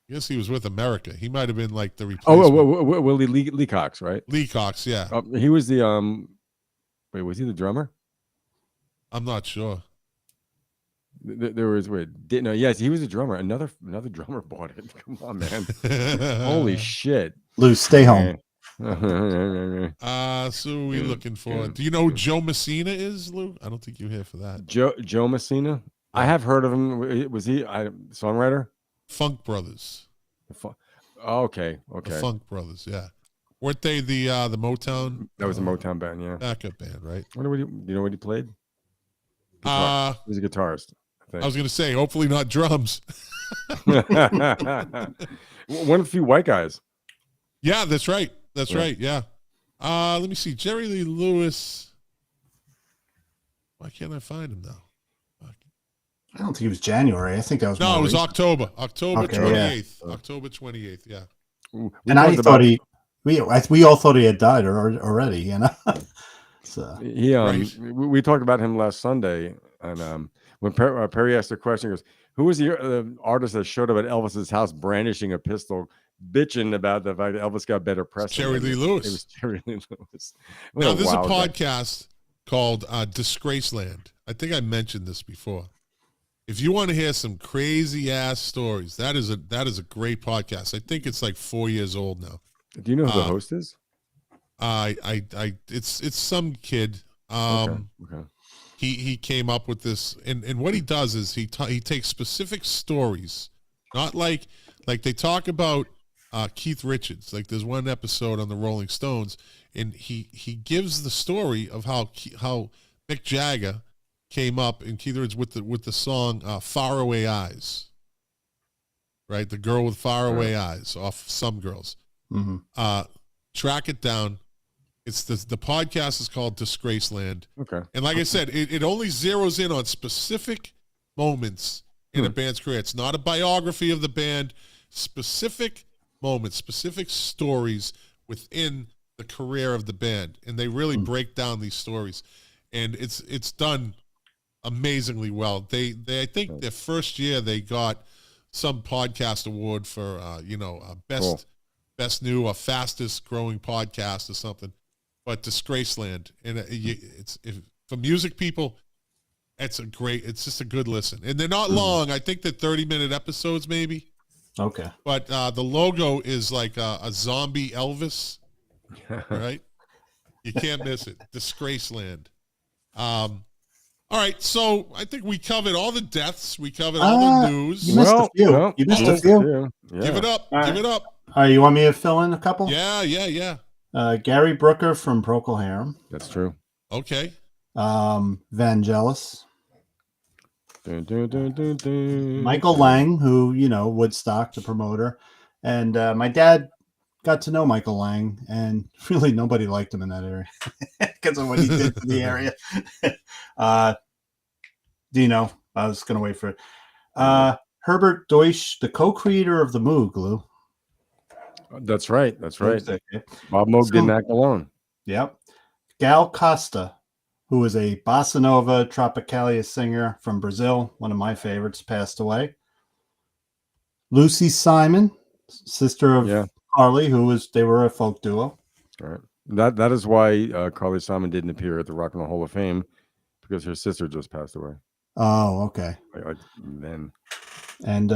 I guess he was with America. He might have been like the replacement. Willie Lee Cox, right? Lee Cox, yeah. He was the wait, was he the drummer? I'm not sure. There was yes, he was a drummer. Another drummer bought it. Come on, man. Holy shit. Lou, stay home. So we looking for. Do you know who Joe Messina is, Lou? I don't think you're here for that. Joe Messina? I have heard of him. Was he songwriter? Funk Brothers. Okay. The Funk Brothers, yeah. Weren't they the Motown? That was a Motown band, yeah. Backup band, right? Do you know what he played? Guitar. He was a guitarist. I was going to say, hopefully not drums. One of the few white guys. Yeah, that's right. That's right. Yeah. Let me see. Jerry Lee Lewis. Why can't I find him now? I don't think it was January. I think that was it was recent. October 28th. Yeah. October 28th. Yeah. And I thought we all thought he had died already. So we talked about him last Sunday, and when Perry asked the question, he goes, "Who was the artist that showed up at Elvis's house brandishing a pistol, bitching about the fact that Elvis got better press?" Jerry Lee Lewis. It was Jerry Lee Lewis. Now, there's a podcast called Disgraceland. I think I mentioned this before. If you want to hear some crazy ass stories, that is a great podcast. I think it's like 4 years old now. Do you know who the host is? It's some kid. Okay. He came up with this, and what he does is he takes specific stories, not like they talk about Keith Richards. Like there's one episode on the Rolling Stones, and he gives the story of how Mick Jagger came up in Keith Richards with the song "Faraway Eyes," right? The girl with faraway eyes off Some Girls. Mm-hmm. Track it down. It's the podcast is called Disgraceland. Okay. And like I said, it only zeroes in on specific moments in a band's career. It's not a biography of the band. Specific moments, specific stories within the career of the band, and they really break down these stories, and it's done amazingly well. They I think their first year they got some podcast award for best new or fastest growing podcast or something. But Disgraceland, and for music people, it's just a good listen, and they're not long. I think they're 30-minute episodes maybe. Okay. But the logo is like a zombie Elvis, right? You can't miss it. Disgraceland. All right, so I think we covered all the deaths. We covered all the news. You missed a few. You missed a few. Yeah. Give it up. Give it up. All right, you want me to fill in a couple? Yeah. Gary Brooker from Procol Harum. That's true. Okay. Vangelis. Dun, dun, dun, dun, dun. Michael Lang, who, Woodstock, the promoter. And my dad got to know Michael Lang, and really nobody liked him in that area because of what he did to the area. Dino, I was going to wait for it. Herbert Deutsch, the co-creator of the Moog, Lou. That's right. Bob Moog didn't act alone. Yep. Gal Costa, who is a bossa nova tropicalia singer from Brazil, one of my favorites, passed away. Lucy Simon, sister of Harley, they were a folk duo. Right. That is why Carly Simon didn't appear at the Rock and Roll Hall of Fame, because her sister just passed away. Oh, okay. Like then. And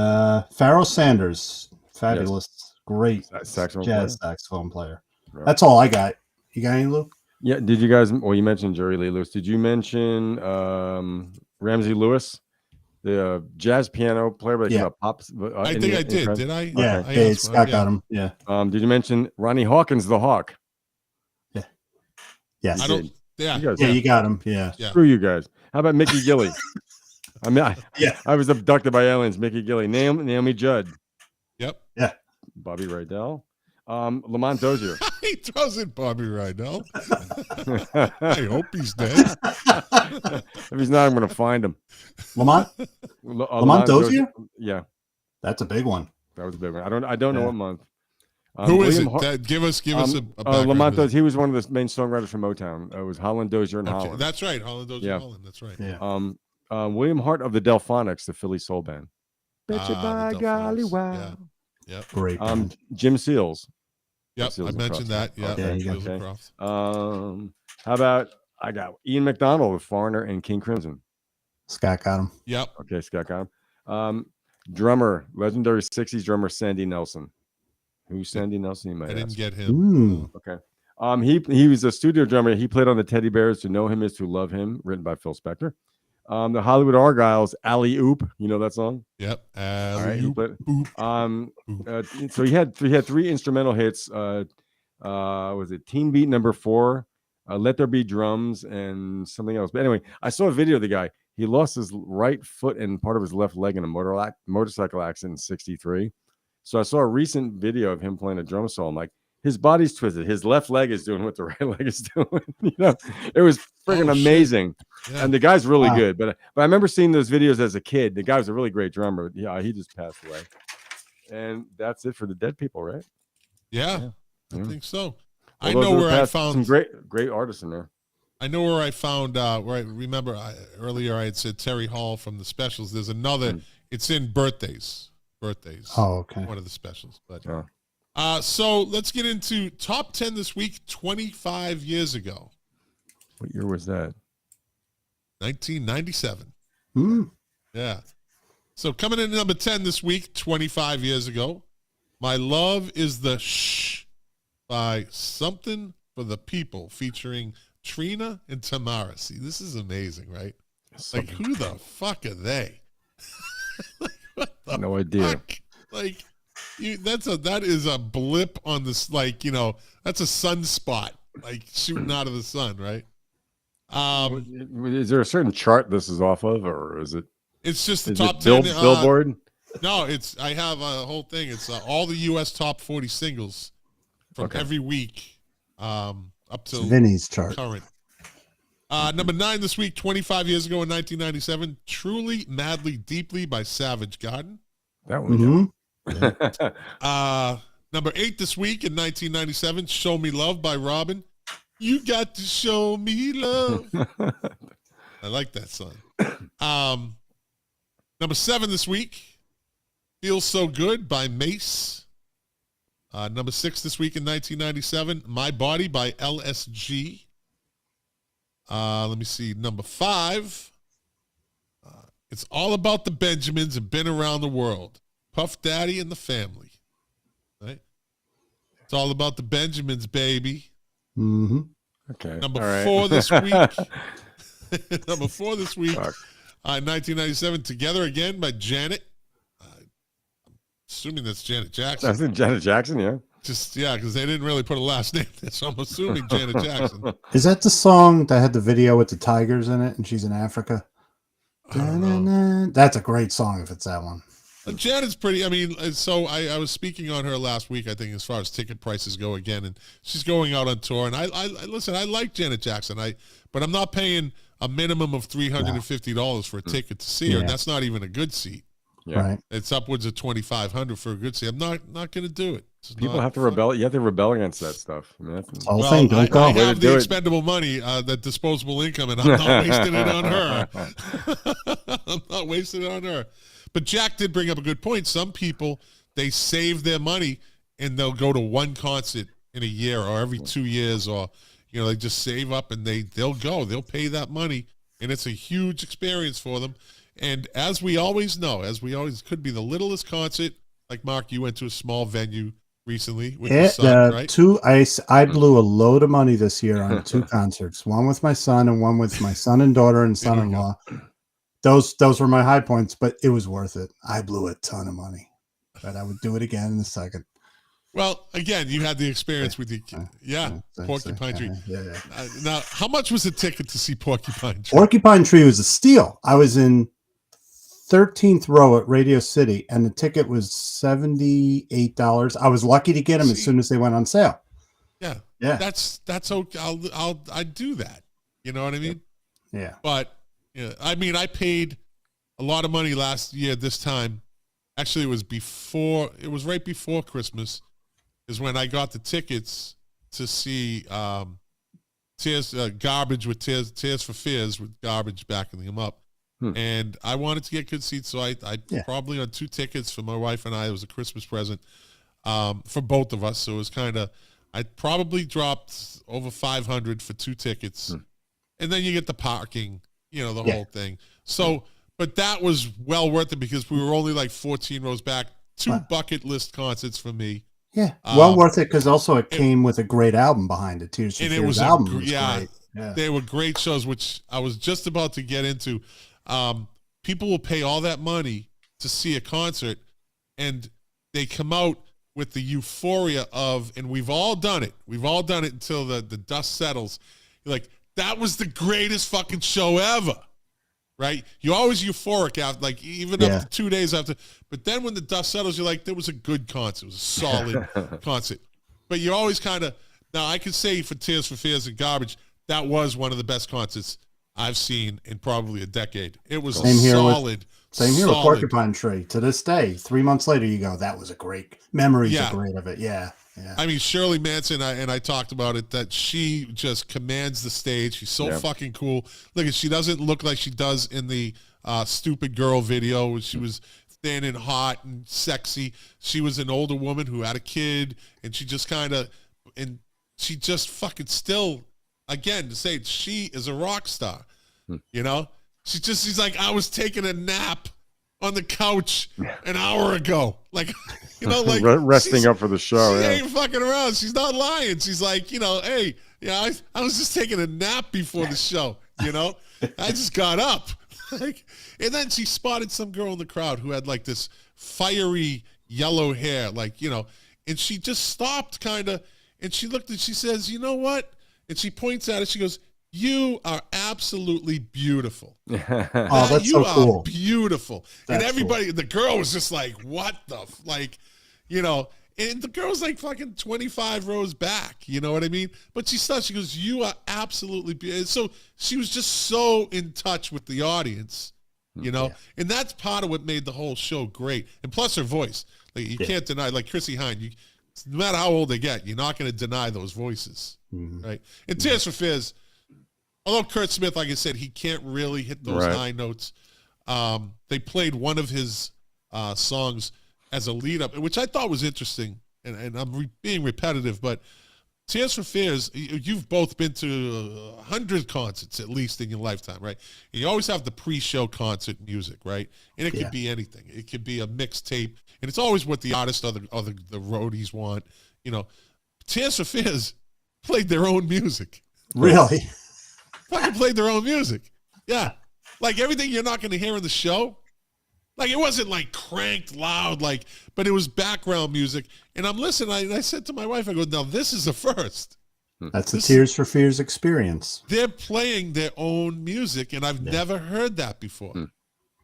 Pharoah Sanders, fabulous, great saxophone jazz saxophone player. Right. That's all I got. You got any, Luke? Yeah. Did you guys? Well, you mentioned Jerry Lee Lewis. Did you mention Ramsey Lewis, the jazz piano player? But pops. I think I did. Did I? Yeah. Okay. Scott got him. Yeah. Did you mention Ronnie Hawkins, the Hawk? Yeah. Yes. I don't. Yeah. You got him. Yeah. Screw you guys. How about Mickey Gilley? I mean, I was abducted by aliens. Mickey Gilley, Naomi Judd. Yep. Yeah. Bobby Rydell. Lamont Dozier. He throws in Bobby Rydell. I hope he's dead. If he's not, I'm going to find him. Lamont Dozier? Yeah. That's a big one. That was a big one. I don't know what month. Who is it? Give us a background. Lamont Dozier. He was one of the main songwriters from Motown. It was Holland Dozier and Holland. That's right. Holland Dozier and Holland. That's right. Yeah. William Hart of the Delphonics, the Philly soul band. Betcha by golly, wow. Yeah. Great. Jim Seals. Yep, I mentioned that. Yeah. Okay. How about I got Ian McDonald with Foreigner and King Crimson. Scott got him. Yep. Okay, Scott got him. Drummer, legendary 60s drummer Sandy Nelson. Who's Sandy Nelson? You might I didn't ask. get him. Okay. He was a studio drummer. He played on the Teddy Bears. To Know Him Is to Love Him, written by Phil Spector. The Hollywood Argyles, Alley Oop. You know that song? Yep. So he had three instrumental hits. Was it Teen Beat number 4, Let There Be Drums, and something else. But anyway, I saw a video of the guy. He lost his right foot and part of his left leg in a motorcycle accident in '63. So I saw a recent video of him playing a drum solo. I'm like, his body's twisted. His left leg is doing what the right leg is doing. It was freaking amazing. Yeah. And the guy's really good. But I remember seeing those videos as a kid. The guy was a really great drummer. Yeah, he just passed away. And that's it for the dead people, right? Yeah. I think so. I know where I found some great artists in there. I know where I found where I remember earlier I had said Terry Hall from the Specials. There's another. It's in birthdays. Oh, okay. One of the specials. But so let's get into top 10 this week. 25 years ago. What year was that? 1997. Yeah. So coming in at number 10 this week, 25 years ago, My Love Is the Shh by Something for the People, featuring Trina and Tamara. See, this is amazing, right? Like, who the fuck are they? No idea. Like, that is a blip on this, like, that's a sunspot, like shooting out of the sun, right? Is there a certain chart this is off of, or is it? It's just the top 10. Billboard? No, I have a whole thing. It's all the U.S. top 40 singles from every week up to Vinny's chart. Current. Number 9 this week, 25 years ago in 1997, Truly, Madly, Deeply by Savage Garden. That one. Number 8 this week in 1997, Show Me Love by Robin. You got to show me love. I like that song. Number 7 this week, Feels So Good by Mace. Number 6 this week in 1997, My Body by LSG. Let me see. Number 5, It's All About the Benjamins and Been Around the World. Puff Daddy and the Family. Right? It's all about the Benjamins, baby. Mm-hmm. Okay. Number 4 this week. Number 4 this week. 1997, Together Again by Janet. Assuming that's Janet Jackson. That's Janet Jackson, yeah. Because they didn't really put a last name there, so I'm assuming Janet Jackson. Is that the song that had the video with the tigers in it and she's in Africa? I don't know. That's a great song if it's that one. Janet's pretty, so I was speaking on her last week, I think, as far as ticket prices go again, and she's going out on tour, and I listen, I like Janet Jackson, but I'm not paying a minimum of $350 for a ticket to see her, and that's not even a good seat. Yeah. Right. It's upwards of $2,500 for a good seat. I'm not going to do it. People have to rebel. You have to rebel against that stuff. I mean, that's I have the expendable money, that disposable income, and I'm not wasting it on her. I'm not wasting it on her. But Jack did bring up a good point. Some people, they save their money and they'll go to one concert in a year or every 2 years, or they just save up and they'll pay that money, and it's a huge experience for them. And as we always know, could be the littlest concert. Like Mark, you went to a small venue recently with your son, right? I blew a load of money this year on 2 concerts, one with my son and one with my son and daughter and son-in-law. Those were my high points, but it was worth it. I blew a ton of money, but I would do it again in a second. Well, again, you had the experience with your Porcupine Tree. Yeah. Now, how much was a ticket to see Porcupine Tree? Porcupine Tree was a steal. I was in 13th row at Radio City, and the ticket was $78. I was lucky to get them as soon as they went on sale. Yeah. That's okay. I'd do that. You know what I mean? Yeah. But I mean, I paid a lot of money last year. This time, actually, it was right before Christmas, is when I got the tickets to see Garbage with Tears for Fears, with Garbage backing them up. And I wanted to get good seats, so I probably on 2 tickets for my wife and I. It was a Christmas present for both of us. So it was I probably dropped over $500 for 2 tickets, and then you get the parking, the whole thing. So, but that was well worth it because we were only like 14 rows back. 2 bucket list concerts for me. Yeah, well worth it because also it came with a great album behind it too. And it was album was great. Yeah, they were great shows, which I was just about to get into. People will pay all that money to see a concert, and they come out with the euphoria of, and we've all done it until the dust settles. You're like, that was the greatest fucking show ever, right? You're always euphoric after, like, even up to 2 days after, but then when the dust settles, you're like, there was a good concert. It was a solid concert. But you're always now I could say for Tears for Fears and Garbage, that was one of the best concerts I've seen in probably a decade. It was Same here solid. Same here with Porcupine Tree. To this day, 3 months later, you go, that was a great memories are great of it. Yeah. I mean, Shirley Manson, and I talked about it, that she just commands the stage. She's so fucking cool. Look, she doesn't look like she does in the Stupid Girl video when she was thin and hot and sexy. She was an older woman who had a kid, and she just she just fucking still, again, to say she is a rock star, she's like, I was taking a nap on the couch an hour ago. Like, like resting up for the show. She ain't fucking around. She's not lying. She's like, hey, I was just taking a nap before the show. I just got up. And then she spotted some girl in the crowd who had like this fiery yellow hair, and she just stopped and she looked and she says, you know what? And she points at it. She goes, you are absolutely beautiful. Oh, that's so cool. You are beautiful. That's and everybody, the girl was just like, what the, and the girl's like fucking 25 rows back. You know what I mean? But she goes, you are absolutely beautiful. So she was just so in touch with the audience, and that's part of what made the whole show great. And plus her voice, like you can't deny, like Chrissy Hine, no matter how old they get, you're not going to deny those voices, right? And Tears for Fears, although Kurt Smith, like I said, he can't really hit those high notes. They played one of his songs as a lead up, which I thought was interesting, and I'm being repetitive, but Tears for Fears, you've both been to 100 concerts at least in your lifetime, right? And you always have the pre-show concert music, right? And it could be anything. It could be a mixtape, and it's always what the artist or the roadies want. Tears for Fears played their own music. Really? Fucking played their own music. Yeah. Like everything you're not going to hear in the show. Like it wasn't like cranked loud, but it was background music. And I'm listening. And I said to my wife, I go, now this is the first. That's a Tears for Fears experience. They're playing their own music, and I've never heard that before.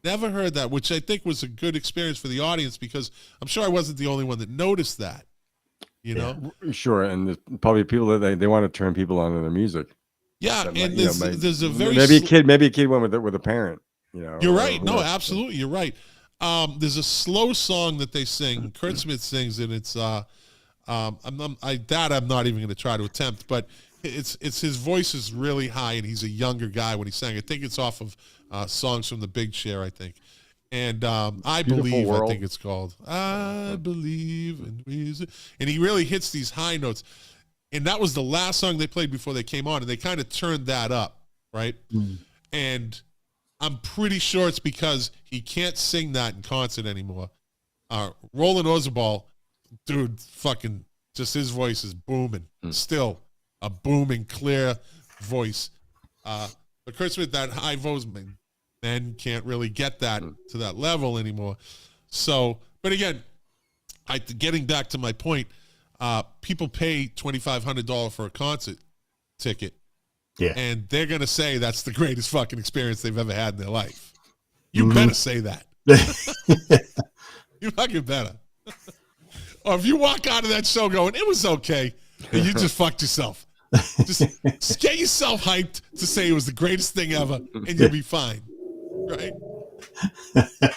Never heard that, which I think was a good experience for the audience because I'm sure I wasn't the only one that noticed that. Sure, and there's probably people that they want to turn people onto their music. Yeah, and there's a very maybe a kid went with a parent. You're right. No, absolutely, you're right. There's a slow song that they sing. Kurt Smith sings, and it's I'm not even going to try to attempt, but it's his voice is really high, and he's a younger guy when he sang. I think it's off of Songs from the Big Chair, I think. And I Believe, I think it's called. I Believe in Music. And he really hits these high notes. And that was the last song they played before they came on, and they kind of turned that up, right? And I'm pretty sure it's because he can't sing that in concert anymore. Roland Orzabal, dude, fucking, just his voice is booming. Still a booming, clear voice. But Kurt Smith, that high voice, men can't really get that to that level anymore. So, but again, getting back to my point, people pay $2,500 for a concert ticket. Yeah. And they're going to say that's the greatest fucking experience they've ever had in their life. You better say that. You fucking better. Or if you walk out of that show going, it was okay, and you just fucked yourself. Just get yourself hyped to say it was the greatest thing ever, and you'll be fine. Right?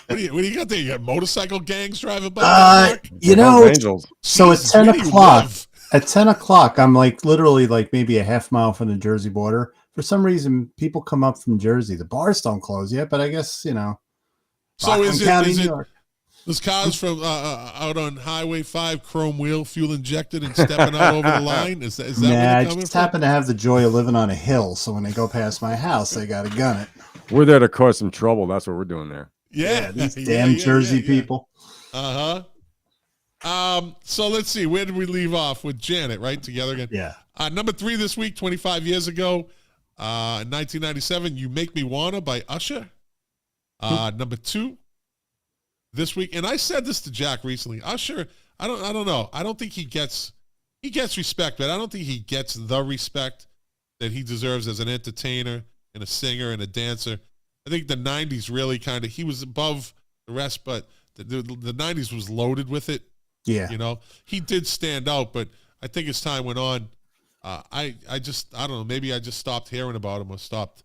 What do you got there? You got motorcycle gangs driving by? You know, Angels. So Jesus, at 10 what do you o'clock, love? at 10 o'clock, I'm like literally like maybe a half mile from the Jersey border. For some reason, people come up from Jersey. The bars don't close yet, but I guess, you know. So is County, it New York. those cars from out on Highway 5, chrome wheel, fuel injected, and stepping out over the line? Is that where Nah, they're I coming just from? happen to have the joy of living on a hill, so when they go past my house, they got to gun it. We're there to cause some trouble. That's what we're doing there. Yeah, These damn Jersey people. So let's see. Where did we leave off with Janet? Right, together again. Yeah. Number 3 this week, 25 years ago, in 1997, "You Make Me Wanna" by Usher. Number 2 this week, and I said this to Jack recently. Usher, I don't know. I don't think he gets respect, but I don't think he gets the respect that he deserves as an entertainer and a singer and a dancer. I think the 90s really kind of, he was above the rest, but the 90s was loaded with it. Yeah. You know, he did stand out, but I think as time went on, I don't know, maybe I just stopped hearing about him or stopped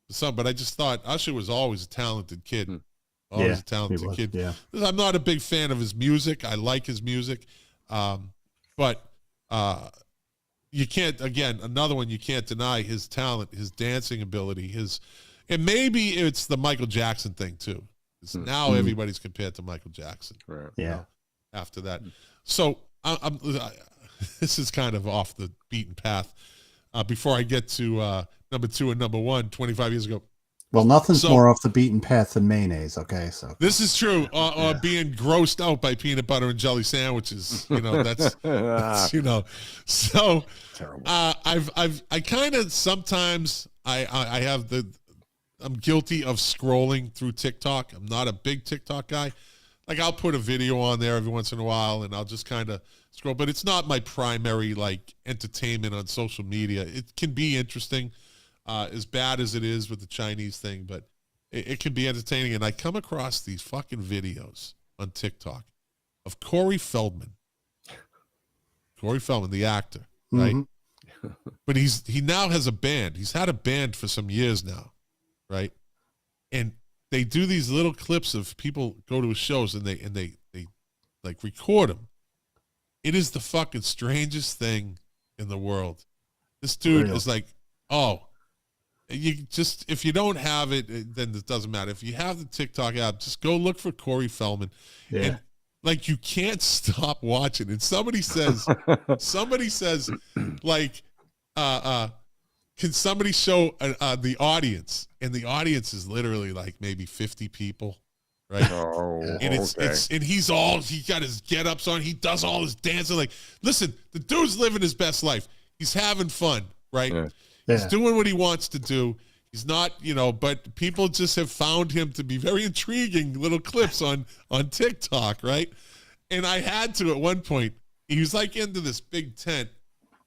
some, but I just thought Usher was always a talented kid. Always a talented kid. Yeah. I'm not a big fan of his music. I like his music. But you can't, again, another one, you can't deny his talent, his dancing ability, and maybe it's the Michael Jackson thing too. Now everybody's compared to Michael Jackson. Right. Yeah. After that. So this is kind of off the beaten path. Before I get to number 2 and number 1, 25 years ago. Well, nothing's more off the beaten path than mayonnaise, okay? So this is true. Or being grossed out by peanut butter and jelly sandwiches. You know, that's you know. So I kind of sometimes I have I'm guilty of scrolling through TikTok. I'm not a big TikTok guy. Like, I'll put a video on there every once in a while, and I'll just kind of scroll. But it's not my primary, like, entertainment on social media. It can be interesting, as bad as it is with the Chinese thing, but it can be entertaining. And I come across these fucking videos on TikTok of Corey Feldman. Corey Feldman, the actor, right? But he now has a band. He's had a band for some years now, right? And they do these little clips of people go to his shows, and they like record them. It is the fucking strangest thing in the world. This dude is like, you just, if you don't have it, then it doesn't matter. If you have the TikTok app, just go look for Corey Feldman. Yeah. And like, you can't stop watching. And somebody says, like, can somebody show the audience? And the audience is literally like maybe 50 people, right? And and he got his get-ups on. He does all his dancing. Like, listen, the dude's living his best life. He's having fun, right? Yeah. He's doing what he wants to do. He's not, but people just have found him to be very intriguing little clips on TikTok, right? And I had to at one point. He was like into this big tent,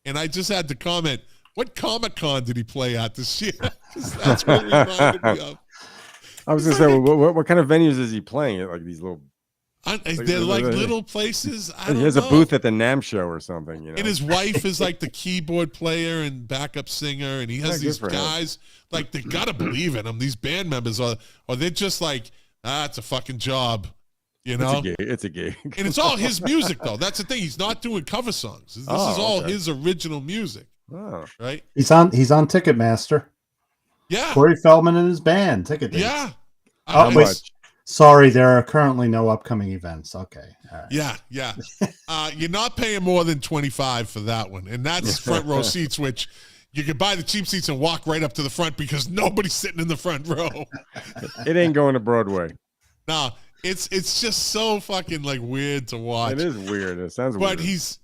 and I just had to comment, what Comic-Con did he play at this year? 'Cause that's what it reminded me of. I was going to say, what kind of venues is he playing at? Like these little... They're like little places. He has a booth at the NAMM show or something, you know. And his wife is like the keyboard player and backup singer, and he has these guys, like, they gotta believe in him. These band members or they're just like, it's a fucking job, you know. It's a gig. And it's all his music though. That's the thing. He's not doing cover songs. This is all his original music. Oh. Right? He's on Ticketmaster. Yeah. Corey Feldman and his band, Ticket. Yeah. How much? Sorry, there are currently no upcoming events. Okay. All right. Yeah. You're not paying more than $25 for that one. And that's front row seats, which you can buy the cheap seats and walk right up to the front because nobody's sitting in the front row. It ain't going to Broadway. No, it's just so fucking like weird to watch. It is weird. It sounds weird. But he's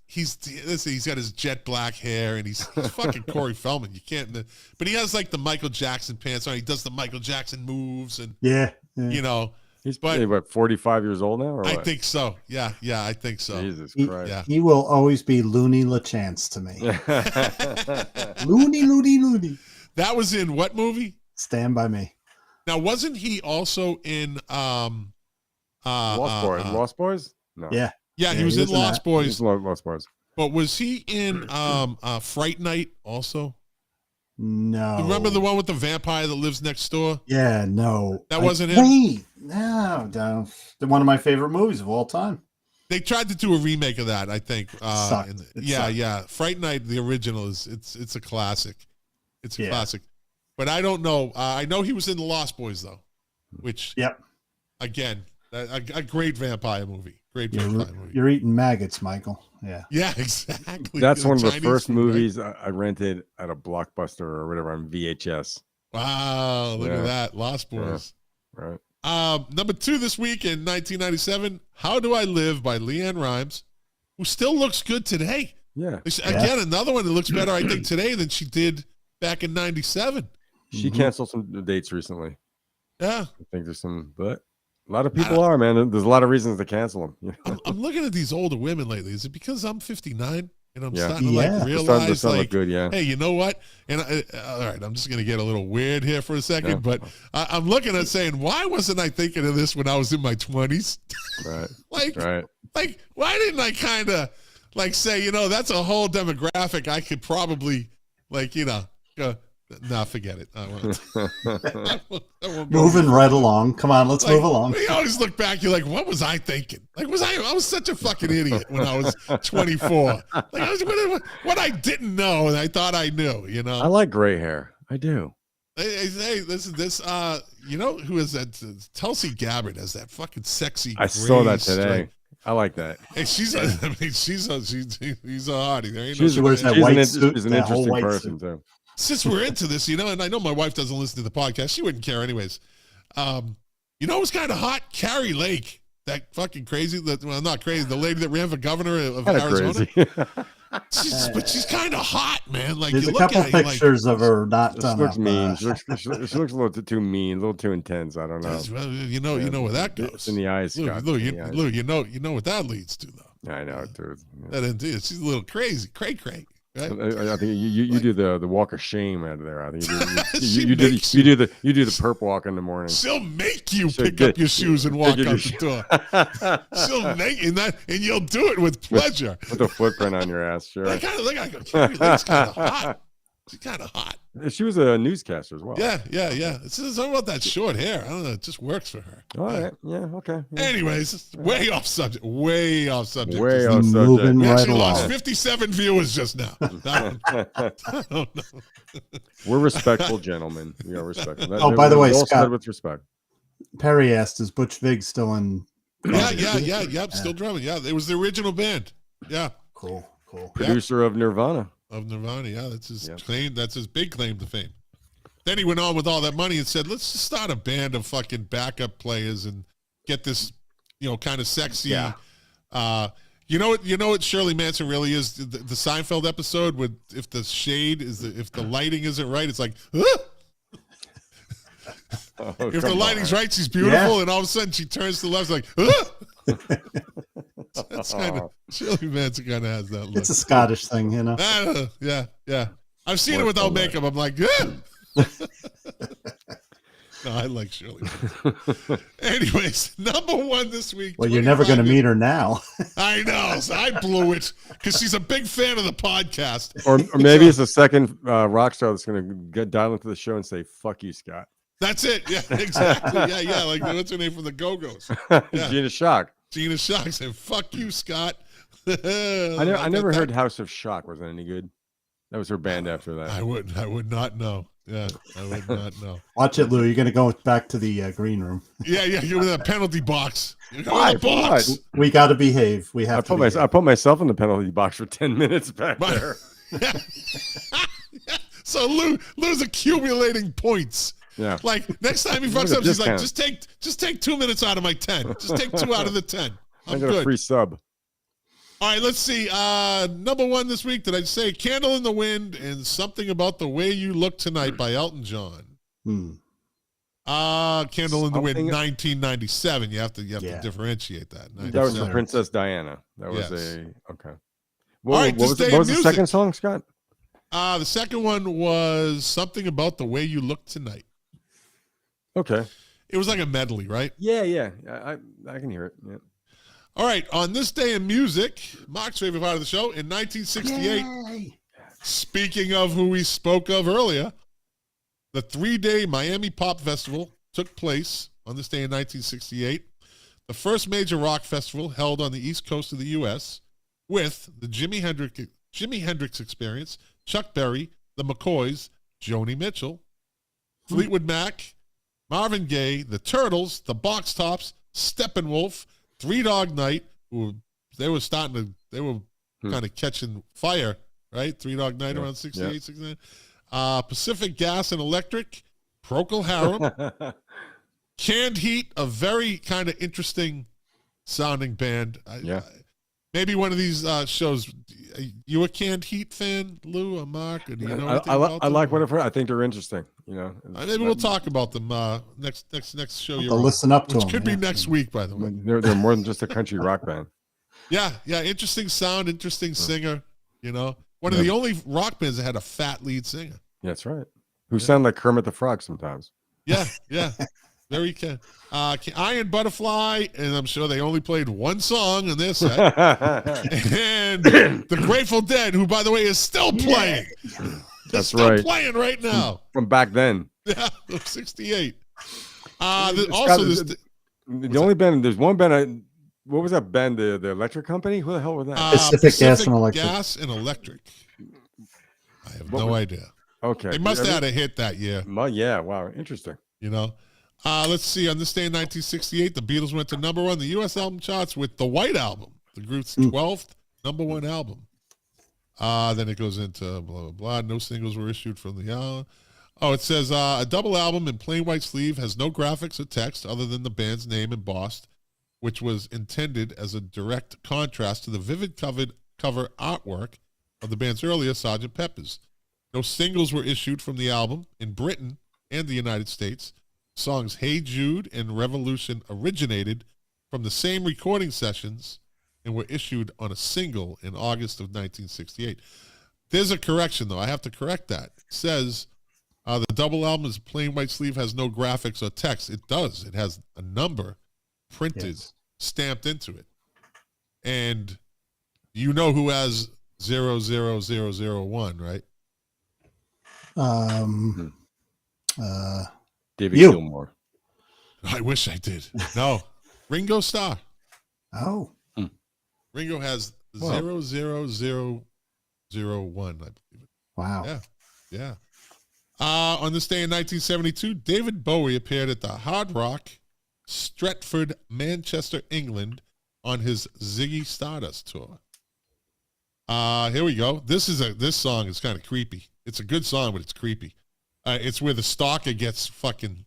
got his jet black hair and he's fucking Corey Feldman. You can't, but he has like the Michael Jackson pants on. He does the Michael Jackson moves and you know. He's what, 45 years old now? Or I what? think so. Yeah, I think so. Jesus Christ. Yeah. He will always be Looney LaChance to me. Looney. That was in what movie? Stand By Me. Now, wasn't he also in Lost Boys? No. Yeah. Yeah, he was in Lost Boys. He was in Lost Boys. But was he in Fright Night also? No. You remember the one with the vampire that lives next door? Yeah, no. That wasn't him? Wait, no. One of my favorite movies of all time. They tried to do a remake of that, I think. Sucked. Yeah. Fright Night, the original, it's a classic. It's a classic. But I don't know. I know he was in the Lost Boys, though, which, again, a great vampire movie. You're eating maggots, Michael. Yeah, exactly. That's one of the Chinese first food, movies I rented at a Blockbuster or whatever on VHS. Wow, look at that. Lost Boys. Yeah. Right. Number 2 this week in 1997, How Do I Live by Leanne Rimes, who still looks good today. Yeah. Again, another one that looks better, I think, today than she did back in 97. She canceled some dates recently. Yeah. I think there's some, but a lot of people are, man. There's a lot of reasons to cancel them. You know? I'm looking at these older women lately. Is it because I'm 59 and I'm starting to They're realize starting to like, look good, yeah. hey, you know what? And all right, I'm just going to get a little weird here for a second, but I'm looking at saying, why wasn't I thinking of this when I was in my 20s? Right. Like, why didn't I kind of like say, you know, that's a whole demographic I could probably like, you know, go, nah, forget it. I won't Moving right along. Come on, let's move along. You always look back, you're like, what was I thinking? Like, I was such a fucking idiot when I was 24. Like, what I didn't know and I thought I knew, you know? I like gray hair. I do. Hey, this you know who is that? Tulsi Gabbard has that fucking sexy. I saw that today. I like that. Hey, she's a hottie. There ain't She wears that white suit. She's an interesting person too. Since we're into this, you know, and I know my wife doesn't listen to the podcast. She wouldn't care anyways. You know who's kind of hot? Carrie Lake. That fucking crazy, well, not crazy, the lady that ran for governor of Arizona. But she's kind of hot, man. Like, there's you a couple pictures of her not done. She looks mean. She looks a little too mean, a little too intense. I don't know. Well, you know where that goes. It's in the eyes, Scott. Look, you know what that leads to, though. I know, dude. That indeed, she's a little crazy, cray. Right? I think you do the walk of shame out of there. I think you do the perp walk in the morning. She'll make you pick up your shoes and walk out the door. She'll make and you'll do it with pleasure. With a footprint on your ass, sure. I kind of look. I go, Carrie Lake's kind of hot. She's kind of hot. She was a newscaster as well. Yeah. It's something about that short hair. I don't know. It just works for her. All right. Yeah. Okay. Yeah. Anyways, way off subject. Moving We right actually along. lost 57 viewers just now. I don't know. We're respectful gentlemen. We are respectful. Oh, by the way, all Scott, said with respect. Perry asked, "Is Butch Vig still in?" Yeah. Still drumming. Yeah, it was the original band. Yeah. Cool. Producer of Nirvana. Of Nirvana, yeah, that's his claim. That's his big claim to fame. Then he went on with all that money and said, "Let's just start a band of fucking backup players and get this, you know, kind of sexy." Yeah. You know what Shirley Manson really is. The Seinfeld episode with if the shade is if the lighting isn't right, it's like. If the lighting's right, she's beautiful, and all of a sudden she turns to the left, like. That's kind of Shirley Manson kind of has that look. It's a Scottish thing, you know. Yeah. I've seen it without makeup. I'm like, No, I like Shirley Manson. Anyways, number 1 this week. Well, you're never going to meet her now. I know. So I blew it because she's a big fan of the podcast. Or maybe it's a second rock star that's going to dial into the show and say, "Fuck you, Scott." That's it. Yeah, exactly. Yeah. Like, what's her name from the Go-Go's? Yeah. Gina Shock. Gina Shock said, "Fuck you, Scott." I never heard House of Shock. Was it any good? That was her band after that. I would not know. Yeah, I would not know. Watch it, Lou. You're going to go back to the green room. Yeah, you're in that penalty box. You're in Why? the box. What? We got to behave. We have to behave. I put myself in the penalty box for 10 minutes back there. So Lou's accumulating points. Yeah. Like next time he fucks up, he's like, just take 2 minutes out of my 10. Just take 2 out of the 10. I'm I got good. a free sub. All right, let's see. Number 1 this week, did I say Candle in the Wind and Something About the Way You Look Tonight by Elton John. Candle in the Wind, 1997. You have to differentiate that. That was for Princess Diana. That was okay. What, All right, what was the second song, Scott? The second one was Something About the Way You Look Tonight. Okay. It was like a medley, right? Yeah. I can hear it. Yeah. All right, on this day in music, Mark's favorite part of the show, in 1968, Yay. speaking of who we spoke of earlier, the 3-day Miami Pop Festival took place on this day in 1968, the first major rock festival held on the East Coast of the U.S., with the Jimi Hendrix Experience, Chuck Berry, the McCoys, Joni Mitchell, Fleetwood Mac, Marvin Gaye, the Turtles, the Box Tops, Steppenwolf, Three Dog Night, they were kind of catching fire, right? Three Dog Night around 68, 69. Pacific Gas and Electric, Procol Harum, Canned Heat, a very kind of interesting sounding band. Maybe one of these shows. You a Canned Heat fan, Lou or Mark? Or do you know anything about them? I like what I've heard. I think they're interesting. You know, maybe we'll talk about them next show. I'll listen up to which them. Could be next week, by the way. They're more than just a country rock band. Yeah. Interesting sound, interesting singer. You know, one of the only rock bands that had a fat lead singer. That's right. Who sound like Kermit the Frog sometimes. Yeah. Very can. Iron Butterfly, and I'm sure they only played one song in their set. And the Grateful Dead, who, by the way, is still playing. That's still right. Playing right now. From back then. Yeah, 68. The only band, there's one band, what was that band, the electric company? Who the hell was that? Pacific Gas and Electric. Gas and Electric. I have no idea. Okay. They must have had a hit that year. Yeah, wow, interesting. You know? Let's see. On this day in 1968, the Beatles went to number 1 the U.S. album charts with the White Album, the group's 12th number 1 album. Then it goes into blah, blah, blah. No singles were issued from the album. It says a double album in plain white sleeve has no graphics or text other than the band's name embossed, which was intended as a direct contrast to the vivid cover artwork of the band's earlier Sgt. Pepper's. No singles were issued from the album in Britain and the United States. Songs Hey Jude and Revolution originated from the same recording sessions and were issued on a single in August of 1968. There's a correction, though. I have to correct that. It says the double album is plain white sleeve, has no graphics or text. It does. It has a number printed, stamped into it. And you know who has 00001, right? David Gilmour. I wish I did. No, Ringo Starr. Oh, Ringo has 00001. I believe. Wow. Yeah. On this day in 1972, David Bowie appeared at the Hard Rock, Stretford, Manchester, England, on his Ziggy Stardust tour. Here we go. This song is kind of creepy. It's a good song, but it's creepy. It's where the stalker gets fucking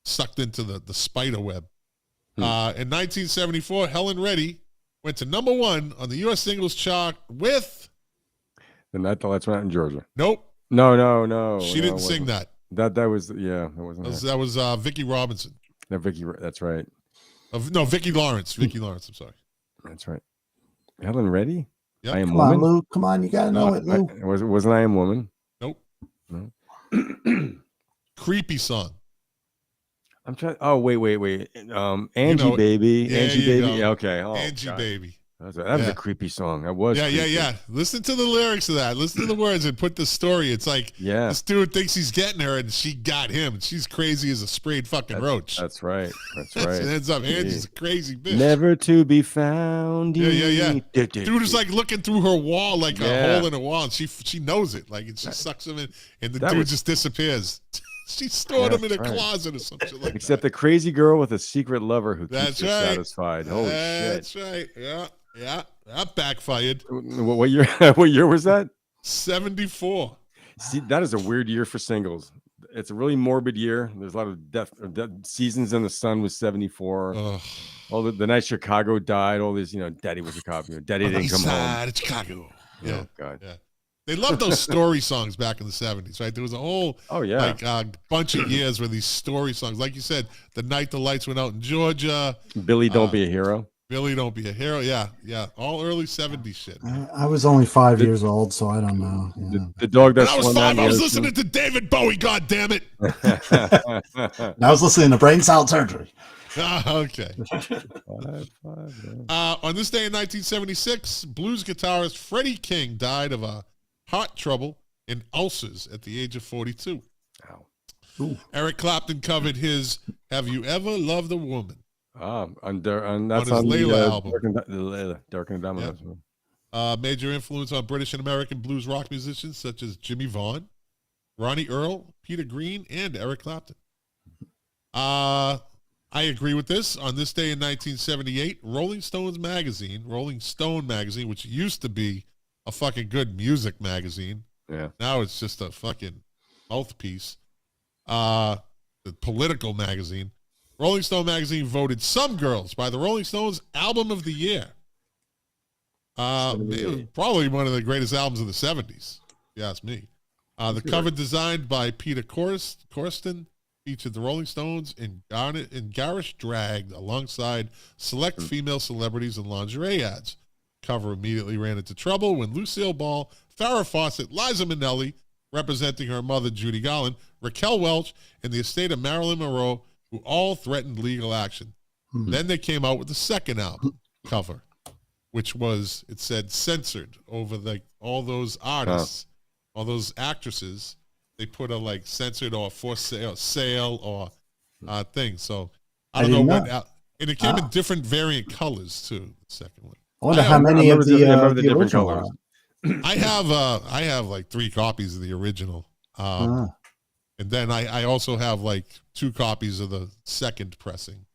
sucked into the spider web. In 1974, Helen Reddy went to number 1 on the U.S. singles chart with... The Night the Lights Went Out in Georgia. Nope. No. She didn't sing that. That was, that wasn't that was Vicki Robinson. No, Vicki, that's right. Vicki Lawrence. Vicki Lawrence, I'm sorry. That's right. Helen Reddy? Yep. I Am Come Woman? on, Lou. Come on, you gotta know it, Lou. Wasn't I Am Woman? Nope. No. Creepy song. I'm trying. Oh, wait. Angie Baby. Yeah, Angie you Baby. go. Okay. Oh, Angie God. Baby. That was a creepy song. That was creepy. Yeah. Listen to the lyrics of that. Listen to the words and put the story. It's like this dude thinks he's getting her and she got him. She's crazy as a sprayed fucking roach. That's right. That's right. She ends up Angie's a crazy bitch. Never to be found. Yeah. Dude is like looking through her wall, like a hole in a wall, and she knows it. Like, and she sucks him in, and the dude just disappears. She stored him in a closet or something like that. Except the crazy girl with a secret lover who keeps her satisfied. Holy shit. That's right. Yeah. That backfired. What year? What year was that? 74. See, that is a weird year for singles. It's a really morbid year. There's a lot of death. Seasons in the Sun was 74. All the night Chicago died. All these, Daddy was a cop. Daddy didn't come home. Chicago. Yeah. Oh, God. Yeah. They loved those story songs back in the 70s, right? There was a whole bunch of years where these story songs, like you said, The Night the Lights Went Out in Georgia. Billy, Don't Be a Hero. Billy, Don't Be a Hero. Yeah. All early 70s shit. I was only 5 years old, so I don't know. Yeah. The dog that I was 5. I was listening to David Bowie. God damn it! I was listening to Brain Salad Surgery. Okay. On this day in 1976, blues guitarist Freddie King died of heart trouble and ulcers at the age of 42. Wow. Eric Clapton covered his "Have You Ever Loved a Woman?" That's on his Layla album. Dark and Dominoes. Major influence on British and American blues rock musicians such as Jimmy Vaughan, Ronnie Earl, Peter Green, and Eric Clapton. I agree with this. On this day in 1978, Rolling Stone magazine, which used to be a fucking good music magazine. Yeah. Now it's just a fucking mouthpiece. The political magazine. Rolling Stone magazine voted Some Girls by the Rolling Stones Album of the Year. It was probably one of the greatest albums of the 70s, if you ask me. The cover designed by Peter Corsten featured the Rolling Stones in garish drag alongside select female celebrities and lingerie ads. Cover immediately ran into trouble when Lucille Ball, Farrah Fawcett, Liza Minnelli, representing her mother Judy Garland, Raquel Welch, and the estate of Marilyn Monroe, who all threatened legal action. Then they came out with the second album cover, which was, it said, censored over all those artists, all those actresses. They put a censored or for sale or thing. So I don't know what. And it came in different variant colors too. The second one. I wonder how many of the different colors. I have like 3 copies of the original, and then I also have like 2 copies of the second pressing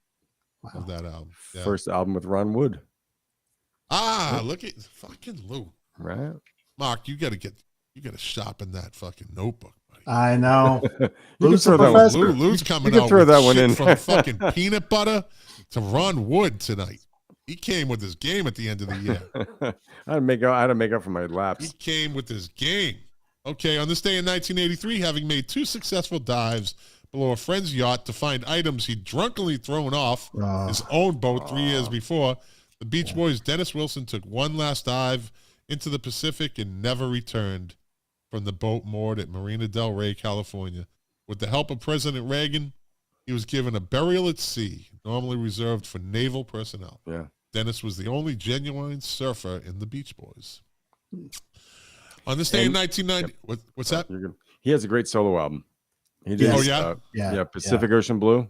of that album. Yeah. First album with Ron Wood. Look at fucking Lou. Right, Mark, you gotta sharpen that fucking notebook. I know. Lou's coming out with that one in from fucking peanut butter to Ron Wood tonight. He came with his game at the end of the year. I had to make up for my lapse. He came with his game. Okay, on this day in 1983, having made 2 successful dives below a friend's yacht to find items he'd drunkenly thrown off his own boat 3 years before, the Beach Boys' Dennis Wilson took one last dive into the Pacific and never returned from the boat moored at Marina del Rey, California. With the help of President Reagan, he was given a burial at sea, normally reserved for naval personnel. Yeah. Dennis was the only genuine surfer in the Beach Boys. On this day in 1990, what's that? He has a great solo album. He did. Pacific Ocean Blue.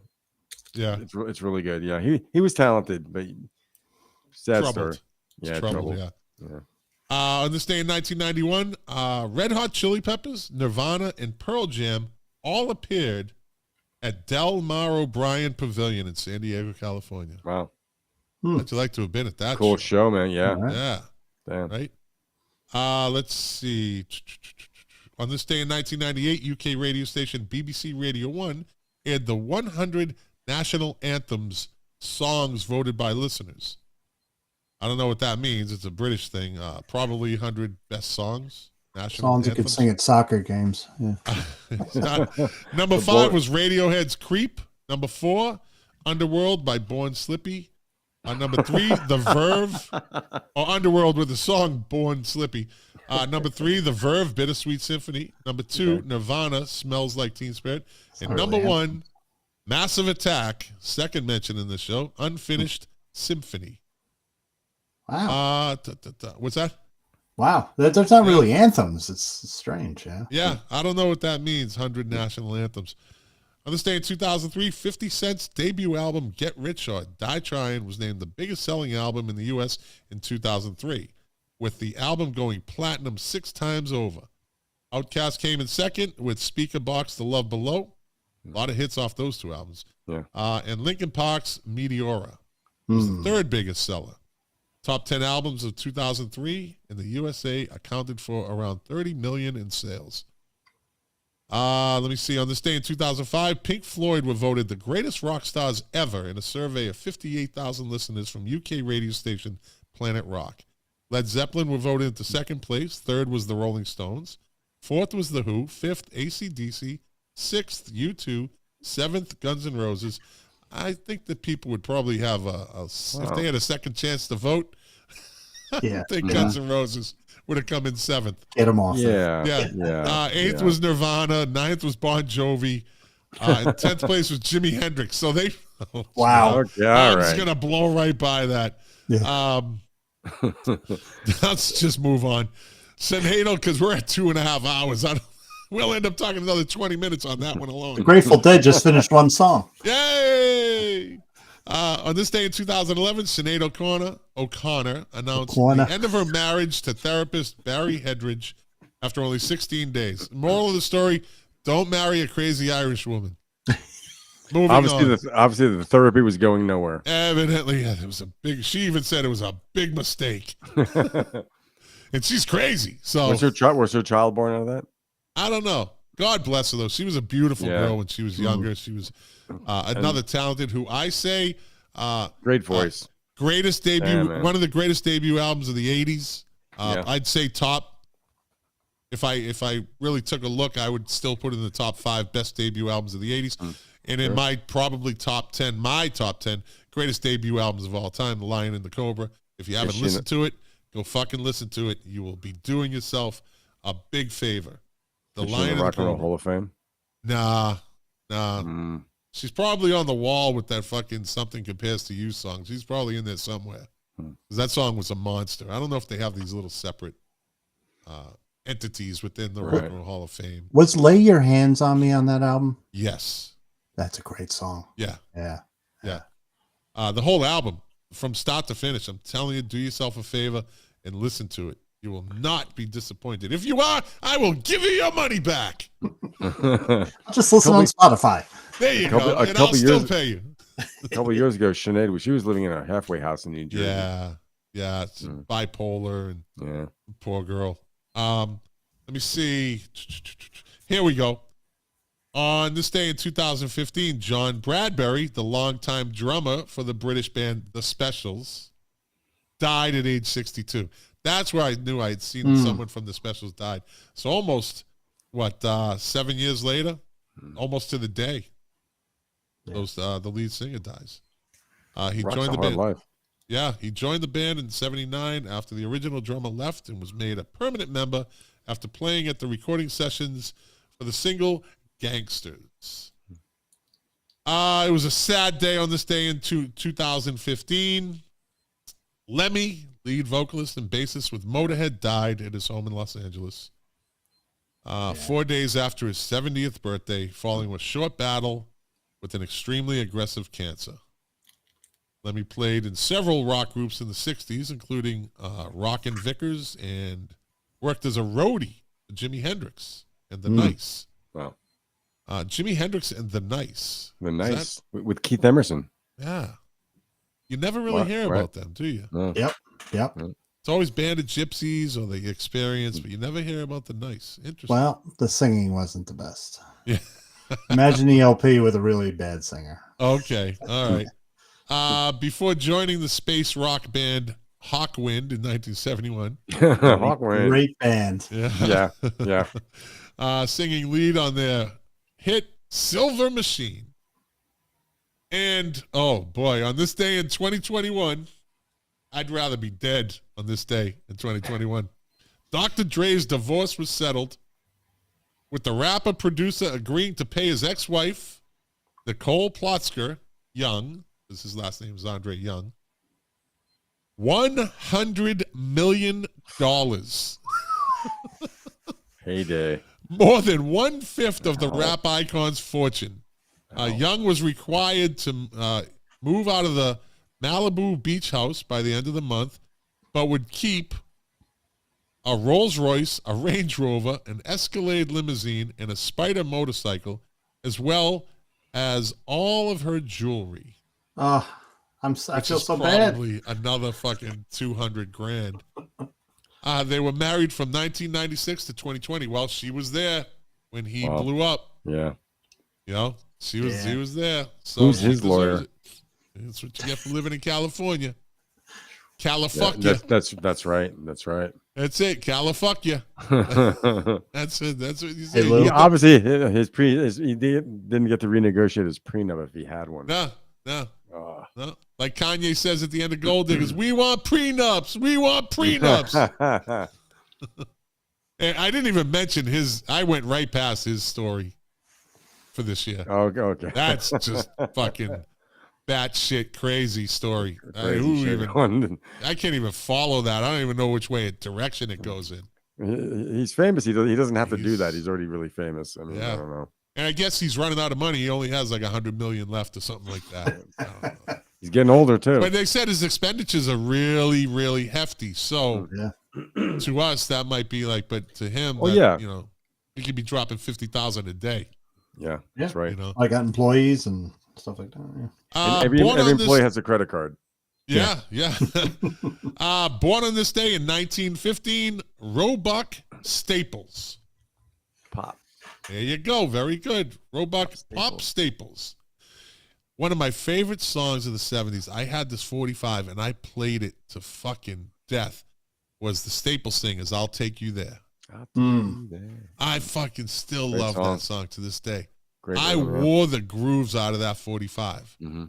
Yeah, it's really good. Yeah, he was talented, but sad story. Yeah, troubled. Yeah. On this day in 1991, Red Hot Chili Peppers, Nirvana, and Pearl Jam all appeared at Del Mar O'Brien Pavilion in San Diego, California. Wow. How'd you like to have been at that cool show, man? Yeah. Yeah. Damn. Right? Let's see. On this day in 1998, UK radio station BBC Radio 1 aired the 100 national anthems songs voted by listeners. I don't know what that means. It's a British thing. Probably 100 best songs. National songs you could sing at soccer games. Yeah. Number 5 was Radiohead's Creep. Number 4, Underworld by Born Slippy. Number 3, The Verve, or Underworld with the song Born Slippy. Number 3, The Verve, Bittersweet Symphony. Number 2, Nirvana, Smells Like Teen Spirit. And number 1, Massive Attack, second mention in the show, Unfinished Symphony. Wow. What's that? Wow. There's not really anthems. It's strange. Yeah. Yeah, I don't know what that means. 100 national anthems. On this day in 2003, 50 Cent's debut album, Get Rich or Die Tryin', was named the biggest selling album in the U.S. in 2003, with the album going platinum 6 times over. Outkast came in second with Speaker Box, The Love Below. A lot of hits off those 2 albums. Yeah. And Linkin Park's Meteora was the 3rd biggest seller. Top 10 albums of 2003 in the USA accounted for around 30 million in sales. Let me see. On this day in 2005, Pink Floyd were voted the greatest rock stars ever in a survey of 58,000 listeners from UK radio station Planet Rock. Led Zeppelin were voted into 2nd place. 3rd was the Rolling Stones. 4th was The Who. 5th, AC/DC. 6th, U2. 7th, Guns N' Roses. I think that people would probably have if they had a second chance to vote, I think Guns N' Roses would have come in 7th. Get them off. Yeah. 8th was Nirvana. 9th was Bon Jovi. And 10th place was Jimi Hendrix. So they, wow. Okay, I'm just going to blow right by that. Yeah. Let's just move on. Senhado, because we're at 2.5 hours. We'll end up talking another 20 minutes on that one alone. The Grateful Dead just finished one song. Yay! On this day in 2011, Sinead O'Connor announced the end of her marriage to therapist Barry Hedridge after only 16 days. Moral of the story, don't marry a crazy Irish woman. Obviously, the therapy was going nowhere. Evidently, it was she even said it was a big mistake. And she's crazy. So was her child born out of that? I don't know. God bless her, though. She was a beautiful girl when she was younger. She was another talented who I say great voice. Greatest debut, one of the greatest debut albums of the 80s. I'd say top. If I really took a look, I would still put it in the top 5 best debut albums of the 80s. And in my probably top 10 greatest debut albums of all time, The Lion and the Cobra. If you haven't listened to it, go fucking listen to it. You will be doing yourself a big favor. The Lion and the Rock and Roll Hall of Fame? Nah. She's probably on the wall with that fucking Something Compares to You song. She's probably in there somewhere. Because that song was a monster. I don't know if they have these little separate entities within the Rock and Roll Hall of Fame. Was Lay Your Hands on Me on that album? Yes. That's a great song. Yeah. The whole album, from start to finish, I'm telling you, do yourself a favor and listen to it. You will not be disappointed. If you are, I will give you your money back. I'll just listen on Spotify. There you go. And I'll still pay you. A couple of years ago, Sinead, she was living in a halfway house in New Jersey. Yeah. It's bipolar and poor girl. Let me see. Here we go. On this day in 2015, John Bradbury, the longtime drummer for the British band The Specials, died at age 62. That's where I knew I had seen someone from The Specials died. So almost, 7 years later? Almost to the day. The lead singer dies. He joined the band. Life. Yeah, he joined the band in 1979 after the original drummer left and was made a permanent member after playing at the recording sessions for the single Gangsters. It was a sad day on this day in 2015. Lemmy, lead vocalist and bassist with Motorhead, died at his home in Los Angeles 4 days after his 70th birthday, following a short battle with an extremely aggressive cancer. Lemmy played in several rock groups in the 60s, including Rockin' Vickers, and worked as a roadie for Jimi Hendrix and The Nice. Wow. Jimi Hendrix and The Nice. The Nice, with Keith Emerson. Yeah. You never really hear about them, do you? No. Yep. It's always Banded Gypsies or The Experience, but you never hear about The Nice. Interesting. Well, the singing wasn't the best. Yeah. Imagine the LP with a really bad singer. Okay. All right. Before joining the space rock band Hawkwind in 1971. Hawkwind. Great band. Yeah. Singing lead on their hit Silver Machine. And, oh boy, on this day in 2021, I'd rather be dead on this day in 2021. Dr. Dre's divorce was settled, with the rapper producer agreeing to pay his ex-wife, Nicole Plotzker Young, his last name is Andre Young, $100 million. Heyday. More than 1/5 of the rap icon's fortune. Young was required to move out of the Malibu beach house by the end of the month, but would keep a Rolls Royce, a Range Rover, an Escalade limousine, and a Spider motorcycle, as well as all of her jewelry. I feel so bad. Probably another fucking $200,000. They were married from 1996 to 2020. Well, she was there when he blew up. Yeah. You know, he was there. So who's his lawyer? That's what you get for living in California. Califuck you. That's right. That's right. That's it. Califuck you. That's it. That's what you say. Hey, obviously, he didn't get to renegotiate his prenup if he had one. No. Like Kanye says at the end of Gold Diggers, we want prenups. We want prenups. And I didn't even mention I went right past his story for this year. Okay. That's just fucking batshit crazy story. I can't even follow that. I don't even know which direction it goes in. He's famous. He doesn't have to do that. He's already really famous. I mean, I don't know. And I guess he's running out of money. He only has like $100 million left or something like that. I don't know. He's getting older too. But they said his expenditures are really, really hefty. So to us, that might be like, but to him, you know, he could be dropping $50,000 a day. Yeah, that's right. You know? I got employees and stuff like that. Yeah. And every employee has a credit card. Yeah. Born on this day in 1915, Roebuck Staples. Pop. There you go. Very good. Roebuck Pop Staples. One of my favorite songs of the 70s. I had this 45 and I played it to fucking death. Was the Staples Singers, I'll Take You There. I fucking still love that song to this day. I wore the grooves out of that 45. Mm-hmm.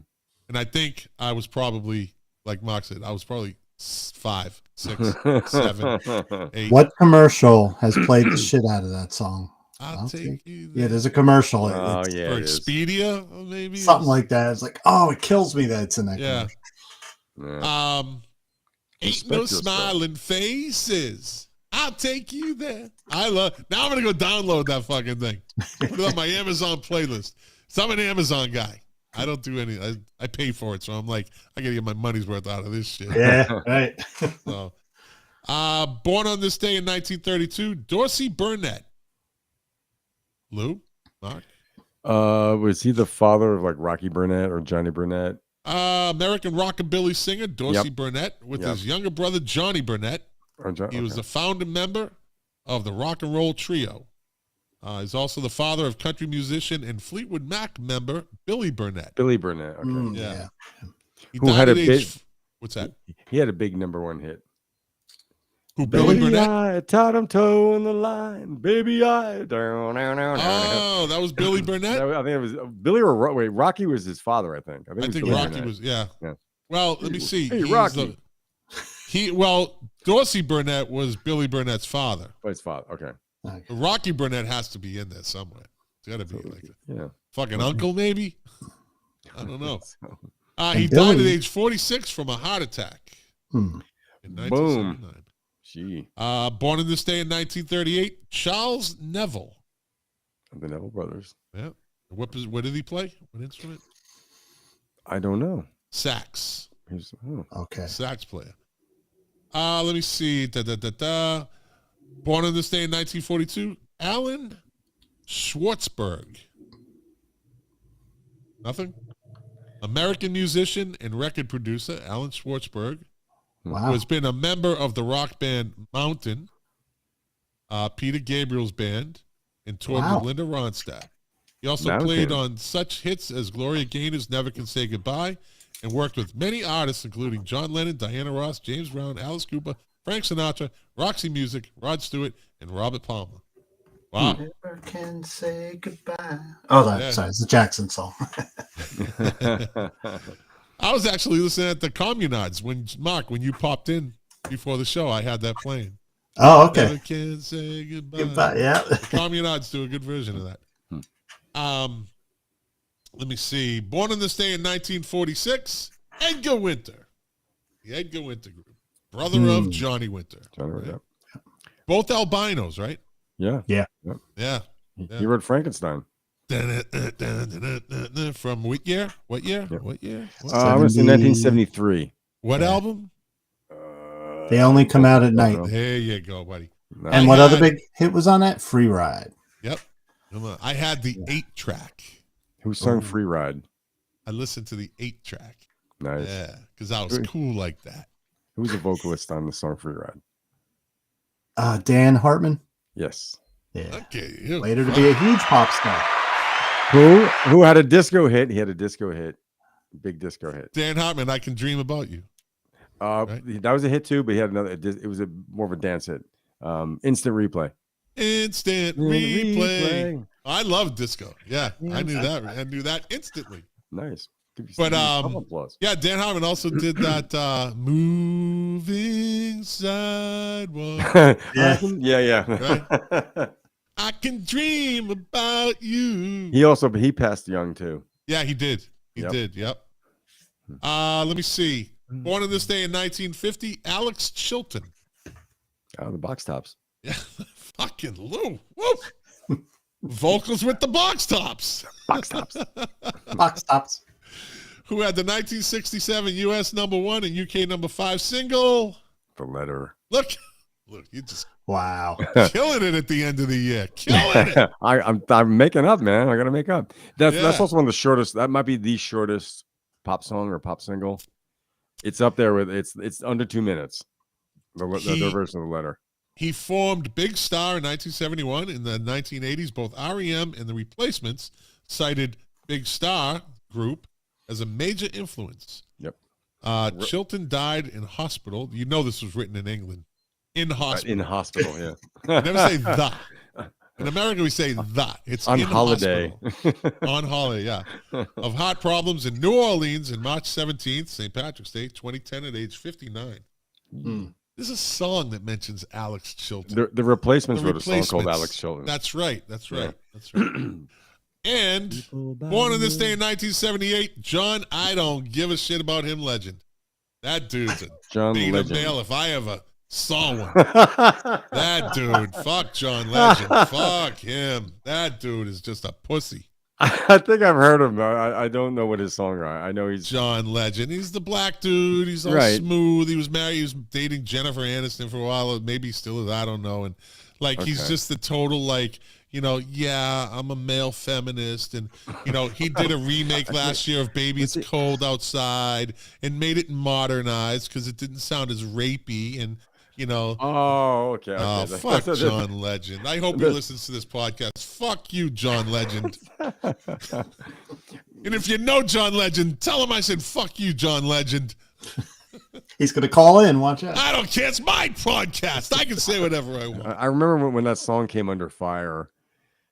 And I think I was probably, like Mark said, I was probably 5, 6, 7, 8. What commercial has played the shit out of that song? I'll take you there. Yeah, there's a commercial. Or Expedia, maybe something like that. It's like, it kills me that it's in that commercial. Yeah. Ain't no smiling faces. I'll take you there. Now I'm gonna go download that fucking thing. Put it on my Amazon playlist. So I'm an Amazon guy. I don't do any. I pay for it, so I'm like, I gotta get my money's worth out of this shit. Yeah, right. So, born on this day in 1932, Dorsey Burnett. Lou, Mark. Was he the father of like Rocky Burnett or Johnny Burnett? American rockabilly singer Dorsey Burnett with his younger brother Johnny Burnett. He was the founding member of the Rock and Roll Trio. He's also the father of country musician and Fleetwood Mac member Billy Burnett. Billy Burnett, okay. Yeah. Who had a big? What's that? He had a big #1 hit. Who, Billy Burnett? I tied him toe in the line, baby. Oh, that was Billy Burnett. I think it was Billy or Rocky was his father. I think Rocky Burnett. was. Yeah. Well, let me see. Hey, Rocky. Dorsey Burnett was Billy Burnett's father. Oh, his father. Okay. Rocky Burnett has to be in there somewhere. It's got to be like fucking uncle, maybe. I don't know. He died at age 46 from a heart attack in 1979. Boom. Gee. Born in this day in 1938, Charles Neville. The Neville brothers. Yeah. What did he play? What instrument? I don't know. Sax. Okay. Sax player. Let me see. Born on this day in 1942, Alan Schwartzberg. Nothing? American musician and record producer, Alan Schwartzberg. Wow. Who has been a member of the rock band Mountain, Peter Gabriel's band, and toured with Linda Ronstadt. He also played on such hits as Gloria Gaynor's Never Can Say Goodbye and worked with many artists, including John Lennon, Diana Ross, James Brown, Alice Cooper, Frank Sinatra, Roxy Music, Rod Stewart, and Robert Palmer. Wow. Never can say goodbye. Oh, sorry, it's the Jackson song. I was actually listening at the Communards when you popped in before the show. I had that playing. Oh, okay. Never can say goodbye. Yeah. The Communards do a good version of that. Let me see. Born on this day in 1946, Edgar Winter. The Edgar Winter Group. Brother of Johnny Winter. Johnny Winter. Right? Both albinos, right? Yeah. Yeah. Yeah. He wrote Frankenstein. From what year? What year? Yep. What year? I was in 1973. What album? They only come out at night. There you go, buddy. And what other big hit was on that? Free Ride. Yep. Come on. I had the 8-track. Who sung Free Ride? I listened to the 8-track. Nice. Yeah, because I was cool like that. Who's the vocalist on the song Free Ride? Dan Hartman. Yes. Yeah. Okay. Later to be a huge pop star. Who had a disco hit? He had a disco hit. Big disco hit. Dan Hartman, I Can Dream About You. Right? That was a hit too, but he had another. It was more of a dance hit. Instant Replay. Instant replay. I love disco. Yeah, I knew that. I knew that instantly. Nice. But yeah, Dan Hartman also did that moving sidewalk. yeah. Right? I can dream about you. He passed young too. Yeah, he did. He did. Yep. Let me see. Born on this day in 1950, Alex Chilton. Oh, the Box Tops. Yeah, fucking Lou. Woo. Vocals with the Box Tops. Box Tops. Box Tops. Who had the 1967 U.S. #1 and UK #5 single. The Letter. Look, you just wow, killing it at the end of the year. Killing it. I'm making up, man. I got to make up. That's also one of the shortest. That might be the shortest pop song or pop single. It's up there with it's under 2 minutes. The version of The Letter. He formed Big Star in 1971. In the 1980s, both REM and The Replacements cited Big Star Group as a major influence. Yep. Chilton died in hospital. You know this was written in England. In hospital. In hospital, yeah. You never say the. In America, we say the. It's on in holiday. On holiday, yeah. Of heart problems in New Orleans in March 17th, St. Patrick's Day, 2010 at age 59. This is a song that mentions Alex Chilton. The Replacements wrote a song called Alex Chilton. That's right. That's right. And born on this day in 1978, John, I don't give a shit about him legend. That dude's a John beta Legend. male if I ever saw one. That dude, fuck John Legend. Fuck him. That dude is just a pussy. I think I've heard him. I don't know what his song are. I know he's John Legend. He's the black dude. He's all smooth. He was married. He was dating Jennifer Aniston for a while. Maybe he still is. I don't know. And he's just the total I'm a male feminist. And, he did a remake last year of Baby It's Cold Outside and made it modernized because it didn't sound as rapey. And, Oh, okay. Oh, fuck John Legend. I hope he listens to this podcast. Fuck you, John Legend. And if you know John Legend, tell him I said, fuck you, John Legend. He's going to call in, watch out. I don't care. It's my podcast. I can say whatever I want. I remember when that song came under fire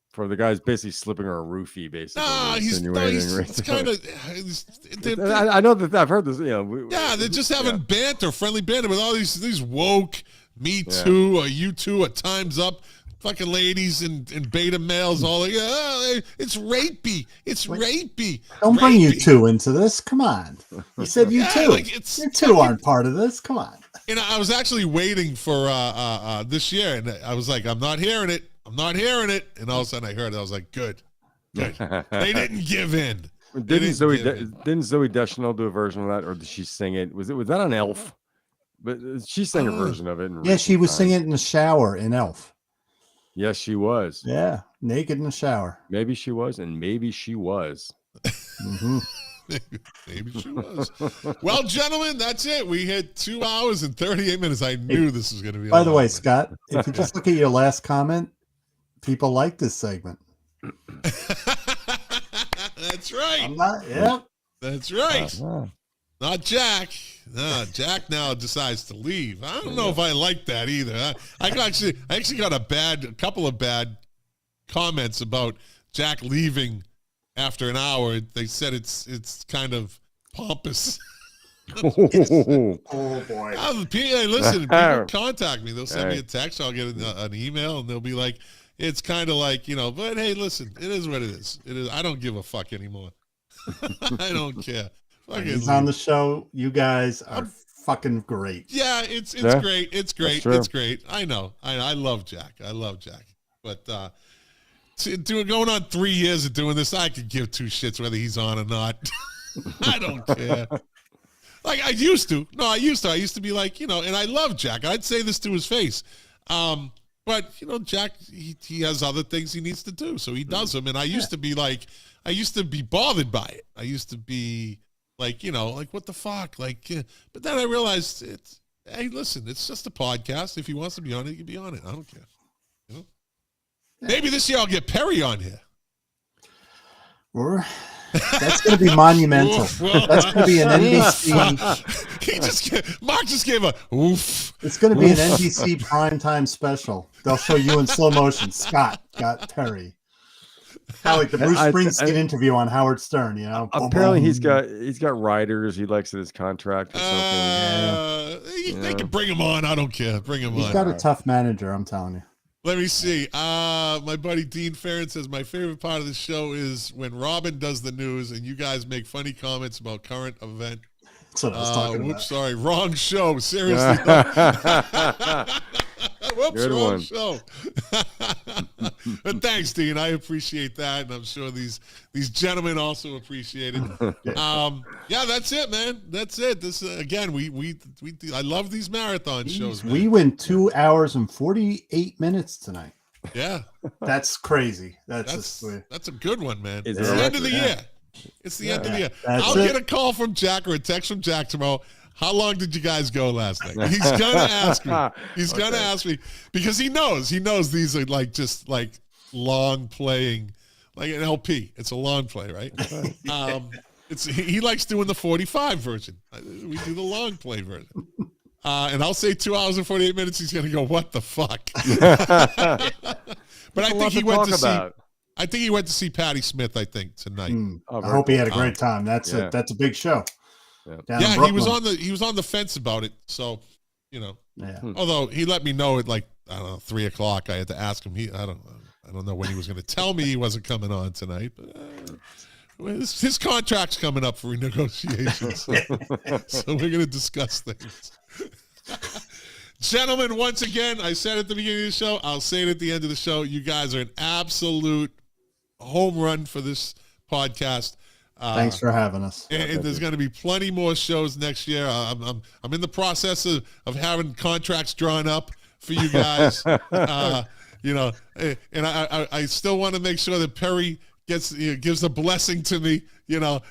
for the guys basically slipping her a roofie, basically. It's kind of... I know that I've heard this. They're just having banter, friendly banter with all these woke, Me Too, or You Too, or Time's Up, fucking ladies and beta males all like, it's rapey. It's rapey. Don't bring You Too into this. Come on. You said You Too. You Too aren't part of this. Come on. I was actually waiting for this year, and I was like, I'm not hearing it. And all of a sudden I heard it. I was like, good. They didn't give in. Didn't Zooey Deschanel do a version of that, or did she sing it? Was that on Elf? But she sang a version of it. Yeah, she was singing it in the shower in Elf. Yes, she was. Yeah, naked in the shower. Maybe she was, and maybe she was. Maybe she was. Well, gentlemen, that's it. We hit 2 hours and 38 minutes. I knew this was going to be. By the way, Scott, if you just look at your last comment, people like this segment. That's right. That's right. Not Jack. No, Jack now decides to leave. I don't know if I like that either. I actually got a couple of bad comments about Jack leaving after an hour. They said it's kind of pompous. Oh boy. Hey, listen, people contact me. They'll send me a text. I'll get an email, and they'll be like, it's kind of like, but hey, listen, it is what it is. It is. I don't give a fuck anymore. I don't care. He's on the show. You guys are fucking great. Yeah, it's great. It's great. It's great. I know. I love Jack. But going on 3 years of doing this, I could give two shits whether he's on or not. I don't care. Like I used to. No, I used to be like, and I love Jack. I'd say this to his face. But Jack, he has other things he needs to do, so he does them. And I used to be like, I used to be bothered by it. I used to be like, like what the fuck? Like, but then I realized hey, listen, it's just a podcast. If he wants to be on it, he can be on it. I don't care. Maybe this year I'll get Perry on here. Or that's going to be monumental. That's going to be an NBC. Mark just gave a oof. It's going to be an NBC primetime special. They'll show you in slow motion. Scott got Perry. Kind of like the Bruce Springsteen interview on Howard Stern. Apparently he's got writers. He likes it his contract or something. They can bring him on. I don't care. Bring him on. He's got a tough manager. I'm telling you. Let me see. My buddy Dean Farron says, my favorite part of the show is when Robin does the news and you guys make funny comments about current event. That's what I was talking about. Whoops, sorry. Wrong show. Seriously. Whoops, Good wrong one. show. But thanks, Dean. I appreciate that. And I'm sure these gentlemen also appreciate it. Yeah, that's it, man. That's it. This again, I love these marathon shows, man. We went 2 hours and 48 minutes tonight. Yeah. That's crazy. That's a good one, man. It's the end of the year. It's the end of the year. I'll get a call from Jack or a text from Jack tomorrow. How long did you guys go last night? He's gonna ask me. He's gonna ask me because he knows these are like just like long playing, like an LP. It's a long play, right? He likes doing the 45 version. We do the long play version. And I'll say 2 hours and 48 minutes. He's gonna go, what the fuck? But I think he went to see. I think he went to see Patti Smith. I think tonight. I hope he had a great time. That's a big show. Yeah, he was on the fence about it. So, although he let me know at like 3 o'clock, I had to ask him. I don't know when he was going to tell me he wasn't coming on tonight. But his contract's coming up for renegotiation, so we're going to discuss things. Gentlemen, once again, I said at the beginning of the show, I'll say it at the end of the show. You guys are an absolute home run for this podcast. Thanks for having us. And there's going to be plenty more shows next year. I'm in the process of having contracts drawn up for you guys. And I still want to make sure that Perry gives a blessing to me, to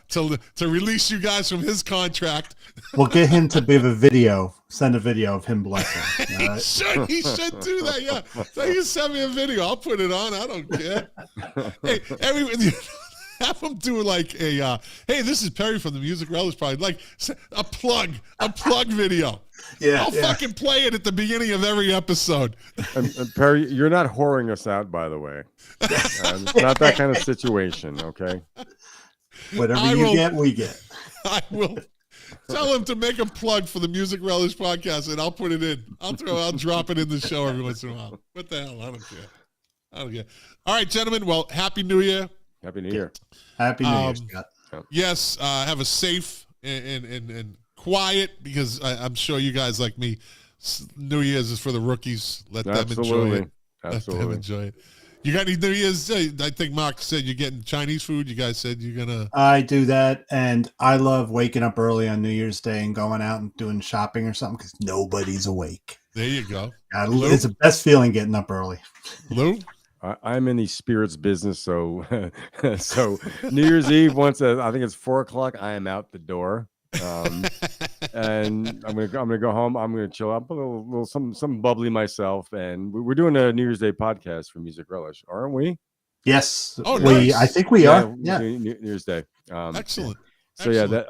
release you guys from his contract. We'll get him to give a video, send a video of him blessing. He should do that. Yeah, so you send me a video, I'll put it on. I don't care. Hey, everyone. Have them do like a, hey, this is Perry from the Music Relish Project, like a plug video. Yeah, I'll fucking play it at the beginning of every episode. And Perry, you're not whoring us out, by the way. It's not that kind of situation, okay? Whatever you get, we get. I will tell him to make a plug for the Music Relish Podcast, and I'll put it in. I'll drop it in the show every once in a while. What the hell? I don't care. All right, gentlemen. Well, Happy New Year. Happy New Year. Happy New Year, Scott. Yes, have a safe and quiet, because I'm sure you guys like me. New Year's is for the rookies. Let them enjoy it. Let them enjoy it. You got any New Year's? I think Mark said you're getting Chinese food. You guys said you're going to. I do that, and I love waking up early on New Year's Day and going out and doing shopping or something because nobody's awake. There you go. It's the best feeling getting up early. Lou? I'm in the spirits business, so New Year's Eve, once I think it's 4 o'clock, I am out the door, and I'm gonna go home. I'm gonna chill out, a little some bubbly myself, and we're doing a New Year's Day podcast for Music Relish, aren't we? Yes, nice. I think we are. Yeah, New Year's Day. Excellent. So excellent.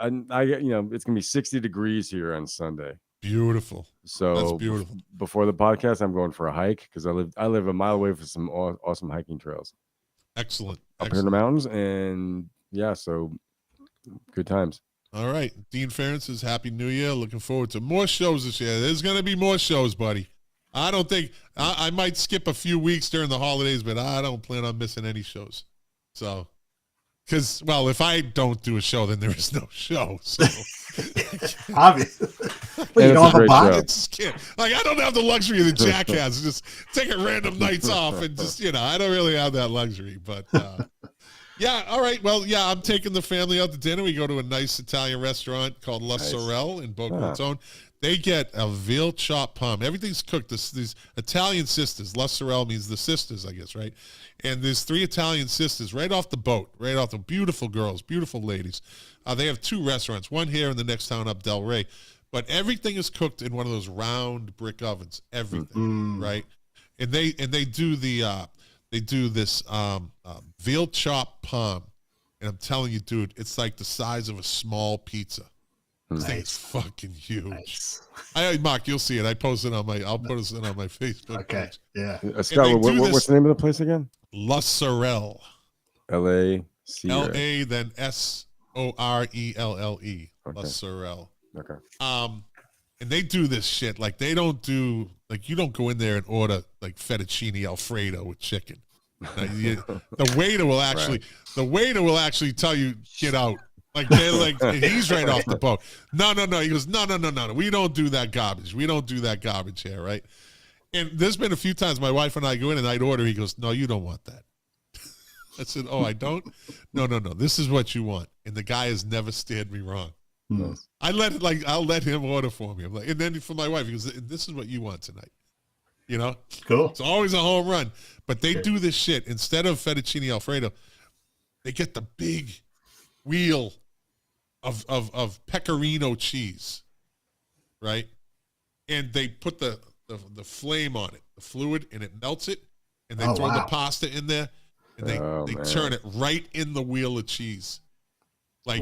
It's gonna be 60 degrees here on Sunday. Beautiful. So that's beautiful. Before the podcast, I'm going for a hike because I live a mile away from some awesome hiking trails. Excellent. Up here in the mountains, and so good times. All right. Dean Farron says Happy New Year. Looking forward to more shows this year. There's going to be more shows, buddy. I don't think I might skip a few weeks during the holidays, but I don't plan on missing any shows. So Because, well, if I don't do a show, then there is no show. So Obviously. But you don't have a box? Like, I don't have the luxury of the jackass. Just taking random nights off and just, I don't really have that luxury. But, yeah, all right. Well, yeah, I'm taking the family out to dinner. We go to a nice Italian restaurant called La Sorelle in Boca Raton. They get a veal chopped palm. Everything's cooked. These Italian sisters. La Sorelle means the sisters, I guess, right? And there's 3 Italian sisters right off the boat, right off the beautiful girls, beautiful ladies. They have 2 restaurants, one here in the next town up Del Rey. But everything is cooked in one of those round brick ovens. Everything, right? And they do this veal chopped palm, and I'm telling you, dude, it's like the size of a small pizza. This thing is fucking huge. Nice. Mark, you'll see it. I'll post it on my Facebook. Okay. Page. Yeah. Scott, what's the name of the place again? La Sorelle. L-A-C-R-E. then S-O-R-E-L-L-E. Okay. La Sorelle. Okay. And they do this shit like they don't do like you don't go in there and order like fettuccine Alfredo with chicken. The waiter will actually tell you get out. Like they're like he's right off the boat. No. He goes, no. We don't do that garbage. We don't do that garbage here, right? And there's been a few times my wife and I go in and I'd order. He goes, no, you don't want that. I said, oh, I don't? No. This is what you want. And the guy has never steered me wrong. Nice. I'll let him order for me. I'm like, and then for my wife, he goes, this is what you want tonight. Cool. It's always a home run. But they do this shit. Instead of fettuccine Alfredo, they get the big wheel of pecorino cheese, right? And they put the flame on it, the fluid, and it melts it, and they throw the pasta in there, and they turn it right in the wheel of cheese. Like,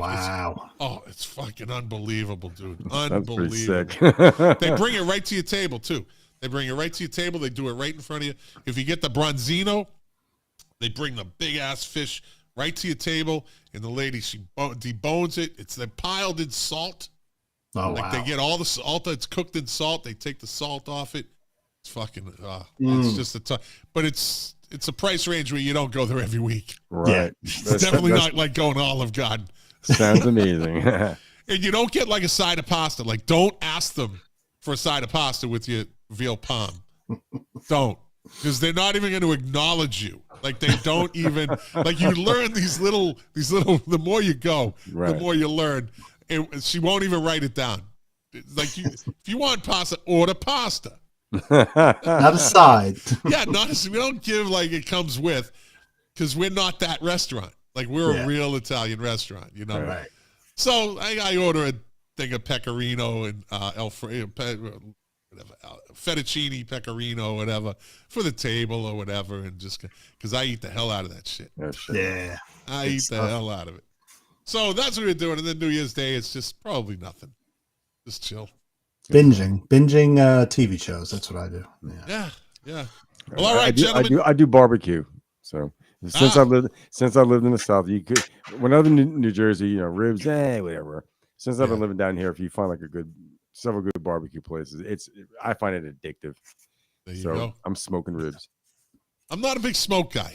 it's fucking unbelievable, dude. Unbelievable. That's pretty sick. They bring it right to your table, too. They bring it right to your table. They do it right in front of you. If you get the bronzino, they bring the big-ass fish right to your table, and the lady, she debones it. They're piled in salt. They get all the salt that's cooked in salt. They take the salt off it. It's fucking, it's just a tough, but it's a price range where you don't go there every week. Right. It's definitely not like going to Olive Garden. Sounds amazing. And you don't get like a side of pasta. Like, don't ask them for a side of pasta with your veal palm. Don't. Because they're not even going to acknowledge you. Like, they don't even, like, you learn these little, the more you go, the more you learn. And she won't even write it down. Like, if you want pasta, order pasta. Not a side. Yeah, we don't give like it comes with, because we're not that restaurant. Like, we're a real Italian restaurant, Right. So I order a thing of pecorino and fettuccine pecorino, whatever, for the table or whatever, and just because I eat the hell out of that shit. Yeah. I eat the hell out of it. So that's what we're doing. And then New Year's Day, it's just probably nothing. Just chill. Binging TV shows. That's what I do. Yeah. Well, all right, gentlemen. I do barbecue. So since I lived in the South, you could when I lived in New Jersey, ribs, whatever. Since I've been living down here, if you find like several good barbecue places, I find it addictive. There you go. I'm smoking ribs. I'm not a big smoke guy.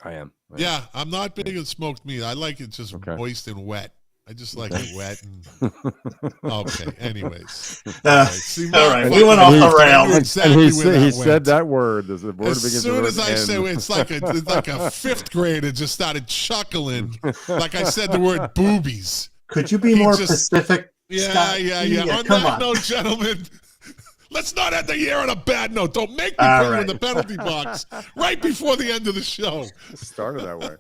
I am. Yeah, I'm not big on smoked meat. I like it just moist and wet. I just like it wet and okay. Anyways, all right. We went off the rails. Exactly and he said that word. There's a word as soon as I said it's like a fifth grader just started chuckling. Like I said the word boobies. Could you be more specific? Yeah. On that note, gentlemen, let's not end the year on a bad note. Don't make me put you in the penalty box right before the end of the show. It started that way.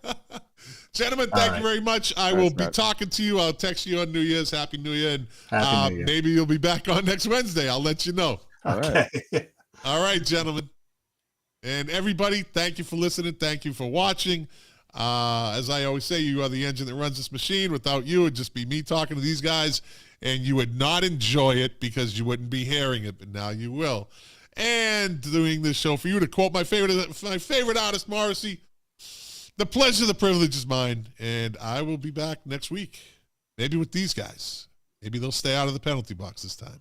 Gentlemen, thank you very much. I will be talking to you. I'll text you on New Year's. Happy New Year. And Happy New Year. Maybe you'll be back on next Wednesday. I'll let you know. Okay. All right, gentlemen. And everybody, thank you for listening. Thank you for watching. As I always say, you are the engine that runs this machine. Without you, it'd just be me talking to these guys, and you would not enjoy it because you wouldn't be hearing it, but now you will. And doing this show for you, to quote my favorite artist, Morrissey, the pleasure, the privilege is mine, and I will be back next week. Maybe with these guys. Maybe they'll stay out of the penalty box this time.